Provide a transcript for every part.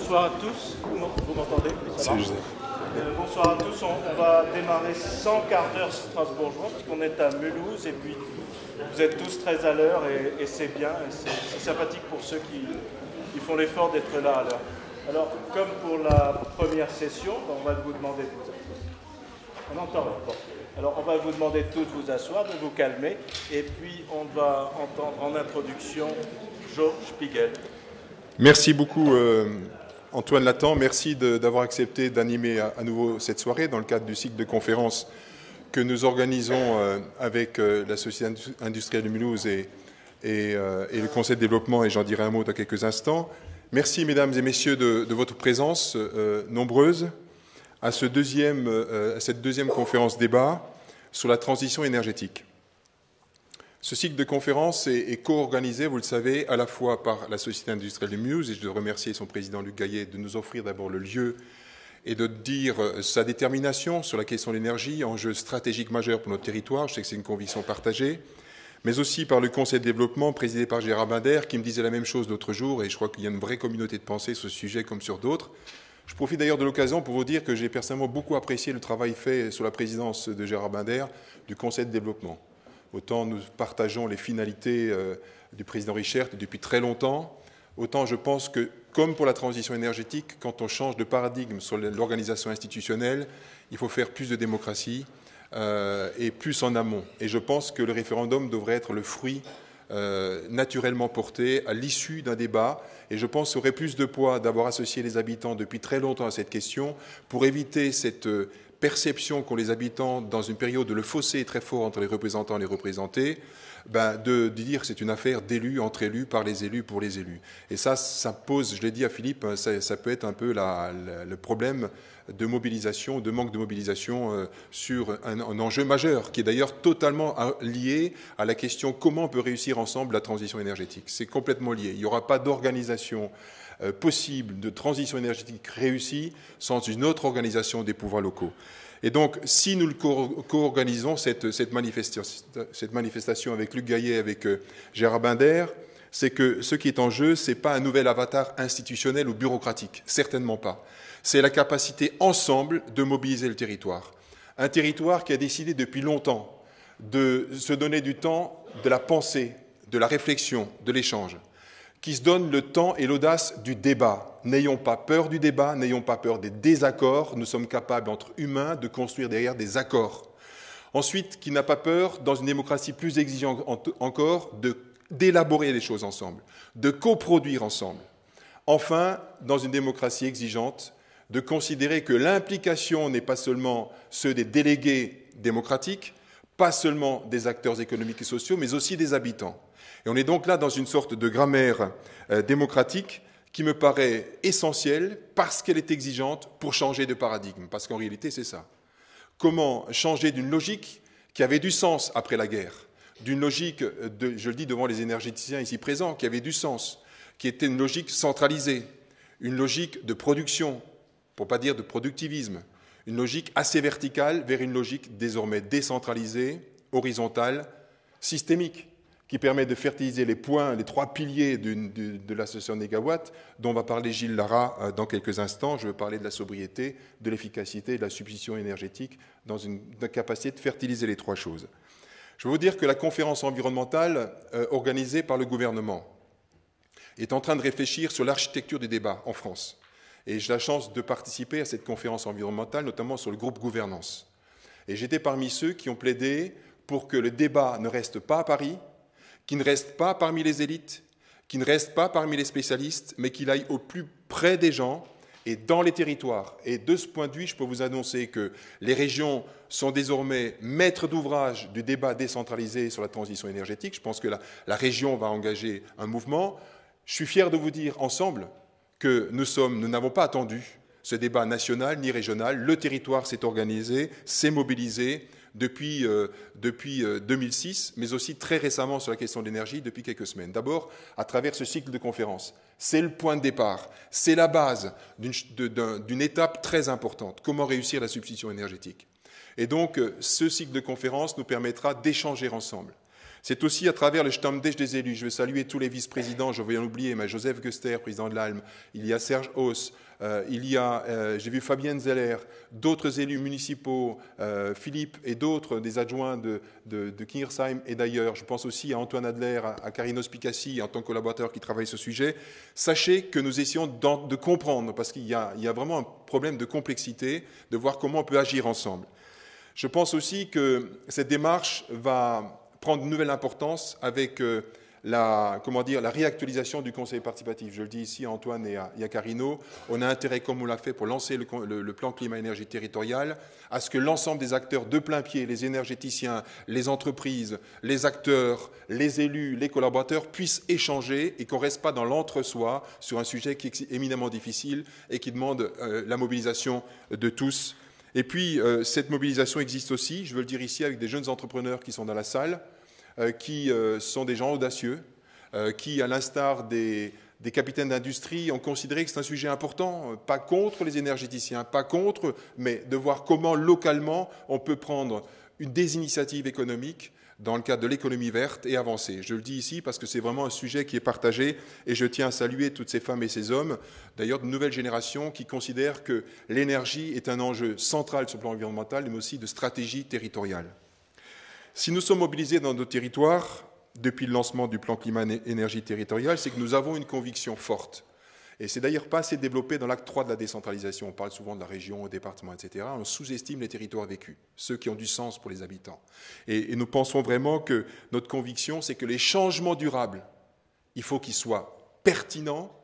Bonsoir à tous. Vous m'entendez? Ça marche. Bonsoir à tous. On va démarrer sans quart d'heure strasbourgeois parce qu'on est à Mulhouse et puis vous êtes tous très à l'heure et c'est bien. C'est sympathique pour ceux qui font l'effort d'être là à l'heure. Alors, comme pour la première session, on va vous demander de vous asseoir. On entend là. Bon. Alors, on va vous demander de tous vous asseoir, de vous calmer et puis on va entendre en introduction Georges Piguel. Merci beaucoup Antoine Lathan, merci d'avoir accepté d'animer à nouveau cette soirée dans le cadre du cycle de conférences que nous organisons avec la Société industrielle de Mulhouse et le Conseil de développement, et j'en dirai un mot dans quelques instants. Merci mesdames et messieurs de votre présence nombreuse à cette deuxième conférence débat sur la transition énergétique. Ce cycle de conférences est co-organisé, vous le savez, à la fois par la Société industrielle de Mulhouse, et je dois remercier son président Luc Gaillet de nous offrir d'abord le lieu et de dire sa détermination sur la question de l'énergie, enjeu stratégique majeur pour notre territoire, je sais que c'est une conviction partagée, mais aussi par le Conseil de développement présidé par Gérard Binder, qui me disait la même chose l'autre jour, et je crois qu'il y a une vraie communauté de pensée sur ce sujet comme sur d'autres. Je profite d'ailleurs de l'occasion pour vous dire que j'ai personnellement beaucoup apprécié le travail fait sous la présidence de Gérard Binder du Conseil de développement. Autant nous partageons les finalités du président Richert depuis très longtemps, autant je pense que, comme pour la transition énergétique, quand on change de paradigme sur l'organisation institutionnelle, il faut faire plus de démocratie et plus en amont. Et je pense que le référendum devrait être le fruit naturellement porté à l'issue d'un débat. Et je pense qu'il y aurait plus de poids d'avoir associé les habitants depuis très longtemps à cette question pour éviter cette perception qu'ont les habitants dans une période où le fossé est très fort entre les représentants et les représentés, de dire que c'est une affaire d'élus, entre élus, par les élus, pour les élus. Et ça pose, je l'ai dit à Philippe, ça peut être un peu le problème de mobilisation, de manque de mobilisation sur un enjeu majeur, qui est d'ailleurs totalement lié à la question comment on peut réussir ensemble la transition énergétique. C'est complètement lié. Il n'y aura pas d'organisation possible de transition énergétique réussie sans une autre organisation des pouvoirs locaux. Et donc, si nous co-organisons cette manifestation avec Luc Gaillet, avec Gérard Binder, c'est que ce qui est en jeu, ce n'est pas un nouvel avatar institutionnel ou bureaucratique, certainement pas. C'est la capacité ensemble de mobiliser le territoire. Un territoire qui a décidé depuis longtemps de se donner du temps de la pensée, de la réflexion, de l'échange, qui se donne le temps et l'audace du débat. N'ayons pas peur du débat, n'ayons pas peur des désaccords. Nous sommes capables, entre humains, de construire derrière des accords. Ensuite, qui n'a pas peur, dans une démocratie plus exigeante encore, d'élaborer les choses ensemble, de coproduire ensemble. Enfin, dans une démocratie exigeante, de considérer que l'implication n'est pas seulement ceux des délégués démocratiques, pas seulement des acteurs économiques et sociaux, mais aussi des habitants. Et on est donc là dans une sorte de grammaire démocratique qui me paraît essentielle parce qu'elle est exigeante pour changer de paradigme. Parce qu'en réalité, c'est ça. Comment changer d'une logique qui avait du sens après la guerre, d'une logique, je le dis devant les énergéticiens ici présents, qui avait du sens, qui était une logique centralisée, une logique de production, pour ne pas dire de productivisme, une logique assez verticale vers une logique désormais décentralisée, horizontale, systémique, qui permet de fertiliser les trois piliers de l'association Négawatt, dont va parler Gilles Lara dans quelques instants. Je veux parler de la sobriété, de l'efficacité et de la substitution énergétique dans une capacité de fertiliser les trois choses. Je veux vous dire que la conférence environnementale organisée par le gouvernement est en train de réfléchir sur l'architecture du débat en France. Et j'ai la chance de participer à cette conférence environnementale, notamment sur le groupe gouvernance. Et j'étais parmi ceux qui ont plaidé pour que le débat ne reste pas à Paris, qui ne reste pas parmi les élites, qui ne reste pas parmi les spécialistes, mais qu'il aille au plus près des gens et dans les territoires. Et de ce point de vue, je peux vous annoncer que les régions sont désormais maîtres d'ouvrage du débat décentralisé sur la transition énergétique. Je pense que la région va engager un mouvement. Je suis fier de vous dire ensemble que nous n'avons pas attendu ce débat national ni régional. Le territoire s'est organisé, s'est mobilisé depuis 2006, mais aussi très récemment sur la question de l'énergie depuis quelques semaines. D'abord, à travers ce cycle de conférences. C'est le point de départ, c'est la base d'une étape très importante. Comment réussir la substitution énergétique? Et donc, ce cycle de conférences nous permettra d'échanger ensemble. C'est aussi à travers le Stammtisch des élus. Je veux saluer tous les vice-présidents, je vais en oublier, mais Joseph Göster, président de l'ALM, il y a Serge Hauss, j'ai vu Fabienne Zeller, d'autres élus municipaux, Philippe et d'autres, des adjoints de Kingersheim et d'ailleurs. Je pense aussi à Antoine Adler, à Karinos Picassi, en tant que collaborateur qui travaille sur ce sujet. Sachez que nous essayons de comprendre, parce qu'il y a vraiment un problème de complexité, de voir comment on peut agir ensemble. Je pense aussi que cette démarche va prendre une nouvelle importance avec la réactualisation du conseil participatif. Je le dis ici à Antoine et à Carino, on a intérêt, comme on l'a fait pour lancer le plan climat-énergie territorial, à ce que l'ensemble des acteurs de plein pied, les énergéticiens, les entreprises, les acteurs, les élus, les collaborateurs, puissent échanger et qu'on ne reste pas dans l'entre-soi sur un sujet qui est éminemment difficile et qui demande la mobilisation de tous. Et puis, cette mobilisation existe aussi, je veux le dire ici, avec des jeunes entrepreneurs qui sont dans la salle, qui sont des gens audacieux, qui, à l'instar des capitaines d'industrie, ont considéré que c'est un sujet important, pas contre les énergéticiens, pas contre, mais de voir comment, localement, on peut prendre des initiatives économiques dans le cadre de l'économie verte et avancer. Je le dis ici parce que c'est vraiment un sujet qui est partagé et je tiens à saluer toutes ces femmes et ces hommes, d'ailleurs de nouvelles générations qui considèrent que l'énergie est un enjeu central sur le plan environnemental mais aussi de stratégie territoriale. Si nous sommes mobilisés dans nos territoires depuis le lancement du plan climat-énergie territorial, c'est que nous avons une conviction forte. Et c'est d'ailleurs pas assez développé dans l'acte 3 de la décentralisation. On parle souvent de la région, au département, etc. On sous-estime les territoires vécus, ceux qui ont du sens pour les habitants. Et nous pensons vraiment que notre conviction, c'est que les changements durables, il faut qu'ils soient pertinents,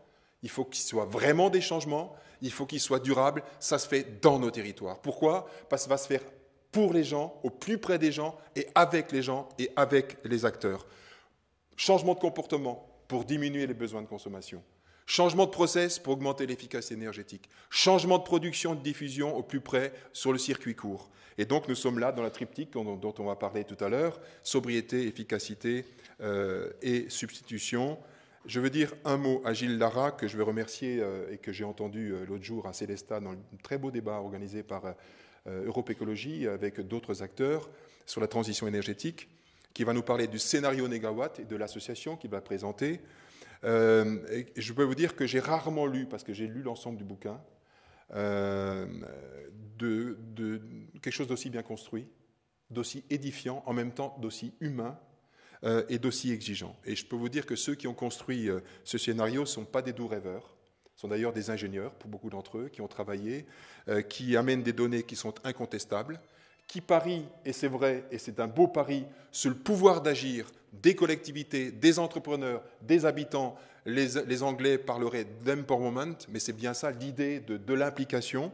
il faut qu'ils soient vraiment des changements, il faut qu'ils soient durables. Ça se fait dans nos territoires. Pourquoi ? Parce que ça va se faire pour les gens, au plus près des gens, et avec les gens et avec les acteurs. Changement de comportement pour diminuer les besoins de consommation. Changement de process pour augmenter l'efficacité énergétique. Changement de production et de diffusion au plus près sur le circuit court. Et donc nous sommes là dans la triptyque dont on va parler tout à l'heure, sobriété, efficacité et substitution. Je veux dire un mot à Gilles Lara, que je veux remercier et que j'ai entendu l'autre jour à Célestat dans un très beau débat organisé par Europe Écologie avec d'autres acteurs sur la transition énergétique, qui va nous parler du scénario Négawatt et de l'association qu'il va présenter. Et je peux vous dire que j'ai rarement lu, parce que j'ai lu l'ensemble du bouquin, quelque chose d'aussi bien construit, d'aussi édifiant, en même temps d'aussi humain et d'aussi exigeant. Et je peux vous dire que ceux qui ont construit ce scénario ne sont pas des doux rêveurs, sont d'ailleurs des ingénieurs, pour beaucoup d'entre eux, qui ont travaillé, qui amènent des données qui sont incontestables, qui parient, et c'est vrai, et c'est un beau pari, sur le pouvoir d'agir des collectivités, des entrepreneurs, des habitants. Les Anglais parleraient d'empowerment, mais c'est bien ça l'idée de l'implication.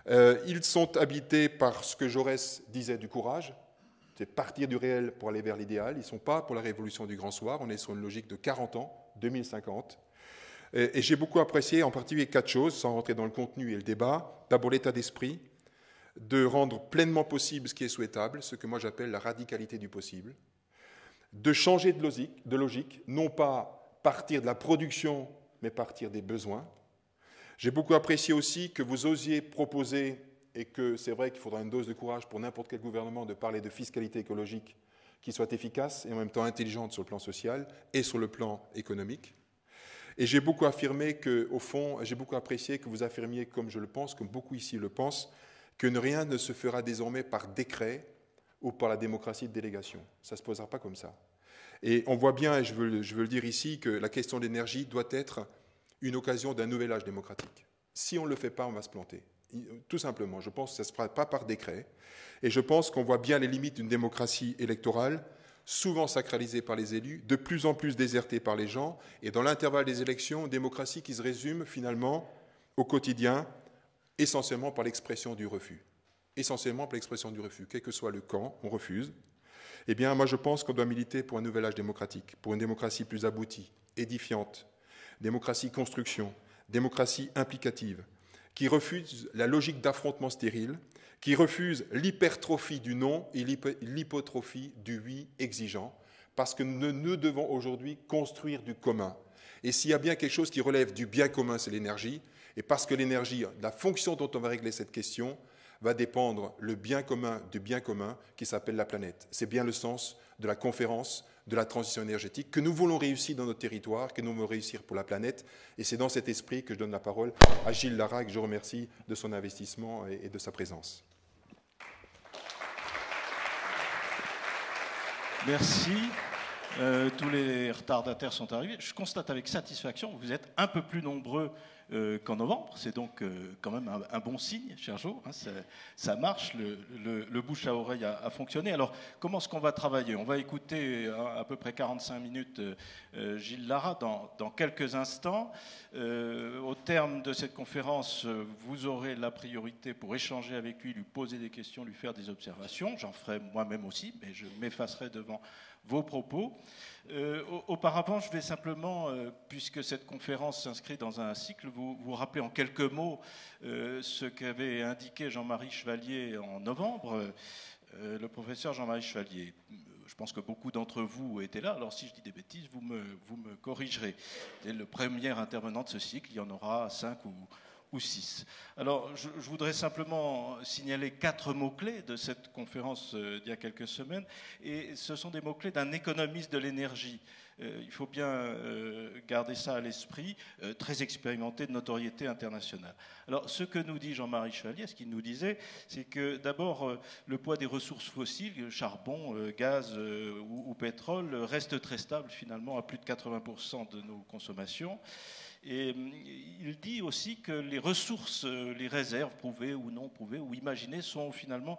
Ils sont habités par ce que Jaurès disait du courage, c'est partir du réel pour aller vers l'idéal. Ils ne sont pas pour la révolution du grand soir, on est sur une logique de 40 ans, 2050. Et j'ai beaucoup apprécié en particulier 4 choses, sans rentrer dans le contenu et le débat. D'abord l'état d'esprit, de rendre pleinement possible ce qui est souhaitable, ce que moi j'appelle la radicalité du possible, de changer de logique, non pas partir de la production, mais partir des besoins. J'ai beaucoup apprécié aussi que vous osiez proposer, et que c'est vrai qu'il faudra une dose de courage pour n'importe quel gouvernement de parler de fiscalité écologique qui soit efficace et en même temps intelligente sur le plan social et sur le plan économique. Et j'ai beaucoup affirmé que, au fond, j'ai beaucoup apprécié que vous affirmiez, comme je le pense, comme beaucoup ici le pensent, que rien ne se fera désormais par décret ou par la démocratie de délégation. Ça ne se posera pas comme ça. Et on voit bien, et je veux le dire ici, que la question de l'énergie doit être une occasion d'un nouvel âge démocratique. Si on ne le fait pas, on va se planter. Tout simplement, je pense que ça ne se fera pas par décret. Et je pense qu'on voit bien les limites d'une démocratie électorale, souvent sacralisée par les élus, de plus en plus désertée par les gens, et dans l'intervalle des élections, une démocratie qui se résume finalement au quotidien, essentiellement par l'expression du refus. Essentiellement par l'expression du refus. Quel que soit le camp, on refuse. Eh bien, moi, je pense qu'on doit militer pour un nouvel âge démocratique, pour une démocratie plus aboutie, édifiante, démocratie construction, démocratie implicative, qui refuse la logique d'affrontement stérile, qui refuse l'hypertrophie du non et l'hypotrophie du oui exigeant, parce que nous devons aujourd'hui construire du commun. Et s'il y a bien quelque chose qui relève du bien commun, c'est l'énergie, et parce que l'énergie, la fonction dont on va régler cette question, va dépendre le bien commun du bien commun qui s'appelle la planète. C'est bien le sens de la conférence de la transition énergétique que nous voulons réussir dans notre territoire, que nous voulons réussir pour la planète. Et c'est dans cet esprit que je donne la parole à Gilles Lara, que je remercie de son investissement et de sa présence. Merci. Tous les retardataires sont arrivés. Je constate avec satisfaction que vous êtes un peu plus nombreux qu'en novembre. C'est donc quand même un bon signe, cher Jo. Hein, ça marche, le bouche à oreille a fonctionné. Alors, comment est-ce qu'on va travailler? On va écouter à peu près 45 minutes Gilles Lara dans quelques instants. Au terme de cette conférence, vous aurez la priorité pour échanger avec lui, lui poser des questions, lui faire des observations. J'en ferai moi-même aussi, mais je m'effacerai devant vos propos. Auparavant, je vais simplement, puisque cette conférence s'inscrit dans un cycle, vous rappeler en quelques mots ce qu'avait indiqué Jean-Marie Chevalier en novembre. Le professeur Jean-Marie Chevalier, je pense que beaucoup d'entre vous étaient là, alors si je dis des bêtises, vous me corrigerez. C'est le premier intervenant de ce cycle, il y en aura 5 ou 6. Alors, je voudrais simplement signaler 4 mots-clés de cette conférence d'il y a quelques semaines, et ce sont des mots-clés d'un économiste de l'énergie. Il faut bien garder ça à l'esprit, très expérimenté, de notoriété internationale. Alors, ce que nous dit Jean-Marie Chevalier, ce qu'il nous disait, c'est que d'abord, le poids des ressources fossiles, charbon, gaz ou pétrole, reste très stable finalement à plus de 80% de nos consommations. Et il dit aussi que les ressources, les réserves prouvées ou non prouvées ou imaginées sont finalement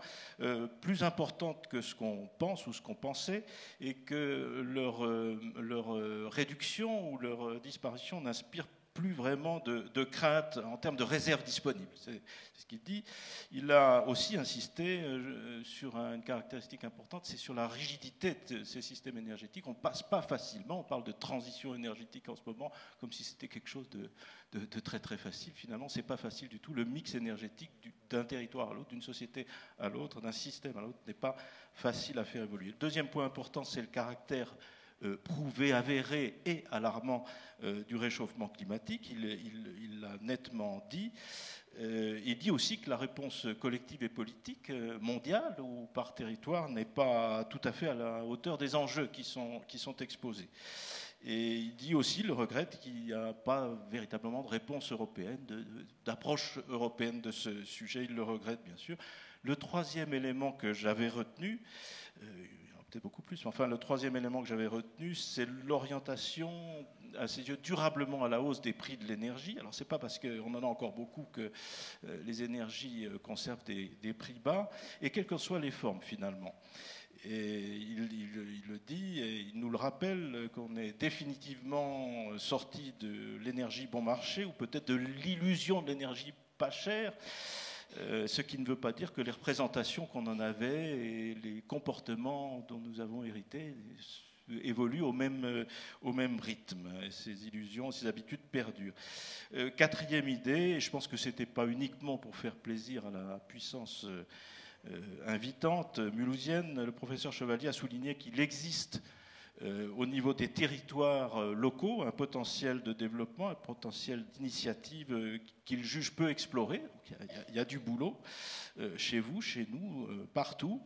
plus importantes que ce qu'on pense ou ce qu'on pensait, et que leur réduction ou leur disparition n'inspire plus vraiment de crainte en termes de réserves disponibles. C'est ce qu'il dit. Il a aussi insisté sur une caractéristique importante, c'est sur la rigidité de ces systèmes énergétiques. On ne passe pas facilement, on parle de transition énergétique en ce moment, comme si c'était quelque chose de très très facile. Finalement, ce n'est pas facile du tout. Le mix énergétique d'un territoire à l'autre, d'une société à l'autre, d'un système à l'autre, n'est pas facile à faire évoluer. Le deuxième point important, c'est le caractère prouvé, avéré et alarmant du réchauffement climatique. Il l'a nettement dit. Il dit aussi que la réponse collective et politique mondiale ou par territoire n'est pas tout à fait à la hauteur des enjeux qui sont exposés. Et il dit aussi, le regrette, qu'il n'y a pas véritablement de réponse européenne, d'approche européenne de ce sujet. Il le regrette, bien sûr. Le troisième élément que j'avais retenu, peut-être beaucoup plus, mais enfin le troisième élément que j'avais retenu, c'est l'orientation, à ses yeux, durablement à la hausse des prix de l'énergie. Alors c'est pas parce qu'on en a encore beaucoup que les énergies conservent des prix bas, et quelles que soient les formes finalement. Et il le dit, et il nous le rappelle, qu'on est définitivement sorti de l'énergie bon marché, ou peut-être de l'illusion de l'énergie pas chère. Ce qui ne veut pas dire que les représentations qu'on en avait et les comportements dont nous avons hérité évoluent au même rythme. Et ces illusions, ces habitudes perdurent. Quatrième idée, et je pense que ce n'était pas uniquement pour faire plaisir à la puissance invitante mulhousienne, le professeur Chevalier a souligné qu'il existe au niveau des territoires locaux un potentiel de développement, un potentiel d'initiative qu'il juge peu exploré. Il y a du boulot chez vous, chez nous, partout.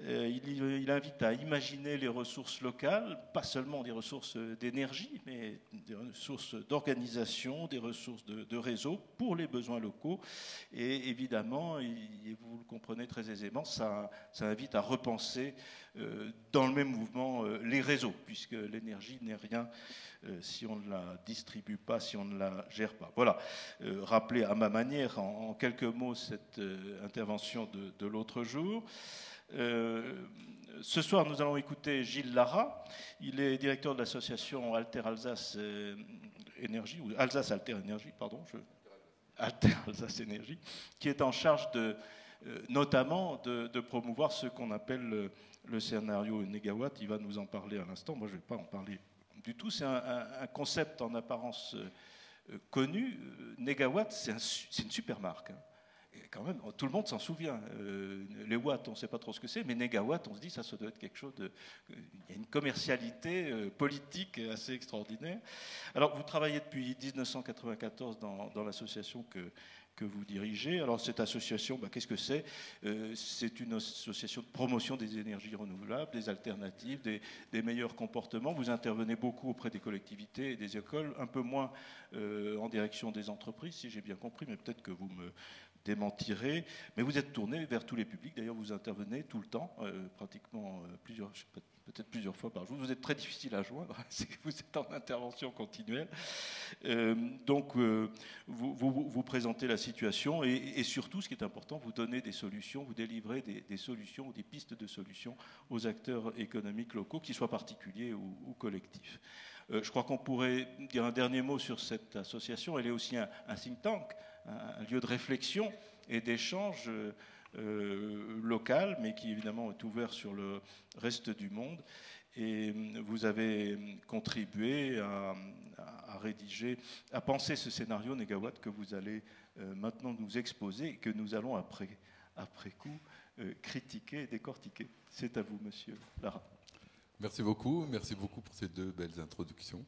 Il invite à imaginer les ressources locales, pas seulement des ressources d'énergie, mais des ressources d'organisation, des ressources de réseau pour les besoins locaux. Et évidemment, et vous le comprenez très aisément, ça invite à repenser dans le même mouvement les réseaux, puisque l'énergie n'est rien si on ne la distribue pas, si on ne la gère pas. Voilà, rappeler à ma manière, en quelques mots, cette intervention de l'autre jour. Ce soir, nous allons écouter Gilles Lara. Il est directeur de l'association Alter Alsace Énergie, ou Alsace Alter Énergie, pardon, Alter Alsace Énergie, qui est en charge notamment de promouvoir ce qu'on appelle le scénario négawatt. Il va nous en parler à l'instant. Moi, je ne vais pas en parler du tout. C'est un concept en apparence connu. Négawatt, c'est une super marque. Hein. quand même, tout le monde s'en souvient. Les watts, on ne sait pas trop ce que c'est, mais négawatts, on se dit ça doit être quelque chose de... Il y a une commercialité politique assez extraordinaire. Alors, vous travaillez depuis 1994 dans l'association que vous dirigez. Alors, cette association, qu'est-ce que c'est? C'est une association de promotion des énergies renouvelables, des alternatives, des meilleurs comportements. Vous intervenez beaucoup auprès des collectivités et des écoles, un peu moins en direction des entreprises, si j'ai bien compris, mais peut-être que vous me démentirez. Mais vous êtes tourné vers tous les publics. D'ailleurs, vous intervenez tout le temps, pratiquement peut-être plusieurs fois par jour. Vous êtes très difficile à joindre, c'est que vous êtes en intervention continuelle. Donc, vous présentez la situation et surtout, ce qui est important, vous donnez des solutions, vous délivrez des solutions ou des pistes de solutions aux acteurs économiques locaux, qu'ils soient particuliers ou collectifs. Je crois qu'on pourrait dire un dernier mot sur cette association. Elle est aussi un think tank, un lieu de réflexion et d'échange local, mais qui évidemment est ouvert sur le reste du monde. Et vous avez contribué à rédiger, à penser ce scénario négawatt que vous allez maintenant nous exposer et que nous allons après coup critiquer et décortiquer. C'est à vous, monsieur Lara. Merci beaucoup pour ces deux belles introductions.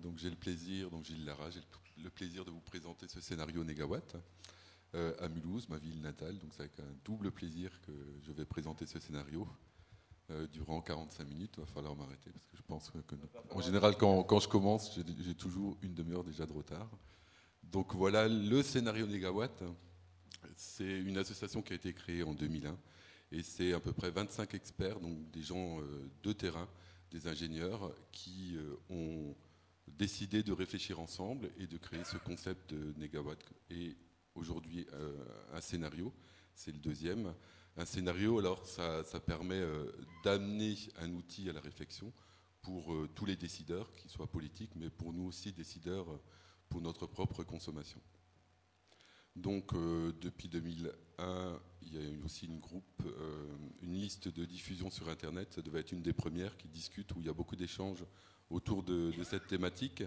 Donc j'ai le plaisir, donc Gilles Lara, j'ai le plaisir de vous présenter ce scénario négawatt à Mulhouse, ma ville natale. Donc c'est avec un double plaisir que je vais présenter ce scénario durant 45 minutes. Il va falloir m'arrêter parce que je pense que en général quand je commence, j'ai toujours une demi-heure déjà de retard. Donc voilà, le scénario négawatt, c'est une association qui a été créée en 2001. Et c'est à peu près 25 experts, donc des gens de terrain, des ingénieurs, qui ont décidé de réfléchir ensemble et de créer ce concept de négawatt. Et aujourd'hui, un scénario, c'est le deuxième. Un scénario, alors, ça permet d'amener un outil à la réflexion pour tous les décideurs, qu'ils soient politiques, mais pour nous aussi décideurs pour notre propre consommation. Donc depuis 2001, il y a aussi une liste de diffusion sur Internet. Ça devait être une des premières qui discute, où il y a beaucoup d'échanges autour de cette thématique.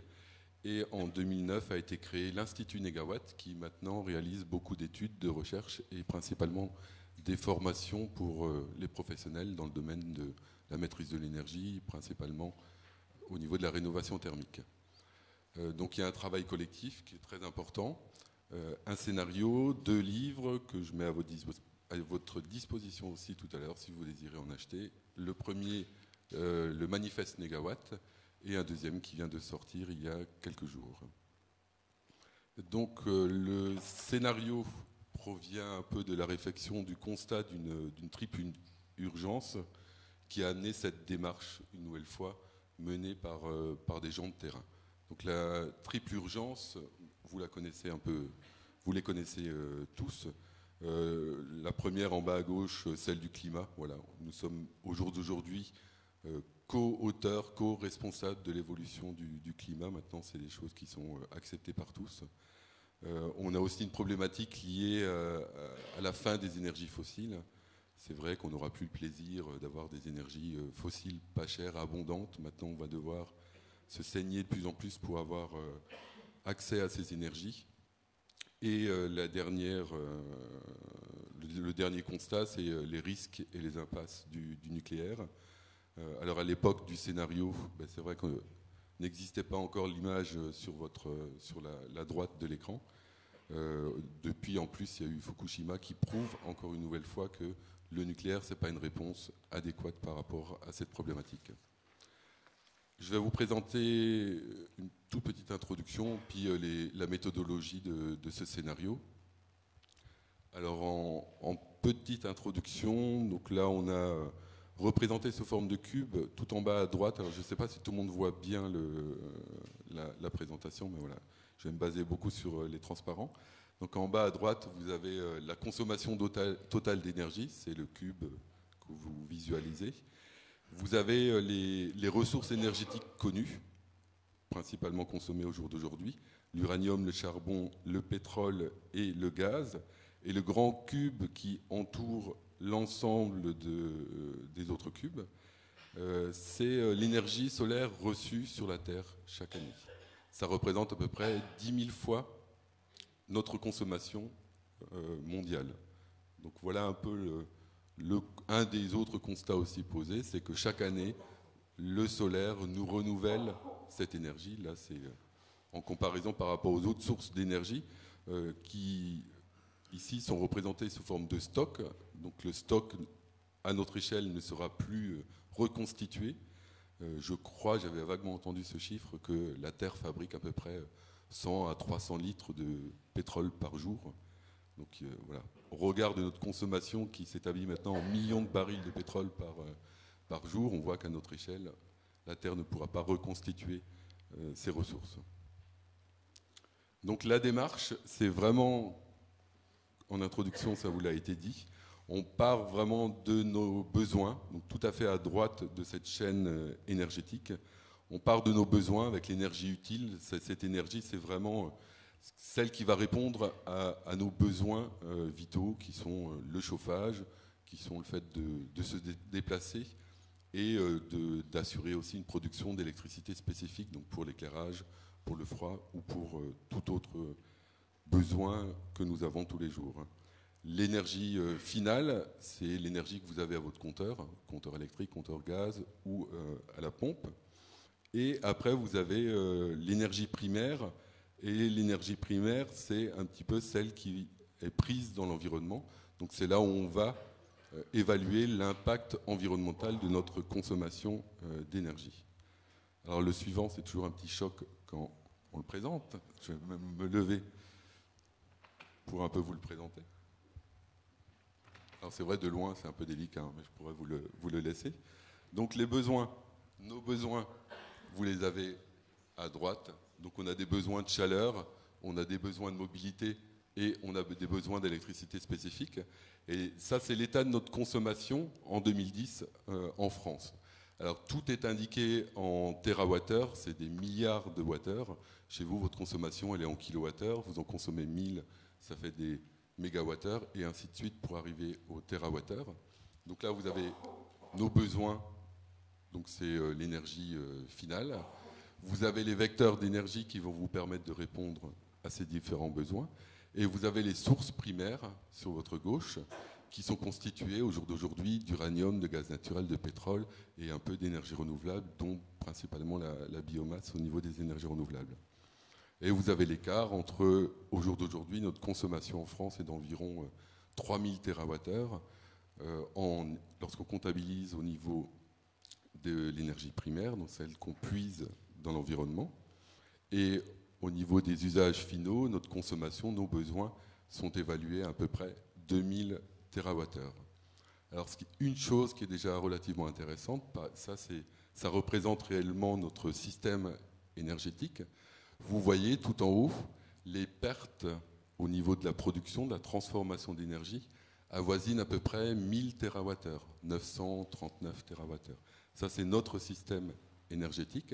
Et en 2009 a été créé l'Institut Négawatt, qui maintenant réalise beaucoup d'études, de recherche et principalement des formations pour les professionnels dans le domaine de la maîtrise de l'énergie, principalement au niveau de la rénovation thermique. Donc il y a un travail collectif qui est très important. Un scénario, 2 livres que je mets à votre disposition aussi tout à l'heure si vous désirez en acheter. Le premier, le manifeste Négawatt, et un deuxième qui vient de sortir il y a quelques jours. Donc le scénario provient un peu de la réflexion du constat d'une triple urgence qui a amené cette démarche, une nouvelle fois, menée par des gens de terrain. Donc la triple urgence, vous la connaissez un peu, vous les connaissez tous. La première en bas à gauche, celle du climat. Voilà, nous sommes au jour d'aujourd'hui co-auteurs, co-responsables de l'évolution du climat. Maintenant, c'est des choses qui sont acceptées par tous. On a aussi une problématique liée à la fin des énergies fossiles. C'est vrai qu'on n'aura plus le plaisir d'avoir des énergies fossiles pas chères, abondantes. Maintenant, on va devoir se saigner de plus en plus pour avoir accès à ces énergies. Et le dernier constat, c'est les risques et les impasses du nucléaire. Alors à l'époque du scénario, c'est vrai que n'existait pas encore l'image sur la droite de l'écran. Depuis, en plus, il y a eu Fukushima qui prouve encore une nouvelle fois que le nucléaire, ce n'est pas une réponse adéquate par rapport à cette problématique. Je vais vous présenter une toute petite introduction, puis la méthodologie de ce scénario. Alors, en petite introduction, donc là, on a représenté sous forme de cube, tout en bas à droite. Alors, je ne sais pas si tout le monde voit bien la présentation, mais voilà, je vais me baser beaucoup sur les transparents. Donc, en bas à droite, vous avez la consommation totale d'énergie, c'est le cube que vous visualisez. Vous avez les ressources énergétiques connues, principalement consommées au jour d'aujourd'hui, l'uranium, le charbon, le pétrole et le gaz, et le grand cube qui entoure l'ensemble des autres cubes, c'est l'énergie solaire reçue sur la Terre chaque année. Ça représente à peu près 10 000 fois notre consommation mondiale. Donc voilà un peu un des autres constats aussi posés, c'est que chaque année, le solaire nous renouvelle cette énergie. Là, c'est en comparaison par rapport aux autres sources d'énergie qui, ici, sont représentées sous forme de stock. Donc le stock, à notre échelle, ne sera plus reconstitué. Je crois, j'avais vaguement entendu ce chiffre, que la Terre fabrique à peu près 100 à 300 litres de pétrole par jour. Donc voilà, au regard de notre consommation qui s'établit maintenant en millions de barils de pétrole par jour, on voit qu'à notre échelle, la Terre ne pourra pas reconstituer ses ressources. Donc la démarche, c'est vraiment, en introduction, ça vous l'a été dit, on part vraiment de nos besoins, donc tout à fait à droite de cette chaîne énergétique. On part de nos besoins avec l'énergie utile. Cette énergie, c'est vraiment celle qui va répondre à nos besoins vitaux, qui sont le chauffage, qui sont le fait de se déplacer et d'assurer aussi une production d'électricité spécifique, donc pour l'éclairage, pour le froid ou pour tout autre besoin que nous avons tous les jours. L'énergie finale, c'est l'énergie que vous avez à votre compteur électrique, compteur gaz ou à la pompe. Et après, vous avez l'énergie primaire. Et l'énergie primaire, c'est un petit peu celle qui est prise dans l'environnement. Donc c'est là où on va évaluer l'impact environnemental de notre consommation d'énergie. Alors le suivant, c'est toujours un petit choc quand on le présente. Je vais même me lever pour un peu vous le présenter. Alors c'est vrai, de loin, c'est un peu délicat, mais je pourrais vous le laisser. Donc les besoins, nos besoins, vous les avez à droite. Donc on a des besoins de chaleur, on a des besoins de mobilité et on a des besoins d'électricité spécifique. Et ça, c'est l'état de notre consommation en 2010 en France. Alors tout est indiqué en térawattheures, c'est des milliards de wattheures. Chez vous, votre consommation, elle est en kilowattheures. Vous en consommez 1000, ça fait des mégawattheures, et ainsi de suite pour arriver au térawattheures. Donc là, vous avez nos besoins, donc c'est l'énergie finale. Vous avez les vecteurs d'énergie qui vont vous permettre de répondre à ces différents besoins. Et vous avez les sources primaires sur votre gauche, qui sont constituées au jour d'aujourd'hui d'uranium, de gaz naturel, de pétrole et un peu d'énergie renouvelable, dont principalement la biomasse au niveau des énergies renouvelables. Et vous avez l'écart entre, au jour d'aujourd'hui, notre consommation en France est d'environ 3000 TWh. Lorsqu'on comptabilise au niveau de l'énergie primaire, donc celle qu'on puise dans l'environnement, et au niveau des usages finaux, notre consommation, nos besoins sont évalués à peu près 2000 TWh. Alors, une chose qui est déjà relativement intéressante, ça représente réellement notre système énergétique. Vous voyez tout en haut les pertes au niveau de la production, de la transformation d'énergie, avoisinent à peu près 1000 TWh, 939 TWh. Ça, c'est notre système énergétique.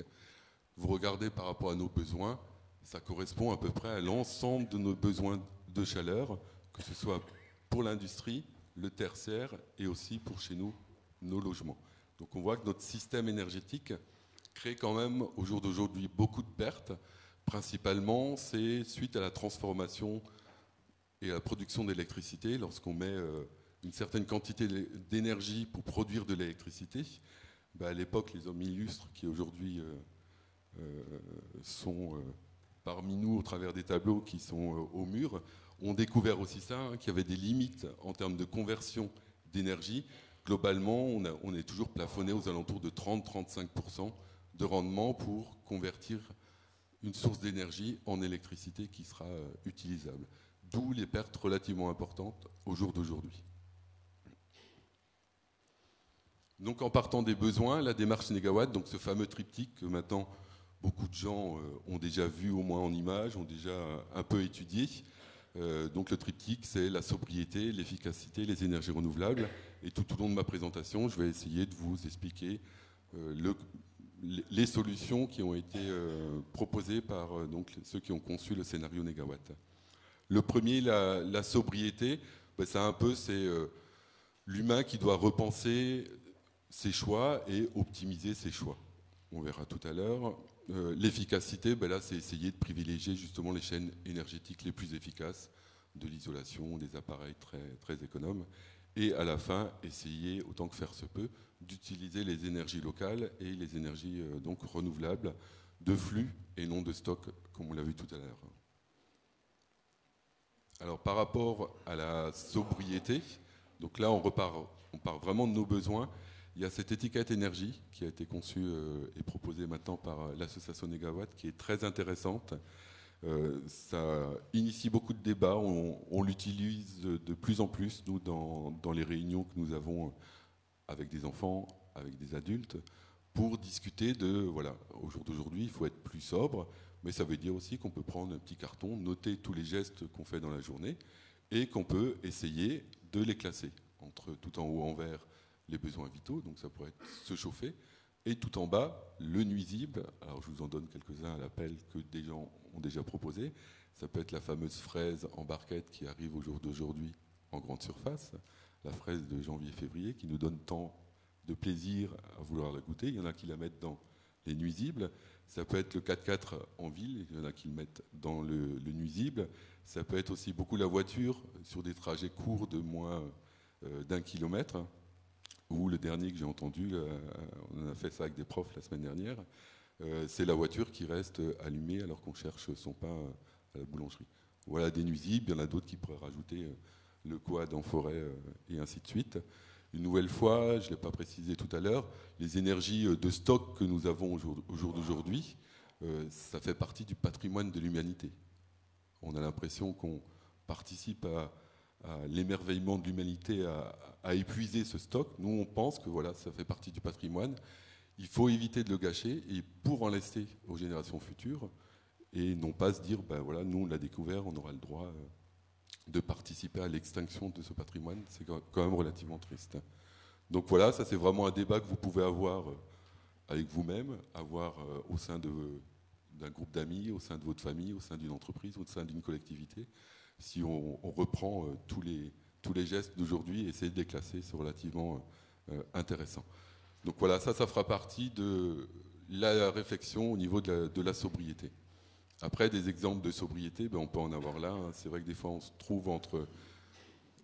Vous regardez par rapport à nos besoins, ça correspond à peu près à l'ensemble de nos besoins de chaleur, que ce soit pour l'industrie, le tertiaire et aussi pour chez nous, nos logements. Donc on voit que notre système énergétique crée quand même au jour d'aujourd'hui beaucoup de pertes. Principalement, c'est suite à la transformation et à la production d'électricité. Lorsqu'on met une certaine quantité d'énergie pour produire de l'électricité, à l'époque, les hommes illustres qui aujourd'hui sont parmi nous au travers des tableaux qui sont au mur, ont découvert aussi ça, qu'il y avait des limites en termes de conversion d'énergie. Globalement, on est toujours plafonné aux alentours de 30-35% de rendement pour convertir une source d'énergie en électricité qui sera utilisable. D'où les pertes relativement importantes au jour d'aujourd'hui. Donc en partant des besoins, la démarche Négawatt, donc ce fameux triptyque que maintenant beaucoup de gens ont déjà vu au moins en images, ont déjà un peu étudié. Donc le triptyque, c'est la sobriété, l'efficacité, les énergies renouvelables. Et tout au long de ma présentation, je vais essayer de vous expliquer les solutions qui ont été proposées par donc, ceux qui ont conçu le scénario Négawatt. Le premier, la sobriété, c'est l'humain qui doit repenser ses choix et optimiser ses choix. On verra tout à l'heure. L'efficacité, là, c'est essayer de privilégier justement les chaînes énergétiques les plus efficaces. de l'isolation, des appareils très, très économes. Et à la fin, essayer, autant que faire se peut, d'utiliser les énergies locales et les énergies donc renouvelables de flux et non de stock, comme on l'a vu tout à l'heure. Alors par rapport à la sobriété, donc là on part vraiment de nos besoins. Il y a cette étiquette énergie qui a été conçue et proposée maintenant par l'association Negawatt, qui est très intéressante. Ça initie beaucoup de débats, on l'utilise de plus en plus, nous, dans les réunions que nous avons avec des enfants, avec des adultes, pour discuter de, voilà, au jour d'aujourd'hui, il faut être plus sobre, mais ça veut dire aussi qu'on peut prendre un petit carton, noter tous les gestes qu'on fait dans la journée, et qu'on peut essayer de les classer, entre tout en haut en vert, les besoins vitaux, donc ça pourrait être se chauffer, et tout en bas, le nuisible. Alors je vous en donne quelques-uns à l'appel que des gens ont déjà proposé. Ça peut être la fameuse fraise en barquette qui arrive au jour d'aujourd'hui en grande surface, la fraise de janvier-février qui nous donne tant de plaisir à vouloir la goûter. Il y en a qui la mettent dans les nuisibles. Ça peut être le 4x4 en ville, il y en a qui le mettent dans le nuisible. Ça peut être aussi beaucoup la voiture sur des trajets courts de moins d'1 kilomètre. Ou le dernier que j'ai entendu, on a fait ça avec des profs la semaine dernière, c'est la voiture qui reste allumée alors qu'on cherche son pain à la boulangerie. Voilà des nuisibles, il y en a d'autres qui pourraient rajouter le quad en forêt et ainsi de suite. Une nouvelle fois, je ne l'ai pas précisé tout à l'heure, les énergies de stock que nous avons au jour d'aujourd'hui, ça fait partie du patrimoine de l'humanité. On a l'impression qu'on participe à l'émerveillement de l'humanité à épuiser ce stock. Nous, on pense que voilà, ça fait partie du patrimoine. Il faut éviter de le gâcher et pour en laisser aux générations futures et non pas se dire, ben voilà, nous on l'a découvert, on aura le droit de participer à l'extinction de ce patrimoine. C'est quand même relativement triste. Donc voilà, ça c'est vraiment un débat que vous pouvez avoir avec vous-même, avoir au sein d'un groupe d'amis, au sein de votre famille, au sein d'une entreprise, au sein d'une collectivité. Si on reprend tous les gestes d'aujourd'hui et essayer de les classer, c'est relativement intéressant. Donc voilà, ça fera partie de la réflexion au niveau de la sobriété. Après, des exemples de sobriété, ben, on peut en avoir là. Hein. C'est vrai que des fois, on se trouve entre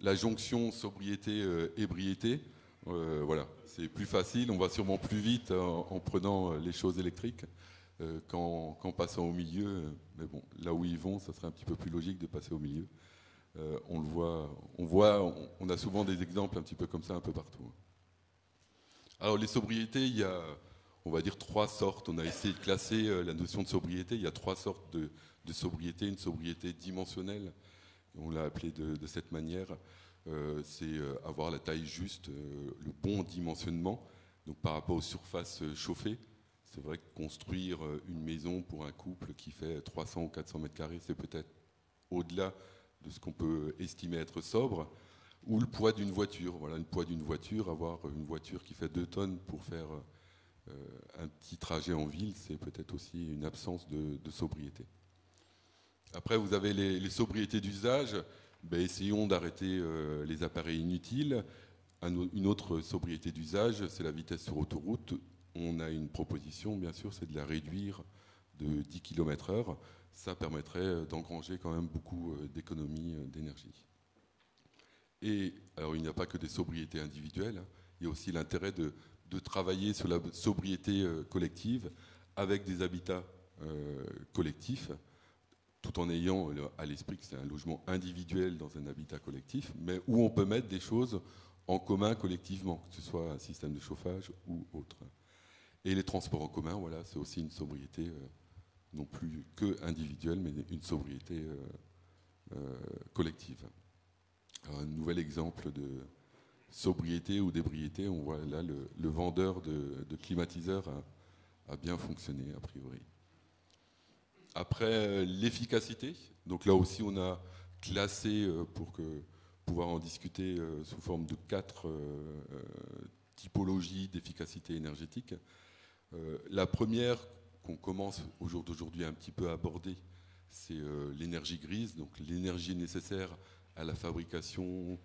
la jonction sobriété-ébriété. Voilà, c'est plus facile, on va sûrement plus vite en prenant les choses électriques. Qu'en passant au milieu, mais bon, là où ils vont, ça serait un petit peu plus logique de passer au milieu. On le voit, on a souvent des exemples un petit peu comme ça un peu partout. Alors les sobriétés, il y a, on va dire, 3 sortes. On a essayé de classer la notion de sobriété. Il y a 3 sortes de sobriété. Une sobriété dimensionnelle, on l'a appelée de cette manière. C'est avoir la taille juste, le bon dimensionnement, donc par rapport aux surfaces chauffées. C'est vrai que construire une maison pour un couple qui fait 300 ou 400 mètres carrés, c'est peut-être au-delà de ce qu'on peut estimer être sobre, ou le poids d'une voiture. Voilà, le poids d'une voiture, avoir une voiture qui fait 2 tonnes pour faire un petit trajet en ville, c'est peut-être aussi une absence de sobriété. Après, vous avez les sobriétés d'usage. Ben, essayons d'arrêter les appareils inutiles. Une autre sobriété d'usage, c'est la vitesse sur autoroute. On a une proposition, bien sûr, c'est de la réduire de 10 km/h. Ça permettrait d'engranger quand même beaucoup d'économies d'énergie. Et alors, il n'y a pas que des sobriétés individuelles. Hein. Il y a aussi l'intérêt de travailler sur la sobriété collective avec des habitats collectifs, tout en ayant à l'esprit que c'est un logement individuel dans un habitat collectif, mais où on peut mettre des choses en commun collectivement, que ce soit un système de chauffage ou autre. Et les transports en commun, voilà, c'est aussi une sobriété non plus que individuelle, mais une sobriété collective. Alors, un nouvel exemple de sobriété ou d'ébriété, on voit là le vendeur de climatiseurs a bien fonctionné a priori. Après, l'efficacité. Donc là aussi, on a classé pour pouvoir en discuter sous forme de 4 typologies d'efficacité énergétique. La première qu'on commence au jour d'aujourd'hui un petit peu à aborder, c'est l'énergie grise, donc l'énergie nécessaire à la fabrication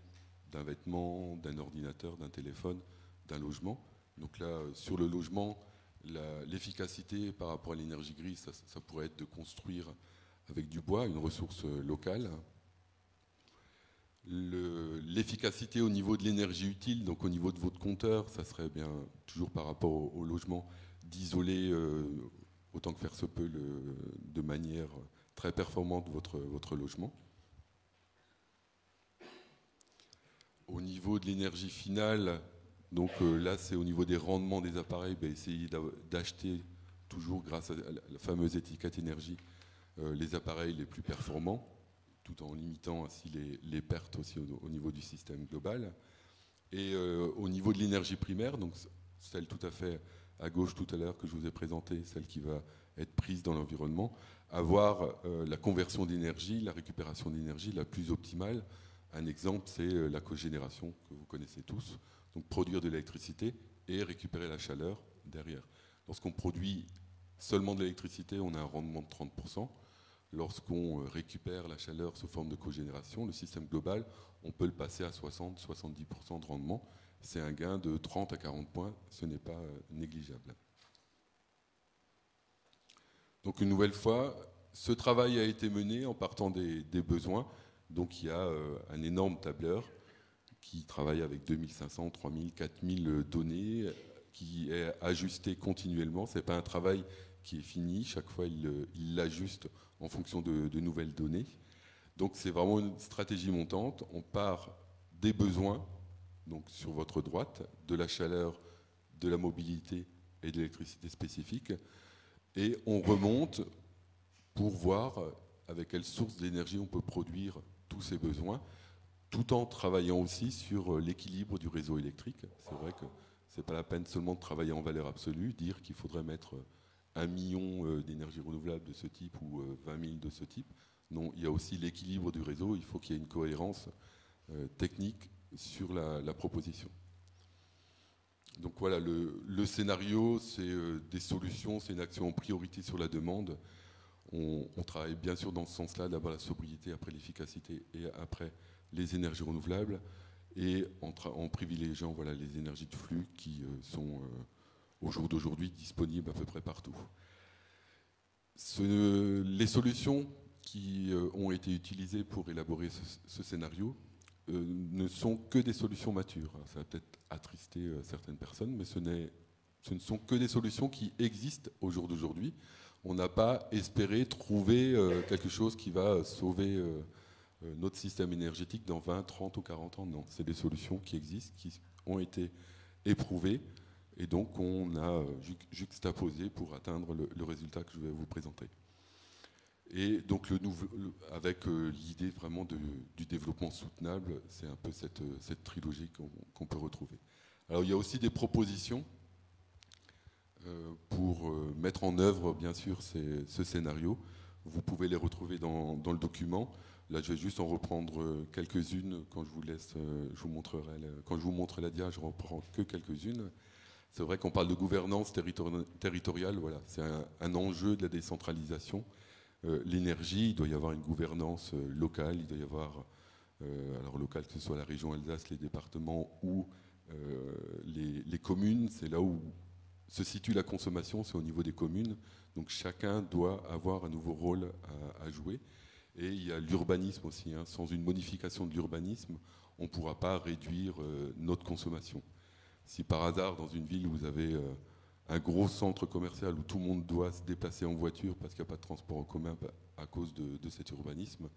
d'un vêtement, d'un ordinateur, d'un téléphone, d'un logement. Donc là, sur le logement, l'efficacité par rapport à l'énergie grise, ça pourrait être de construire avec du bois, une ressource locale. L'efficacité au niveau de l'énergie utile, donc au niveau de votre compteur, ça serait bien, toujours par rapport au logement, d'isoler autant que faire se peut de manière très performante votre logement. Au niveau de l'énergie finale, donc là c'est au niveau des rendements des appareils, essayez d'acheter toujours grâce à la fameuse étiquette énergie les appareils les plus performants, tout en limitant ainsi les pertes aussi au niveau du système global. Et au niveau de l'énergie primaire, donc celle tout à fait à gauche tout à l'heure que je vous ai présentée, celle qui va être prise dans l'environnement, avoir la conversion d'énergie, la récupération d'énergie la plus optimale. Un exemple, c'est la cogénération que vous connaissez tous, donc produire de l'électricité et récupérer la chaleur derrière. Lorsqu'on produit seulement de l'électricité, on a un rendement de 30%. Lorsqu'on récupère la chaleur sous forme de cogénération, le système global, on peut le passer à 60-70% de rendement. C'est un gain de 30 à 40 points, ce n'est pas négligeable. Donc une nouvelle fois, ce travail a été mené en partant des besoins. Donc il y a un énorme tableur qui travaille avec 2500, 3000, 4000 données, qui est ajusté continuellement. Ce n'est pas un travail qui est fini, chaque fois il l'ajuste en fonction de nouvelles données. Donc c'est vraiment une stratégie montante. On part des besoins, donc sur votre droite, de la chaleur, de la mobilité et de l'électricité spécifique, et on remonte pour voir avec quelle source d'énergie on peut produire tous ces besoins, tout en travaillant aussi sur l'équilibre du réseau électrique. C'est vrai que ce n'est pas la peine seulement de travailler en valeur absolue, dire qu'il faudrait mettre 1 million d'énergie renouvelable de ce type ou 20 000 de ce type. Non, il y a aussi l'équilibre du réseau, il faut qu'il y ait une cohérence technique sur la proposition. Donc voilà, le scénario, c'est des solutions, c'est une action en priorité sur la demande. On travaille bien sûr dans ce sens-là, d'abord la sobriété, après l'efficacité et après les énergies renouvelables, et en privilégiant les énergies de flux qui sont au jour d'aujourd'hui disponibles à peu près partout. Les solutions qui ont été utilisées pour élaborer ce scénario ne sont que des solutions matures. Ça va peut-être attrister certaines personnes, mais ce ne sont que des solutions qui existent au jour d'aujourd'hui. On n'a pas espéré trouver quelque chose qui va sauver notre système énergétique dans 20, 30 ou 40 ans. Non, c'est des solutions qui existent, qui ont été éprouvées, et donc on a juxtaposé pour atteindre le résultat que je vais vous présenter. Et donc avec l'idée vraiment du développement soutenable, c'est un peu cette trilogie qu'on peut retrouver. Alors il y a aussi des propositions pour mettre en œuvre, bien sûr, ce scénario. Vous pouvez les retrouver dans le document. Là, je vais juste en reprendre quelques-unes. Quand je vous montrerai la dia, je ne reprends que quelques-unes. C'est vrai qu'on parle de gouvernance territoriale. Voilà, c'est un enjeu de la décentralisation. L'énergie, il doit y avoir une gouvernance locale. Il doit y avoir, alors locale, que ce soit la région Alsace, les départements ou les communes. C'est là où se situe la consommation, c'est au niveau des communes. Donc chacun doit avoir un nouveau rôle à jouer. Et il y a l'urbanisme aussi. Sans une modification de l'urbanisme, on ne pourra pas réduire notre consommation. Si par hasard, dans une ville, vous avez un gros centre commercial où tout le monde doit se déplacer en voiture parce qu'il n'y a pas de transport en commun à cause de cet urbanisme,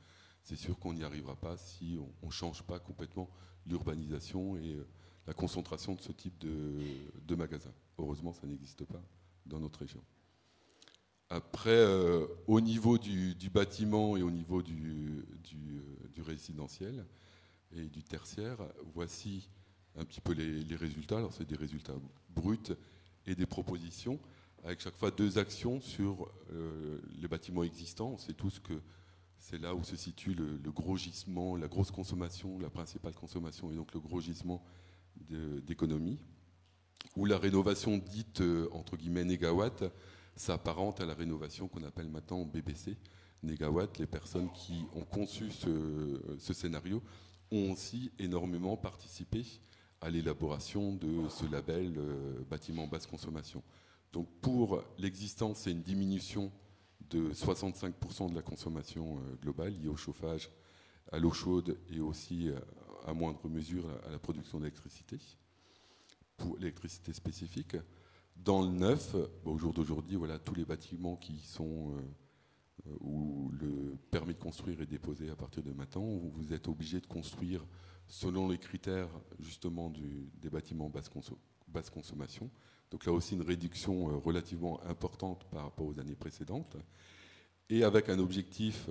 c'est sûr qu'on n'y arrivera pas si on ne change pas complètement l'urbanisation et la concentration de ce type de magasins. Heureusement, ça n'existe pas dans notre région. Après, au niveau du bâtiment et au niveau du résidentiel et du tertiaire, voici un petit peu les résultats. Alors, c'est des résultats bruts et des propositions, avec chaque fois 2 actions sur les bâtiments existants. On sait tous que c'est là où se situe le gros gisement, la grosse consommation, la principale consommation, et donc le gros gisement d'économie, où la rénovation dite, entre guillemets, négawatt, s'apparente à la rénovation qu'on appelle maintenant BBC, négawatt. Les personnes qui ont conçu ce scénario ont aussi énormément participé à l'élaboration de ce label bâtiment basse consommation. Donc pour l'existence, c'est une diminution de 65% de la consommation globale liée au chauffage à l'eau chaude et aussi à moindre mesure à la production d'électricité, pour l'électricité spécifique. Dans le neuf, au jour d'aujourd'hui, voilà, tous les bâtiments qui sont où le permis de construire est déposé à partir de maintenant, où vous êtes obligé de construire selon les critères justement des bâtiments basse consommation. Donc là aussi une réduction relativement importante par rapport aux années précédentes, et avec un objectif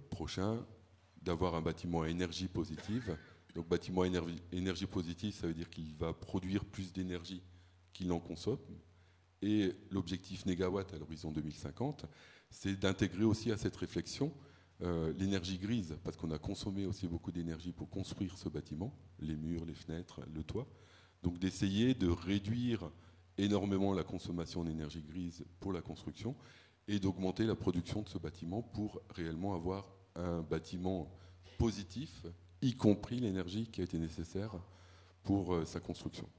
prochain d'avoir un bâtiment à énergie positive. Donc bâtiment à énergie positive, ça veut dire qu'il va produire plus d'énergie qu'il n'en consomme. Et l'objectif négawatt à l'horizon 2050, c'est d'intégrer aussi à cette réflexion l'énergie grise, parce qu'on a consommé aussi beaucoup d'énergie pour construire ce bâtiment, les murs, les fenêtres, le toit. Donc d'essayer de réduire énormément la consommation d'énergie grise pour la construction et d'augmenter la production de ce bâtiment pour réellement avoir un bâtiment positif, y compris l'énergie qui a été nécessaire pour sa construction.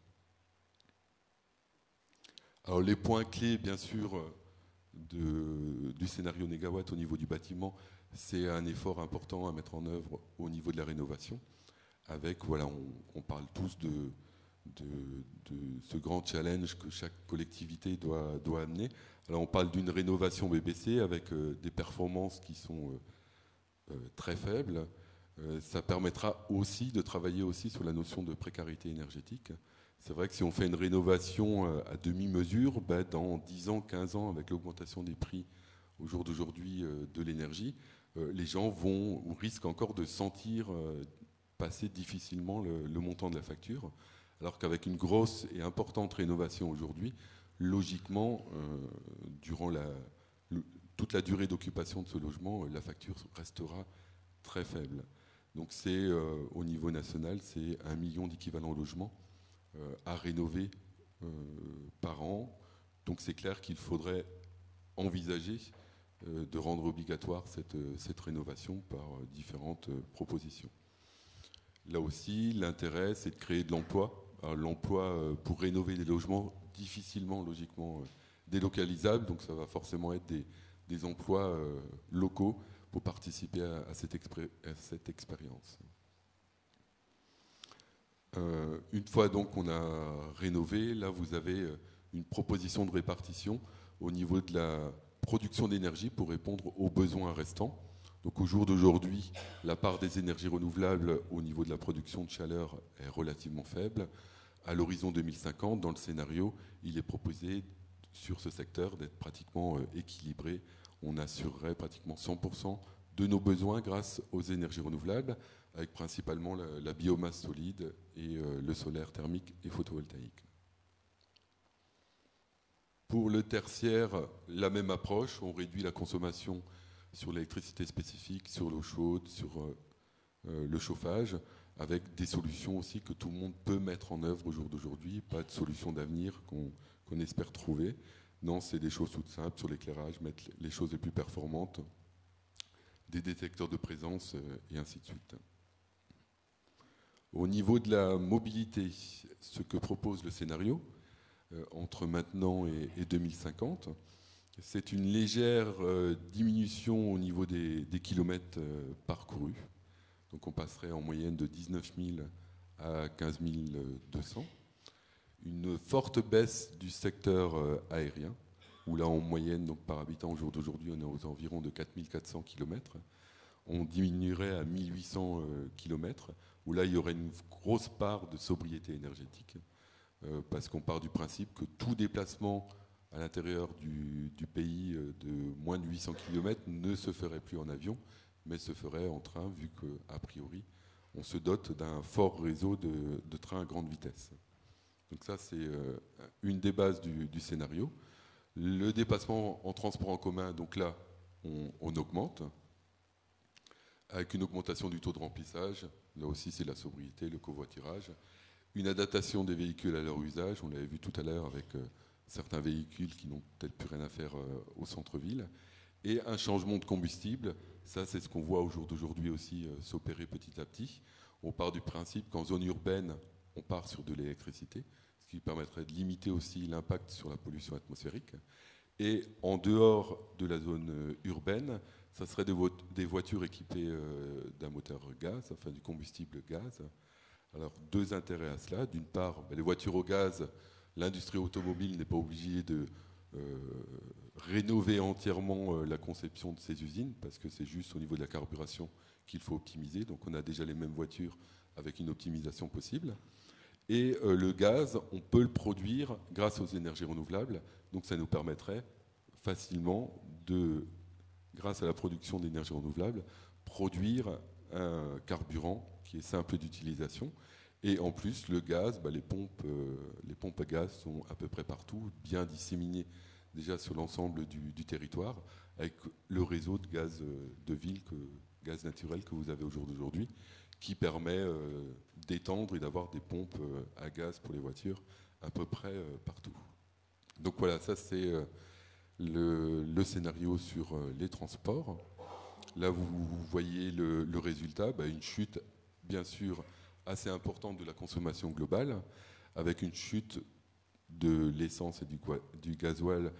Alors les points clés, bien sûr, du scénario négawatt au niveau du bâtiment, c'est un effort important à mettre en œuvre au niveau de la rénovation. Avec, voilà, on parle tous de ce grand challenge que chaque collectivité doit amener. Alors on parle d'une rénovation BBC avec des performances qui sont très faibles. Ça permettra aussi de travailler aussi sur la notion de précarité énergétique. C'est vrai que si on fait une rénovation à demi-mesure, dans 10 ans, 15 ans, avec l'augmentation des prix au jour d'aujourd'hui de l'énergie, les gens vont ou risquent encore de sentir passer difficilement le montant de la facture, alors qu'avec une grosse et importante rénovation aujourd'hui, logiquement, durant toute la durée d'occupation de ce logement, la facture restera très faible. Donc c'est au niveau national, c'est 1 million d'équivalents logements à rénover par an. Donc c'est clair qu'il faudrait envisager de rendre obligatoire cette rénovation par différentes propositions. Là aussi, l'intérêt, c'est de créer de l'emploi. L'emploi pour rénover des logements difficilement, logiquement, délocalisables. Donc ça va forcément être des emplois locaux pour participer à cette expérience. Une fois donc qu'on a rénové, là vous avez une proposition de répartition au niveau de la production d'énergie pour répondre aux besoins restants. Donc au jour d'aujourd'hui, la part des énergies renouvelables au niveau de la production de chaleur est relativement faible. À l'horizon 2050, dans le scénario, il est proposé sur ce secteur d'être pratiquement équilibré. On assurerait pratiquement 100% de nos besoins grâce aux énergies renouvelables, avec principalement la biomasse solide et le solaire thermique et photovoltaïque. Pour le tertiaire, la même approche, on réduit la consommation sur l'électricité spécifique, sur l'eau chaude, sur le chauffage, avec des solutions aussi que tout le monde peut mettre en œuvre au jour d'aujourd'hui, pas de solution d'avenir qu'on espère trouver. Non, c'est des choses toutes simples sur l'éclairage, mettre les choses les plus performantes, des détecteurs de présence et ainsi de suite. Au niveau de la mobilité, ce que propose le scénario, entre maintenant et 2050, c'est une légère diminution au niveau des kilomètres parcourus. Donc on passerait en moyenne de 19 000 à 15 200. Une forte baisse du secteur aérien, où là en moyenne, donc par habitant au jour d'aujourd'hui, on est aux environs de 4 400 km. On diminuerait à 1800 km, où là il y aurait une grosse part de sobriété énergétique, parce qu'on part du principe que tout déplacement à l'intérieur du pays de moins de 800 km ne se ferait plus en avion, mais se ferait en train, vu qu'a priori, on se dote d'un fort réseau de trains à grande vitesse. Donc ça, c'est une des bases du scénario. Le déplacement en transport en commun, donc là, on augmente, avec une augmentation du taux de remplissage. Là aussi, c'est la sobriété, le covoiturage. Une adaptation des véhicules à leur usage, on l'avait vu tout à l'heure avec certains véhicules qui n'ont peut-être plus rien à faire au centre-ville. Et un changement de combustible, ça c'est ce qu'on voit au jour d'aujourd'hui aussi s'opérer petit à petit. On part du principe qu'en zone urbaine, on part sur de l'électricité, ce qui permettrait de limiter aussi l'impact sur la pollution atmosphérique. Et en dehors de la zone urbaine, ça serait des voitures équipées d'un moteur gaz, enfin du combustible gaz. Alors, deux intérêts à cela. D'une part, les voitures au gaz, l'industrie automobile n'est pas obligée de rénover entièrement la conception de ces usines, parce que c'est juste au niveau de la carburation qu'il faut optimiser. Donc, on a déjà les mêmes voitures avec une optimisation possible. Et le gaz, on peut le produire grâce aux énergies renouvelables. Donc, ça nous permettrait facilement grâce à la production d'énergie renouvelable, produire un carburant qui est simple d'utilisation. Et en plus, le gaz, les pompes à gaz sont à peu près partout, bien disséminées déjà sur l'ensemble du territoire, avec le réseau de gaz de ville, gaz naturel que vous avez au jour d'aujourd'hui, qui permet d'étendre et d'avoir des pompes à gaz pour les voitures à peu près partout. Donc voilà, ça c'est le scénario sur les transports. Là, vous voyez le résultat, une chute, bien sûr, assez importante de la consommation globale, avec une chute de l'essence et du gasoil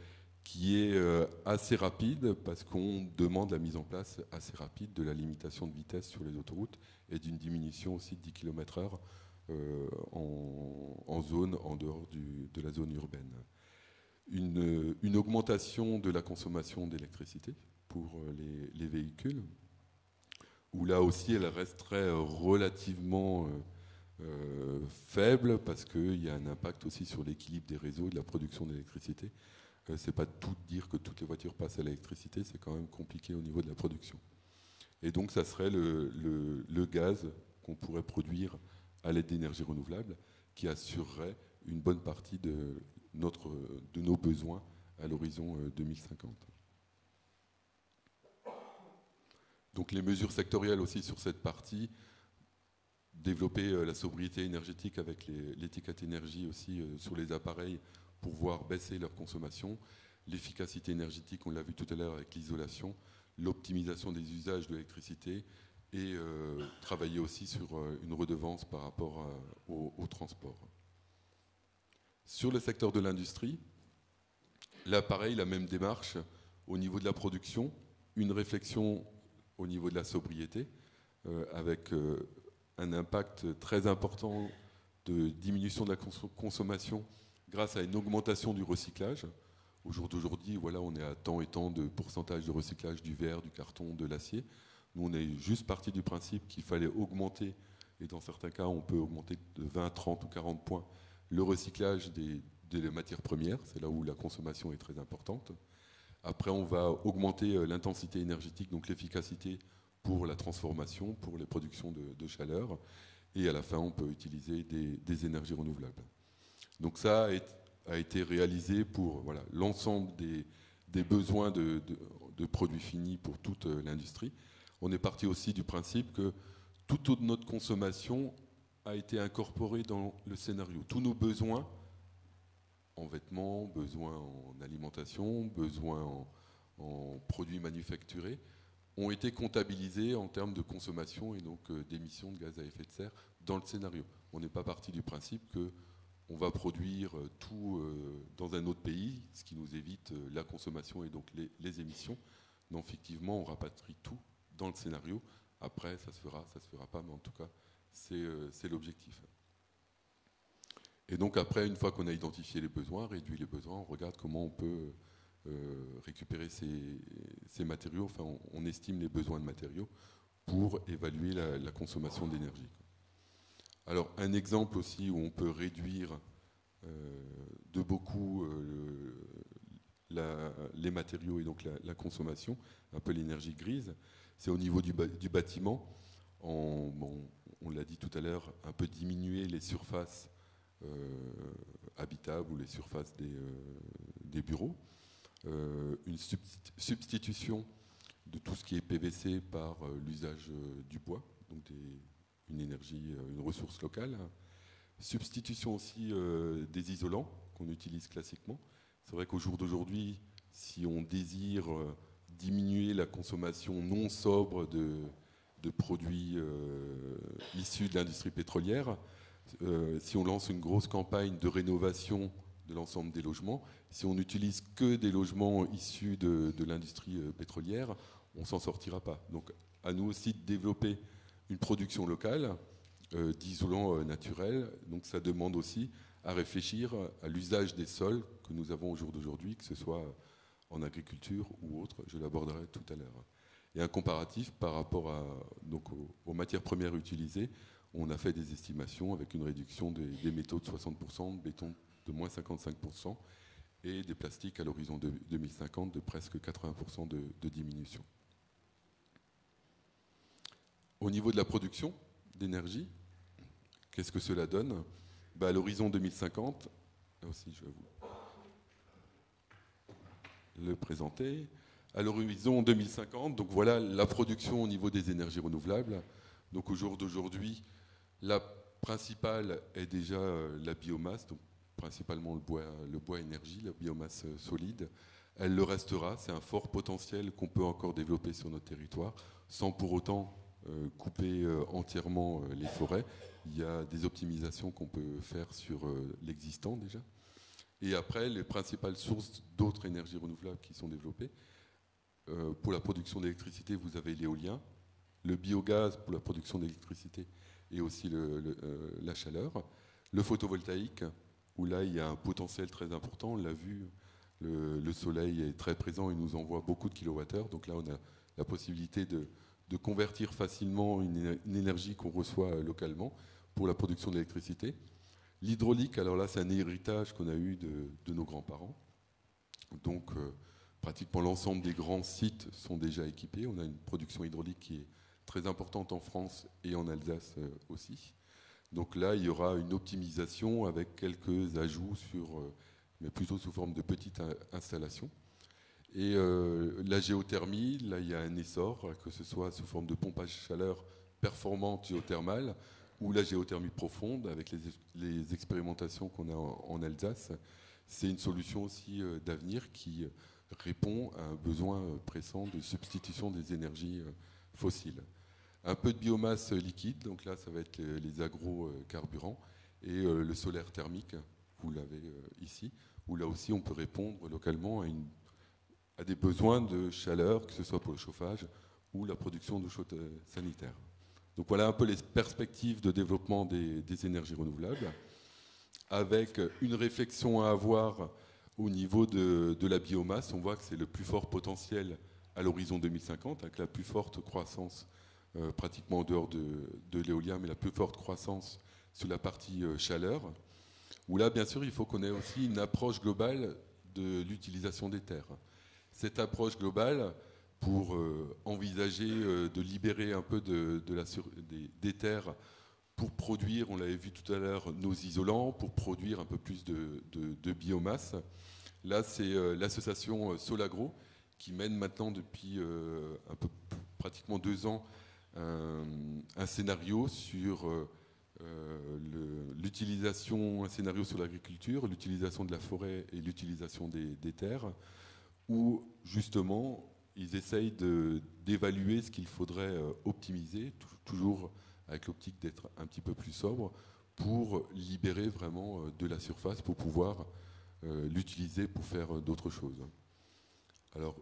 qui est assez rapide, parce qu'on demande la mise en place assez rapide de la limitation de vitesse sur les autoroutes et d'une diminution aussi de 10 km/h en zone en dehors de la zone urbaine. Une augmentation de la consommation d'électricité pour les véhicules, où là aussi elle resterait relativement faible, parce qu'il y a un impact aussi sur l'équilibre des réseaux et de la production d'électricité. C'est pas tout dire que toutes les voitures passent à l'électricité, c'est quand même compliqué au niveau de la production. Et donc ça serait le gaz qu'on pourrait produire à l'aide d'énergie renouvelable, qui assurerait une bonne partie de nos besoins à l'horizon 2050. Donc les mesures sectorielles aussi sur cette partie, développer la sobriété énergétique avec l'étiquette énergie aussi sur les appareils pour voir baisser leur consommation, l'efficacité énergétique, on l'a vu tout à l'heure avec l'isolation, l'optimisation des usages de l'électricité et travailler aussi sur une redevance par rapport au transport. Sur le secteur de l'industrie, là pareil, la même démarche au niveau de la production, une réflexion au niveau de la sobriété, avec un impact très important de diminution de la consommation grâce à une augmentation du recyclage. Au jour d'aujourd'hui, voilà, on est à tant et tant de pourcentage de recyclage du verre, du carton, de l'acier. Nous, on est juste parti du principe qu'il fallait augmenter, et dans certains cas, on peut augmenter de 20, 30 ou 40 points le recyclage des matières premières. C'est là où la consommation est très importante. Après, on va augmenter l'intensité énergétique, donc l'efficacité pour la transformation, pour les productions de chaleur. Et à la fin, on peut utiliser des énergies renouvelables. Donc ça a été réalisé pour l'ensemble des besoins de produits finis pour toute l'industrie. On est parti aussi du principe que toute notre consommation a été incorporée dans le scénario. Tous nos besoins en vêtements, besoins en alimentation, besoins en produits manufacturés ont été comptabilisés en termes de consommation et donc d'émissions de gaz à effet de serre dans le scénario. On n'est pas parti du principe qu'on va produire tout dans un autre pays, ce qui nous évite la consommation et donc les émissions. Non, effectivement, on rapatrie tout dans le scénario. Après, ça se fera pas, mais en tout cas, c'est l'objectif. Et donc après, une fois qu'on a identifié les besoins, réduit les besoins, on regarde comment on peut récupérer ces matériaux, enfin on estime les besoins de matériaux pour évaluer la consommation d'énergie. Alors un exemple aussi où on peut réduire de beaucoup les matériaux et donc la consommation, un peu l'énergie grise, c'est au niveau du bâtiment. On l'a dit tout à l'heure, un peu diminuer les surfaces habitables ou les surfaces des bureaux. Une substitution de tout ce qui est PVC par l'usage du bois, donc une ressource locale. Substitution aussi des isolants qu'on utilise classiquement. C'est vrai qu'au jour d'aujourd'hui, si on désire diminuer la consommation non sobre de produits issus de l'industrie pétrolière, si on lance une grosse campagne de rénovation de l'ensemble des logements, si on n'utilise que des logements issus de l'industrie pétrolière, on ne s'en sortira pas. Donc à nous aussi de développer une production locale d'isolants naturels. Donc ça demande aussi à réfléchir à l'usage des sols que nous avons au jour d'aujourd'hui, que ce soit en agriculture ou autre, je l'aborderai tout à l'heure. Et un comparatif par rapport aux matières premières utilisées, on a fait des estimations avec une réduction des métaux de 60%, de béton de moins 55% et des plastiques à l'horizon 2050 de presque 80% de diminution. Au niveau de la production d'énergie, qu'est-ce que cela donne? À l'horizon 2050, là aussi je vais vous le présenter. À l'horizon 2050, donc voilà la production au niveau des énergies renouvelables. Donc au jour d'aujourd'hui, la principale est déjà la biomasse, donc principalement le bois énergie, la biomasse solide. Elle le restera, c'est un fort potentiel qu'on peut encore développer sur notre territoire, sans pour autant couper entièrement les forêts. Il y a des optimisations qu'on peut faire sur l'existant déjà. Et après, les principales sources d'autres énergies renouvelables qui sont développées. Pour la production d'électricité, vous avez l'éolien, le biogaz pour la production d'électricité et aussi la chaleur, le photovoltaïque, où là, il y a un potentiel très important. On l'a vu, le soleil est très présent, il nous envoie beaucoup de kilowattheures. Donc là, on a la possibilité de convertir facilement une énergie qu'on reçoit localement pour la production d'électricité. L'hydraulique, alors là, c'est un héritage qu'on a eu de nos grands-parents. Donc, pratiquement l'ensemble des grands sites sont déjà équipés. On a une production hydraulique qui est très importante en France et en Alsace aussi. Donc là, il y aura une optimisation avec quelques ajouts mais plutôt sous forme de petites installations. Et la géothermie, là, il y a un essor, que ce soit sous forme de pompage chaleur performante géothermale ou la géothermie profonde, avec les expérimentations qu'on a en Alsace. C'est une solution aussi d'avenir qui répond à un besoin pressant de substitution des énergies fossiles. Un peu de biomasse liquide, donc là, ça va être les agrocarburants, et le solaire thermique, vous l'avez ici, où là aussi, on peut répondre localement à des besoins de chaleur, que ce soit pour le chauffage ou la production d'eau chaude sanitaire. Donc voilà un peu les perspectives de développement des énergies renouvelables, avec une réflexion à avoir au niveau de la biomasse. On voit que c'est le plus fort potentiel à l'horizon 2050, avec la plus forte croissance, pratiquement en dehors de l'éolien, mais la plus forte croissance sur la partie chaleur, où là, bien sûr, il faut qu'on ait aussi une approche globale de l'utilisation des terres. Cette approche globale, pour envisager de libérer un peu des terres pour produire, on l'avait vu tout à l'heure, nos isolants, pour produire un peu plus de biomasse. Là, c'est l'association Solagro qui mène maintenant depuis pratiquement 2 ans un scénario sur l'utilisation, un scénario sur l'agriculture, l'utilisation de la forêt et l'utilisation des terres, où justement ils essayent d'évaluer ce qu'il faudrait optimiser, toujours avec l'optique d'être un petit peu plus sobre, pour libérer vraiment de la surface, pour pouvoir l'utiliser pour faire d'autres choses. Alors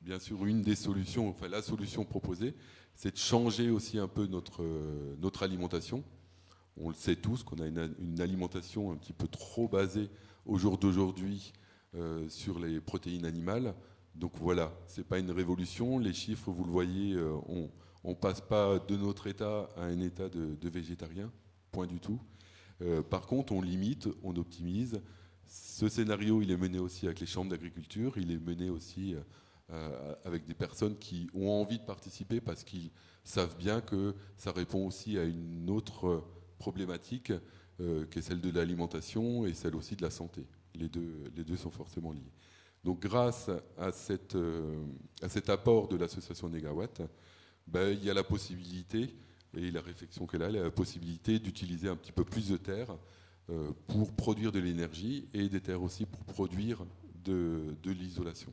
bien sûr, une des solutions, enfin la solution proposée, c'est de changer aussi un peu notre alimentation. On le sait tous qu'on a une alimentation un petit peu trop basée au jour d'aujourd'hui sur les protéines animales. Donc voilà, ce n'est pas une révolution. Les chiffres, vous le voyez, on ne passe pas de notre état à un état de végétarien, point du tout. Par contre, on limite, on optimise. Ce scénario, il est mené aussi avec les chambres d'agriculture, il est mené aussi avec des personnes qui ont envie de participer parce qu'ils savent bien que ça répond aussi à une autre problématique qui est celle de l'alimentation et celle aussi de la santé. Les deux sont forcément liés. Donc grâce à cet apport de l'association Négawatt, il y a la possibilité, et la réflexion qu'elle a, la possibilité d'utiliser un petit peu plus de terre pour produire de l'énergie et des terres aussi pour produire de l'isolation.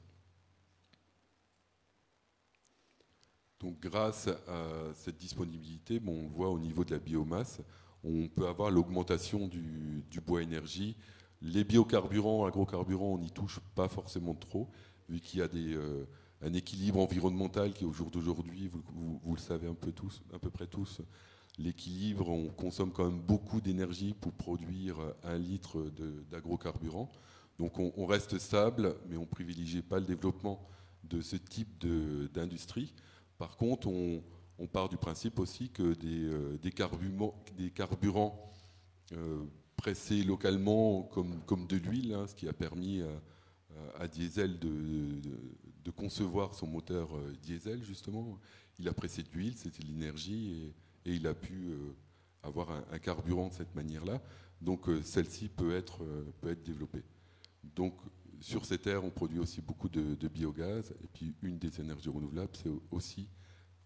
Donc grâce à cette disponibilité, on voit au niveau de la biomasse, on peut avoir l'augmentation du bois énergie. Les biocarburants, agrocarburants, on n'y touche pas forcément trop, vu qu'il y a un équilibre environnemental qui, au jour d'aujourd'hui, vous le savez un peu tous, à peu près tous, l'équilibre, on consomme quand même beaucoup d'énergie pour produire 1 litre d'agrocarburant. Donc on reste stable, mais on ne privilégie pas le développement de ce type d'industrie. Par contre, on part du principe aussi que des carburants pressés localement comme de l'huile, hein, ce qui a permis à Diesel de concevoir son moteur diesel, justement. Il a pressé de l'huile, c'était de l'énergie, et il a pu avoir un carburant de cette manière-là. Donc celle-ci peut être développée. Donc sur ces terres, on produit aussi beaucoup de biogaz. Et puis une des énergies renouvelables, c'est aussi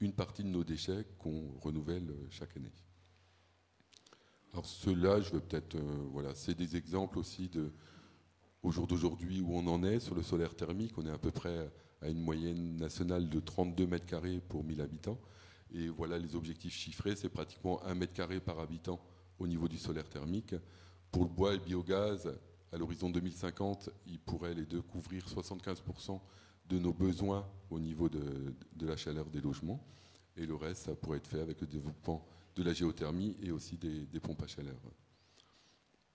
une partie de nos déchets qu'on renouvelle chaque année. Alors ceux-là, je veux peut-être... voilà, c'est des exemples aussi au jour d'aujourd'hui où on en est. Sur le solaire thermique, on est à peu près à une moyenne nationale de 32 mètres carrés pour 1000 habitants. Et voilà, les objectifs chiffrés, c'est pratiquement 1 mètre carré par habitant au niveau du solaire thermique. Pour le bois et le biogaz, à l'horizon 2050, ils pourraient les deux couvrir 75% de nos besoins au niveau de la chaleur des logements. Et le reste, ça pourrait être fait avec le développement de la géothermie et aussi des pompes à chaleur.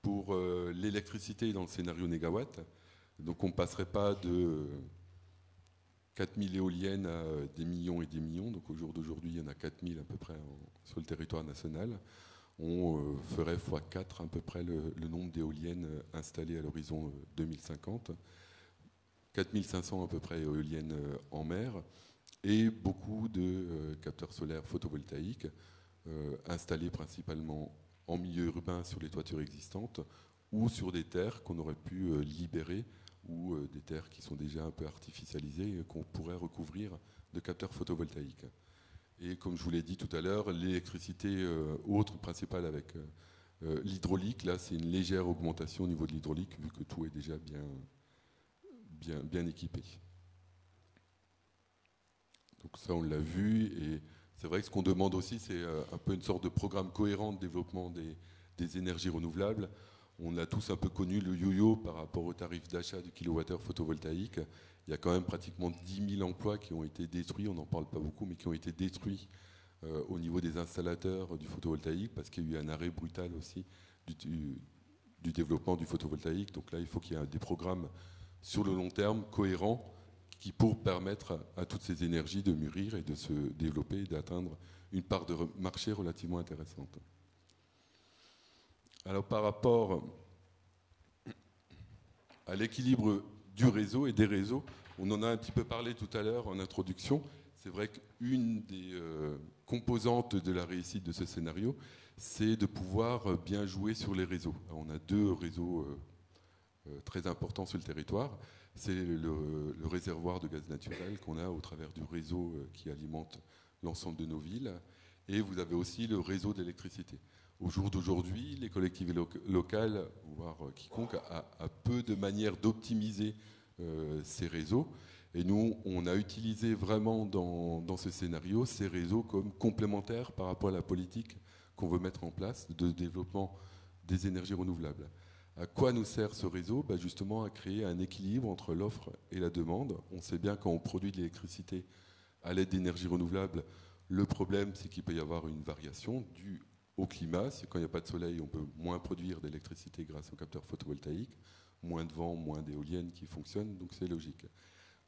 Pour l'électricité dans le scénario négawatt, donc on ne passerait pas de 4000 éoliennes à des millions et des millions. Donc au jour d'aujourd'hui, il y en a 4000 à peu près sur le territoire national. On ferait x4 à peu près le nombre d'éoliennes installées à l'horizon 2050. 4500 à peu près éoliennes en mer et beaucoup de capteurs solaires photovoltaïques installés principalement en milieu urbain sur les toitures existantes ou sur des terres qu'on aurait pu libérer ou des terres qui sont déjà un peu artificialisées et qu'on pourrait recouvrir de capteurs photovoltaïques. Et comme je vous l'ai dit tout à l'heure, l'électricité autre principale avec l'hydraulique, là c'est une légère augmentation au niveau de l'hydraulique vu que tout est déjà bien équipé. Donc ça on l'a vu et c'est vrai que ce qu'on demande aussi c'est un peu une sorte de programme cohérent de développement des énergies renouvelables. On a tous un peu connu le yo-yo par rapport au tarif d'achat du kilowattheure photovoltaïque. Il y a quand même pratiquement 10 000 emplois qui ont été détruits, on n'en parle pas beaucoup, mais qui ont été détruits au niveau des installateurs du photovoltaïque parce qu'il y a eu un arrêt brutal aussi du développement du photovoltaïque. Donc là, il faut qu'il y ait des programmes sur le long terme cohérents qui pour permettre à toutes ces énergies de mûrir et de se développer et d'atteindre une part de marché relativement intéressante. Alors par rapport à l'équilibre du réseau et des réseaux, on en a un petit peu parlé tout à l'heure en introduction. C'est vrai qu'une des composantes de la réussite de ce scénario, c'est de pouvoir bien jouer sur les réseaux. Alors, on a 2 réseaux très importants sur le territoire. C'est le réservoir de gaz naturel qu'on a au travers du réseau qui alimente l'ensemble de nos villes. Et vous avez aussi le réseau d'électricité. Au jour d'aujourd'hui, les collectivités locales, voire quiconque, a peu de manières d'optimiser ces réseaux. Et nous, on a utilisé vraiment dans ce scénario ces réseaux comme complémentaires par rapport à la politique qu'on veut mettre en place de développement des énergies renouvelables. À quoi nous sert ce réseau ? Justement à créer un équilibre entre l'offre et la demande. On sait bien quand on produit de l'électricité à l'aide d'énergies renouvelables, le problème c'est qu'il peut y avoir une variation due au climat. Quand il n'y a pas de soleil, on peut moins produire d'électricité grâce aux capteurs photovoltaïques, moins de vent, moins d'éoliennes qui fonctionnent, donc c'est logique.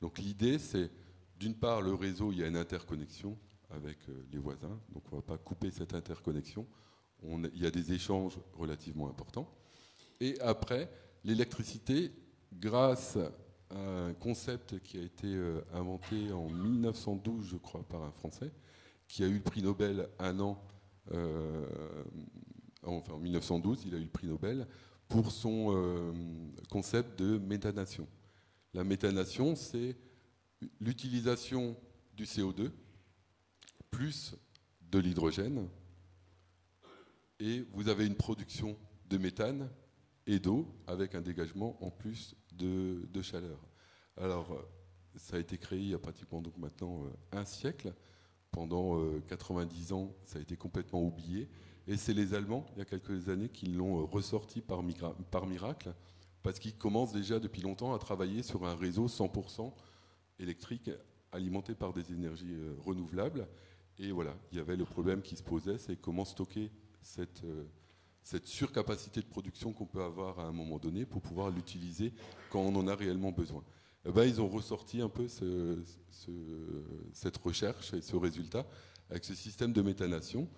Donc l'idée c'est, d'une part, le réseau, il y a une interconnexion avec les voisins, donc on ne va pas couper cette interconnexion. Il y a des échanges relativement importants. Et après, l'électricité, grâce à un concept qui a été inventé en 1912, je crois, par un Français, qui a eu le prix Nobel un an, enfin en 1912, il a eu le prix Nobel pour son concept de méthanation. La méthanation, c'est l'utilisation du CO2 plus de l'hydrogène, et vous avez une production de méthane et d'eau avec un dégagement en plus de chaleur. Alors, ça a été créé il y a pratiquement donc maintenant un siècle. Pendant 90 ans, ça a été complètement oublié. Et c'est les Allemands, il y a quelques années, qui l'ont ressorti par miracle, parce qu'ils commencent déjà depuis longtemps à travailler sur un réseau 100% électrique alimentés par des énergies renouvelables. Et voilà, il y avait le problème qui se posait, c'est comment stocker cette surcapacité de production qu'on peut avoir à un moment donné pour pouvoir l'utiliser quand on en a réellement besoin. Eh ben, ils ont ressorti un peu cette recherche et ce résultat avec ce système de méthanation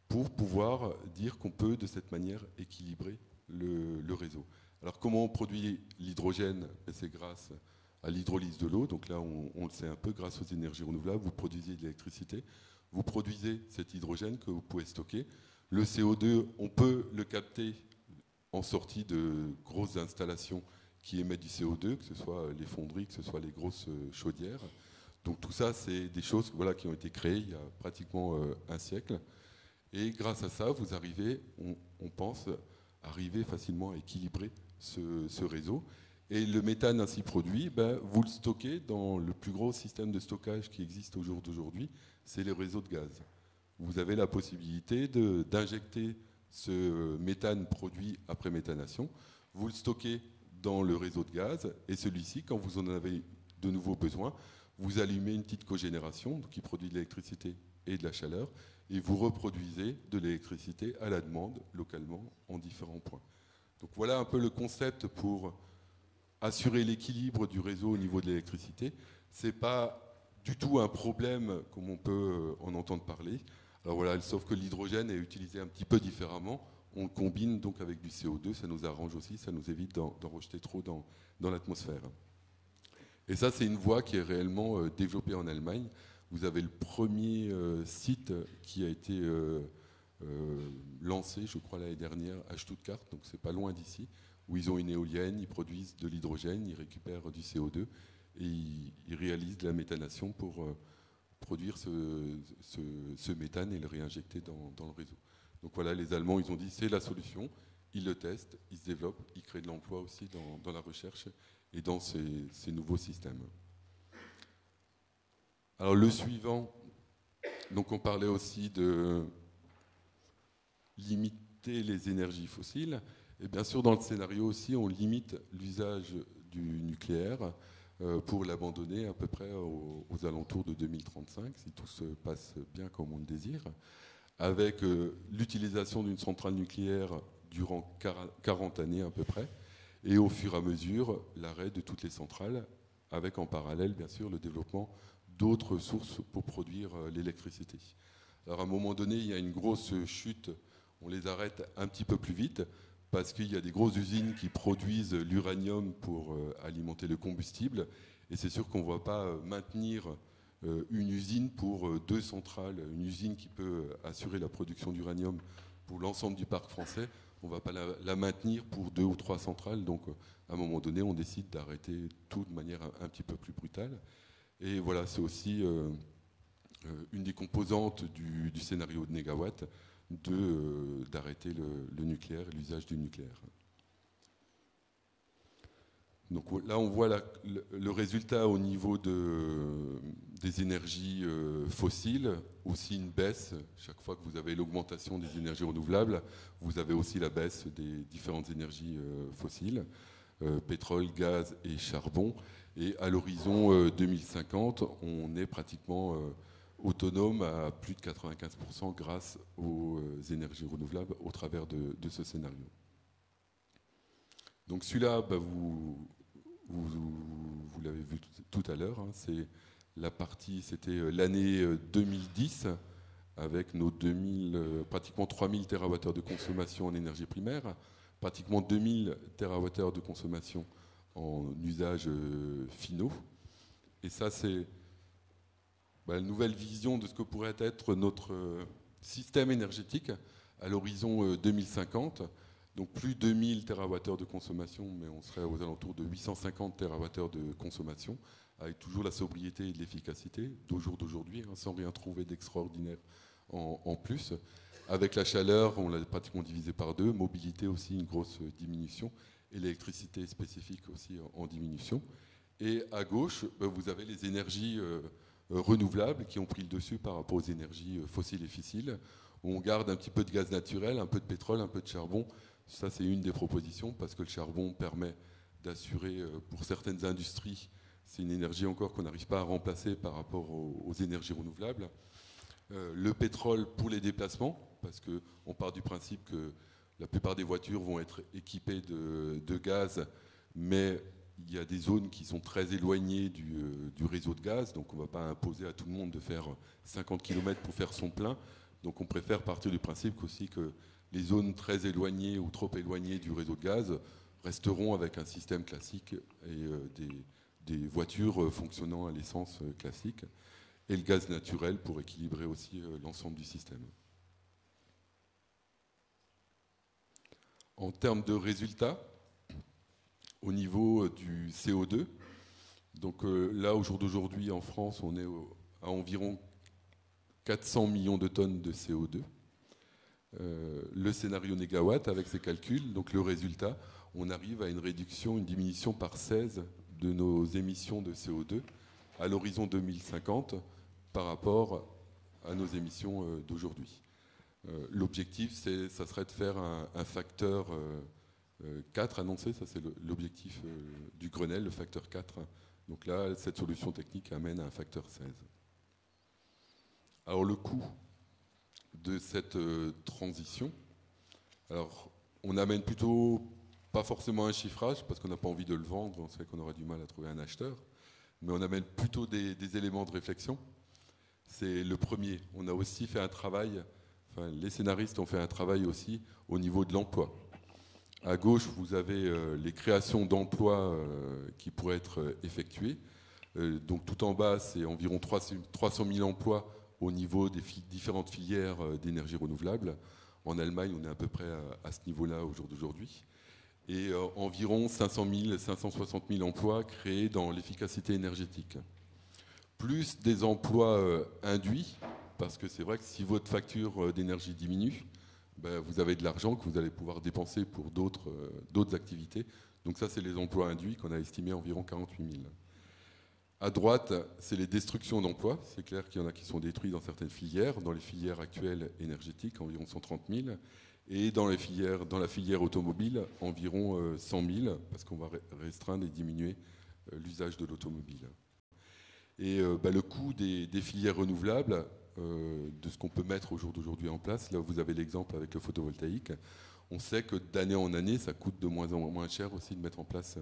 pour pouvoir dire qu'on peut de cette manière équilibrer le réseau. Alors comment on produit l'hydrogène? C'est grâce à l'hydrolyse de l'eau. Donc là, on le sait un peu, grâce aux énergies renouvelables, vous produisez de l'électricité, vous produisez cet hydrogène que vous pouvez stocker. Le CO2, on peut le capter en sortie de grosses installations qui émettent du CO2, que ce soit les fonderies, que ce soit les grosses chaudières. Donc tout ça, c'est des choses voilà, qui ont été créées il y a pratiquement un siècle. Et grâce à ça, vous arrivez, on pense, arriver facilement à équilibrer ce réseau. Et le méthane ainsi produit, ben, vous le stockez dans le plus gros système de stockage qui existe au jour d'aujourd'hui, c'est les réseaux de gaz. Vous avez la possibilité d'injecter ce méthane produit après méthanation, vous le stockez dans le réseau de gaz, et celui-ci, quand vous en avez de nouveau besoin, vous allumez une petite cogénération qui produit de l'électricité et de la chaleur, et vous reproduisez de l'électricité à la demande localement en différents points. Donc voilà un peu le concept pour assurer l'équilibre du réseau au niveau de l'électricité. Ce n'est pas du tout un problème comme on peut en entendre parler. Alors voilà, sauf que l'hydrogène est utilisé un petit peu différemment. On le combine donc avec du CO2, ça nous arrange aussi, ça nous évite d'en rejeter trop dans l'atmosphère. Et ça, c'est une voie qui est réellement développée en Allemagne. Vous avez le premier site qui a été lancé, je crois, l'année dernière à Stuttgart, donc c'est pas loin d'ici, où ils ont une éolienne, ils produisent de l'hydrogène, ils récupèrent du CO2 et ils réalisent de la méthanation pour produire ce méthane et le réinjecter dans le réseau. Donc voilà, les Allemands, ils ont dit c'est la solution, ils le testent, ils se développent, ils créent de l'emploi aussi dans la recherche et dans ces nouveaux systèmes. Alors le suivant, donc on parlait aussi de limiter les énergies fossiles. Et bien sûr, dans le scénario aussi, on limite l'usage du nucléaire pour l'abandonner à peu près aux alentours de 2035, si tout se passe bien comme on le désire, avec l'utilisation d'une centrale nucléaire durant 40 années à peu près, et au fur et à mesure, l'arrêt de toutes les centrales, avec en parallèle, bien sûr, le développement d'autres sources pour produire l'électricité. Alors à un moment donné, il y a une grosse chute, on les arrête un petit peu plus vite, parce qu'il y a des grosses usines qui produisent l'uranium pour alimenter le combustible, et c'est sûr qu'on ne va pas maintenir une usine pour 2 centrales, une usine qui peut assurer la production d'uranium pour l'ensemble du parc français, on ne va pas la maintenir pour 2 ou 3 centrales, donc à un moment donné, on décide d'arrêter tout de manière un petit peu plus brutale. Et voilà, c'est aussi une des composantes du scénario de Négawatt, d'arrêter le nucléaire et l'usage du nucléaire. Donc là, on voit le résultat au niveau des énergies fossiles, aussi une baisse. Chaque fois que vous avez l'augmentation des énergies renouvelables, vous avez aussi la baisse des différentes énergies fossiles, pétrole, gaz et charbon. Et à l'horizon 2050, on est pratiquement autonome à plus de 95% grâce aux énergies renouvelables au travers de ce scénario. Donc celui-là, bah, vous l'avez vu tout à l'heure, hein, c'est la partie, c'était l'année 2010 avec nos pratiquement 3000 TWh de consommation en énergie primaire, pratiquement 2000 TWh de consommation en usages finaux. Et ça, c'est la nouvelle vision de ce que pourrait être notre système énergétique à l'horizon 2050. Donc plus de 2000 TWh de consommation, mais on serait aux alentours de 850 TWh de consommation, avec toujours la sobriété et de l'efficacité d'au jour d'aujourd'hui, hein, sans rien trouver d'extraordinaire en plus. Avec la chaleur, on l'a pratiquement divisé par 2, mobilité aussi une grosse diminution, et l'électricité spécifique aussi en diminution. Et à gauche, vous avez les énergies renouvelables qui ont pris le dessus par rapport aux énergies fossiles et fissiles. On garde un petit peu de gaz naturel, un peu de pétrole, un peu de charbon. Ça, c'est une des propositions parce que le charbon permet d'assurer pour certaines industries c'est une énergie encore qu'on n'arrive pas à remplacer par rapport aux énergies renouvelables. Le pétrole pour les déplacements, parce qu'on part du principe que la plupart des voitures vont être équipées de gaz, mais il y a des zones qui sont très éloignées du réseau de gaz, donc on ne va pas imposer à tout le monde de faire 50 km pour faire son plein. Donc on préfère partir du principe aussi que les zones très éloignées ou trop éloignées du réseau de gaz resteront avec un système classique et des voitures fonctionnant à l'essence classique, et le gaz naturel pour équilibrer aussi l'ensemble du système. En termes de résultats, au niveau du CO2, donc là, au jour d'aujourd'hui, en France, on est à environ 400 millions de tonnes de CO2. Le scénario négawatt, avec ses calculs, donc le résultat, on arrive à une réduction, une diminution par 16 de nos émissions de CO2 à l'horizon 2050 par rapport à nos émissions d'aujourd'hui. L'objectif, ça serait de faire un facteur 4 annoncé, ça c'est l'objectif du Grenelle, le facteur 4. Donc là, cette solution technique amène à un facteur 16. Alors le coût de cette transition, alors on amène plutôt pas forcément un chiffrage parce qu'on n'a pas envie de le vendre, on sait qu'on aura du mal à trouver un acheteur, mais on amène plutôt des éléments de réflexion. C'est le premier. On a aussi fait un travail, enfin les scénaristes ont fait un travail aussi au niveau de l'emploi. À gauche, vous avez les créations d'emplois qui pourraient être effectuées. Donc tout en bas, c'est environ 300 000 emplois au niveau des différentes filières d'énergie renouvelable. En Allemagne, on est à peu près à ce niveau-là au jour d'aujourd'hui. Et environ 500 000, 560 000 emplois créés dans l'efficacité énergétique. Plus des emplois induits, parce que c'est vrai que si votre facture d'énergie diminue, ben, vous avez de l'argent que vous allez pouvoir dépenser pour d'autres activités. Donc ça, c'est les emplois induits qu'on a estimés à environ 48 000. À droite, c'est les destructions d'emplois. C'est clair qu'il y en a qui sont détruits dans certaines filières. Dans les filières actuelles énergétiques, environ 130 000. Et dans la filière automobile, environ 100 000, parce qu'on va restreindre et diminuer l'usage de l'automobile. Et le coût des filières renouvelables, de ce qu'on peut mettre au jour d'aujourd'hui en place, là vous avez l'exemple avec le photovoltaïque, on sait que d'année en année, ça coûte de moins en moins cher aussi de mettre en place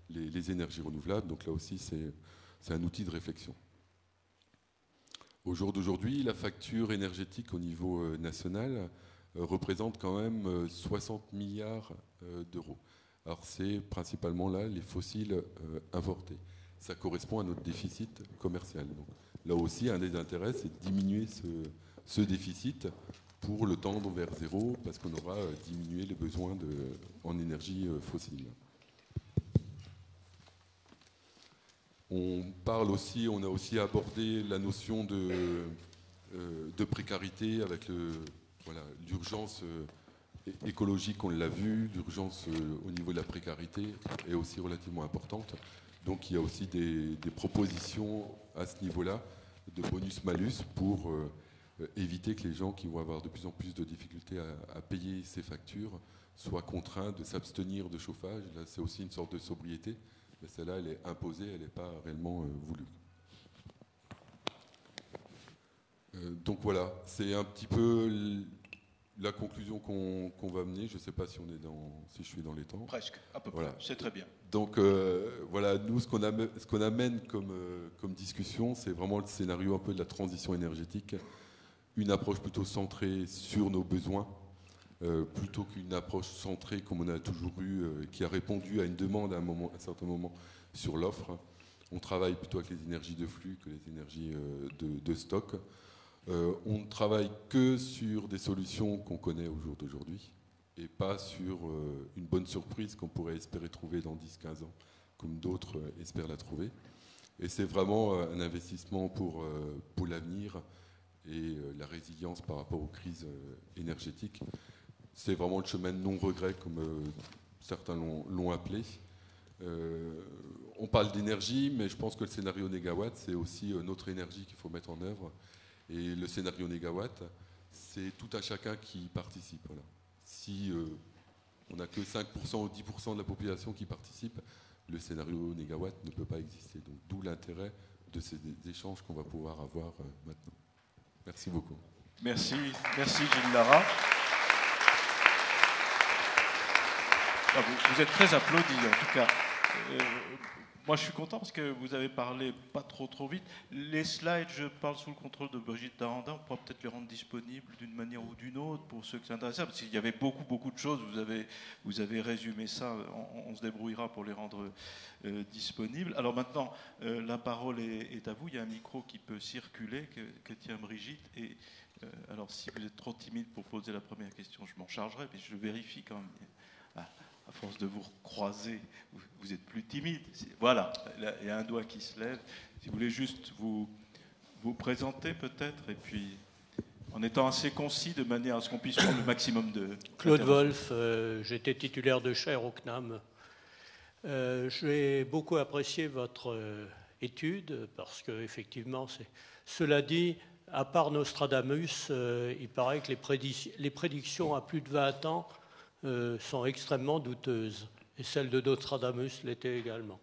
les énergies renouvelables. Donc là aussi, c'est un outil de réflexion. Au jour d'aujourd'hui, la facture énergétique au niveau national représente quand même 60 milliards d'euros. Alors c'est principalement là les fossiles importés. Ça correspond à notre déficit commercial. Donc, là aussi, un des intérêts, c'est de diminuer ce déficit pour le tendre vers zéro, parce qu'on aura diminué les besoins en énergie fossile. On a aussi abordé la notion de précarité avec l'urgence écologique, on l'a vu, l'urgence au niveau de la précarité est aussi relativement importante. Donc il y a aussi des propositions à ce niveau-là de bonus-malus pour éviter que les gens qui vont avoir de plus en plus de difficultés à payer ces factures soient contraints de s'abstenir de chauffage. Là, c'est aussi une sorte de sobriété, mais celle-là, elle est imposée, elle n'est pas réellement voulue. Donc voilà, c'est un petit peu la conclusion qu'on va mener. Je ne sais pas si je suis dans les temps. Presque, à peu près. Voilà. C'est très bien. Donc voilà, nous, ce qu'on amène comme discussion, c'est vraiment le scénario un peu de la transition énergétique. Une approche plutôt centrée sur nos besoins, plutôt qu'une approche centrée, comme on a toujours eu, qui a répondu à une demande à un certain moment sur l'offre. On travaille plutôt avec les énergies de flux que les énergies de stock. On ne travaille que sur des solutions qu'on connaît au jour d'aujourd'hui et pas sur une bonne surprise qu'on pourrait espérer trouver dans 10-15 ans, comme d'autres espèrent la trouver. Et c'est vraiment un investissement pour l'avenir et la résilience par rapport aux crises énergétiques. C'est vraiment le chemin de non-regret, comme certains l'ont appelé. On parle d'énergie, mais je pense que le scénario négawatt, c'est aussi notre énergie qu'il faut mettre en œuvre. Et le scénario négawatt, c'est tout à chacun qui participe. Voilà. Si on n'a que 5% ou 10% de la population qui participe, le scénario négawatt ne peut pas exister. Donc d'où l'intérêt de ces échanges qu'on va pouvoir avoir maintenant. Merci beaucoup. Merci Gilles Lara. Vous êtes très applaudi en tout cas. Moi, je suis content parce que vous avez parlé pas trop vite. Les slides, je parle sous le contrôle de Brigitte Darandin. On pourra peut-être les rendre disponibles d'une manière ou d'une autre pour ceux qui s'intéressent. Parce qu'il y avait beaucoup de choses. Vous avez résumé ça. On se débrouillera pour les rendre disponibles. Alors maintenant, la parole est à vous. Il y a un micro qui peut circuler que tient Brigitte. Et alors, si vous êtes trop timide pour poser la première question, je m'en chargerai, mais je vérifie quand même. À force de vous croiser, vous êtes plus timide. Voilà, il y a un doigt qui se lève. Si vous voulez juste vous présenter peut-être, et puis en étant assez concis de manière à ce qu'on puisse prendre le maximum de... Claude Wolff, j'étais titulaire de chaire au CNAM. J'ai beaucoup apprécié votre étude parce qu'effectivement, cela dit, à part Nostradamus, il paraît que les prédictions à plus de 20 ans sont extrêmement douteuses, et celle de Nostradamus l'était également.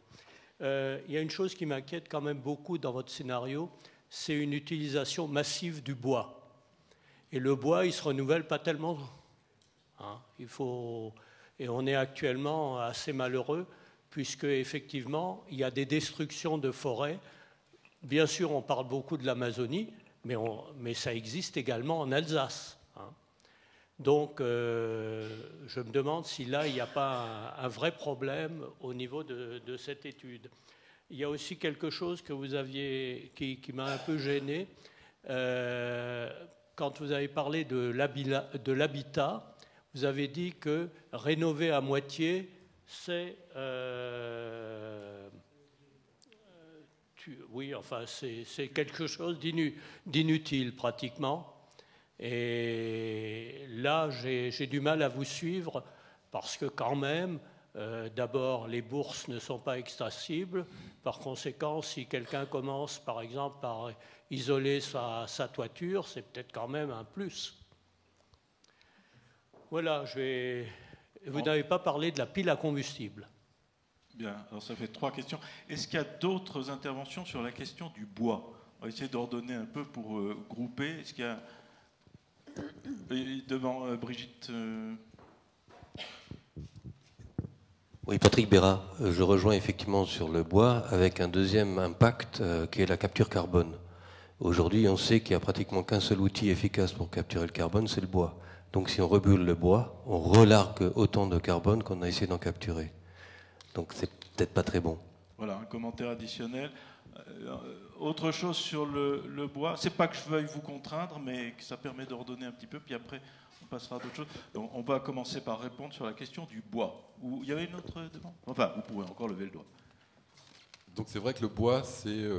Il y a une chose qui m'inquiète quand même beaucoup dans votre scénario, c'est une utilisation massive du bois. Et le bois, il ne se renouvelle pas tellement. Hein, et on est actuellement assez malheureux, puisque effectivement, il y a des destructions de forêts. Bien sûr, on parle beaucoup de l'Amazonie, mais ça existe également en Alsace. Donc, je me demande si là, il n'y a pas un vrai problème au niveau de cette étude. Il y a aussi quelque chose que vous aviez, qui m'a un peu gêné. Quand vous avez parlé de l'habitat, vous avez dit que rénover à moitié, c'est... oui, enfin, c'est quelque chose d'inutile pratiquement. Et là, j'ai du mal à vous suivre parce que quand même, d'abord, les bourses ne sont pas extensibles. Par conséquent, si quelqu'un commence, par exemple, par isoler sa toiture, c'est peut-être quand même un plus. Voilà, vous n'avez pas parlé de la pile à combustible. Bien, alors ça fait 3 questions. Est-ce qu'il y a d'autres interventions sur la question du bois? On va essayer d'ordonner un peu pour grouper. Est-ce qu'il y a... Devant Brigitte. Oui, Patrick Bérat. Je rejoins effectivement sur le bois avec un deuxième impact qui est la capture carbone. Aujourd'hui, on sait qu'il n'y a pratiquement qu'un seul outil efficace pour capturer le carbone, c'est le bois. Donc si on rebrûle le bois, on relargue autant de carbone qu'on a essayé d'en capturer. Donc c'est peut-être pas très bon. Voilà, un commentaire additionnel. Autre chose sur le bois, c'est pas que je veuille vous contraindre, mais que ça permet d'ordonner un petit peu, puis après on passera à d'autres choses. Donc, on va commencer par répondre sur la question du bois. Il y avait une autre demande? Enfin, vous pouvez encore lever le doigt. Donc c'est vrai que le bois, c'est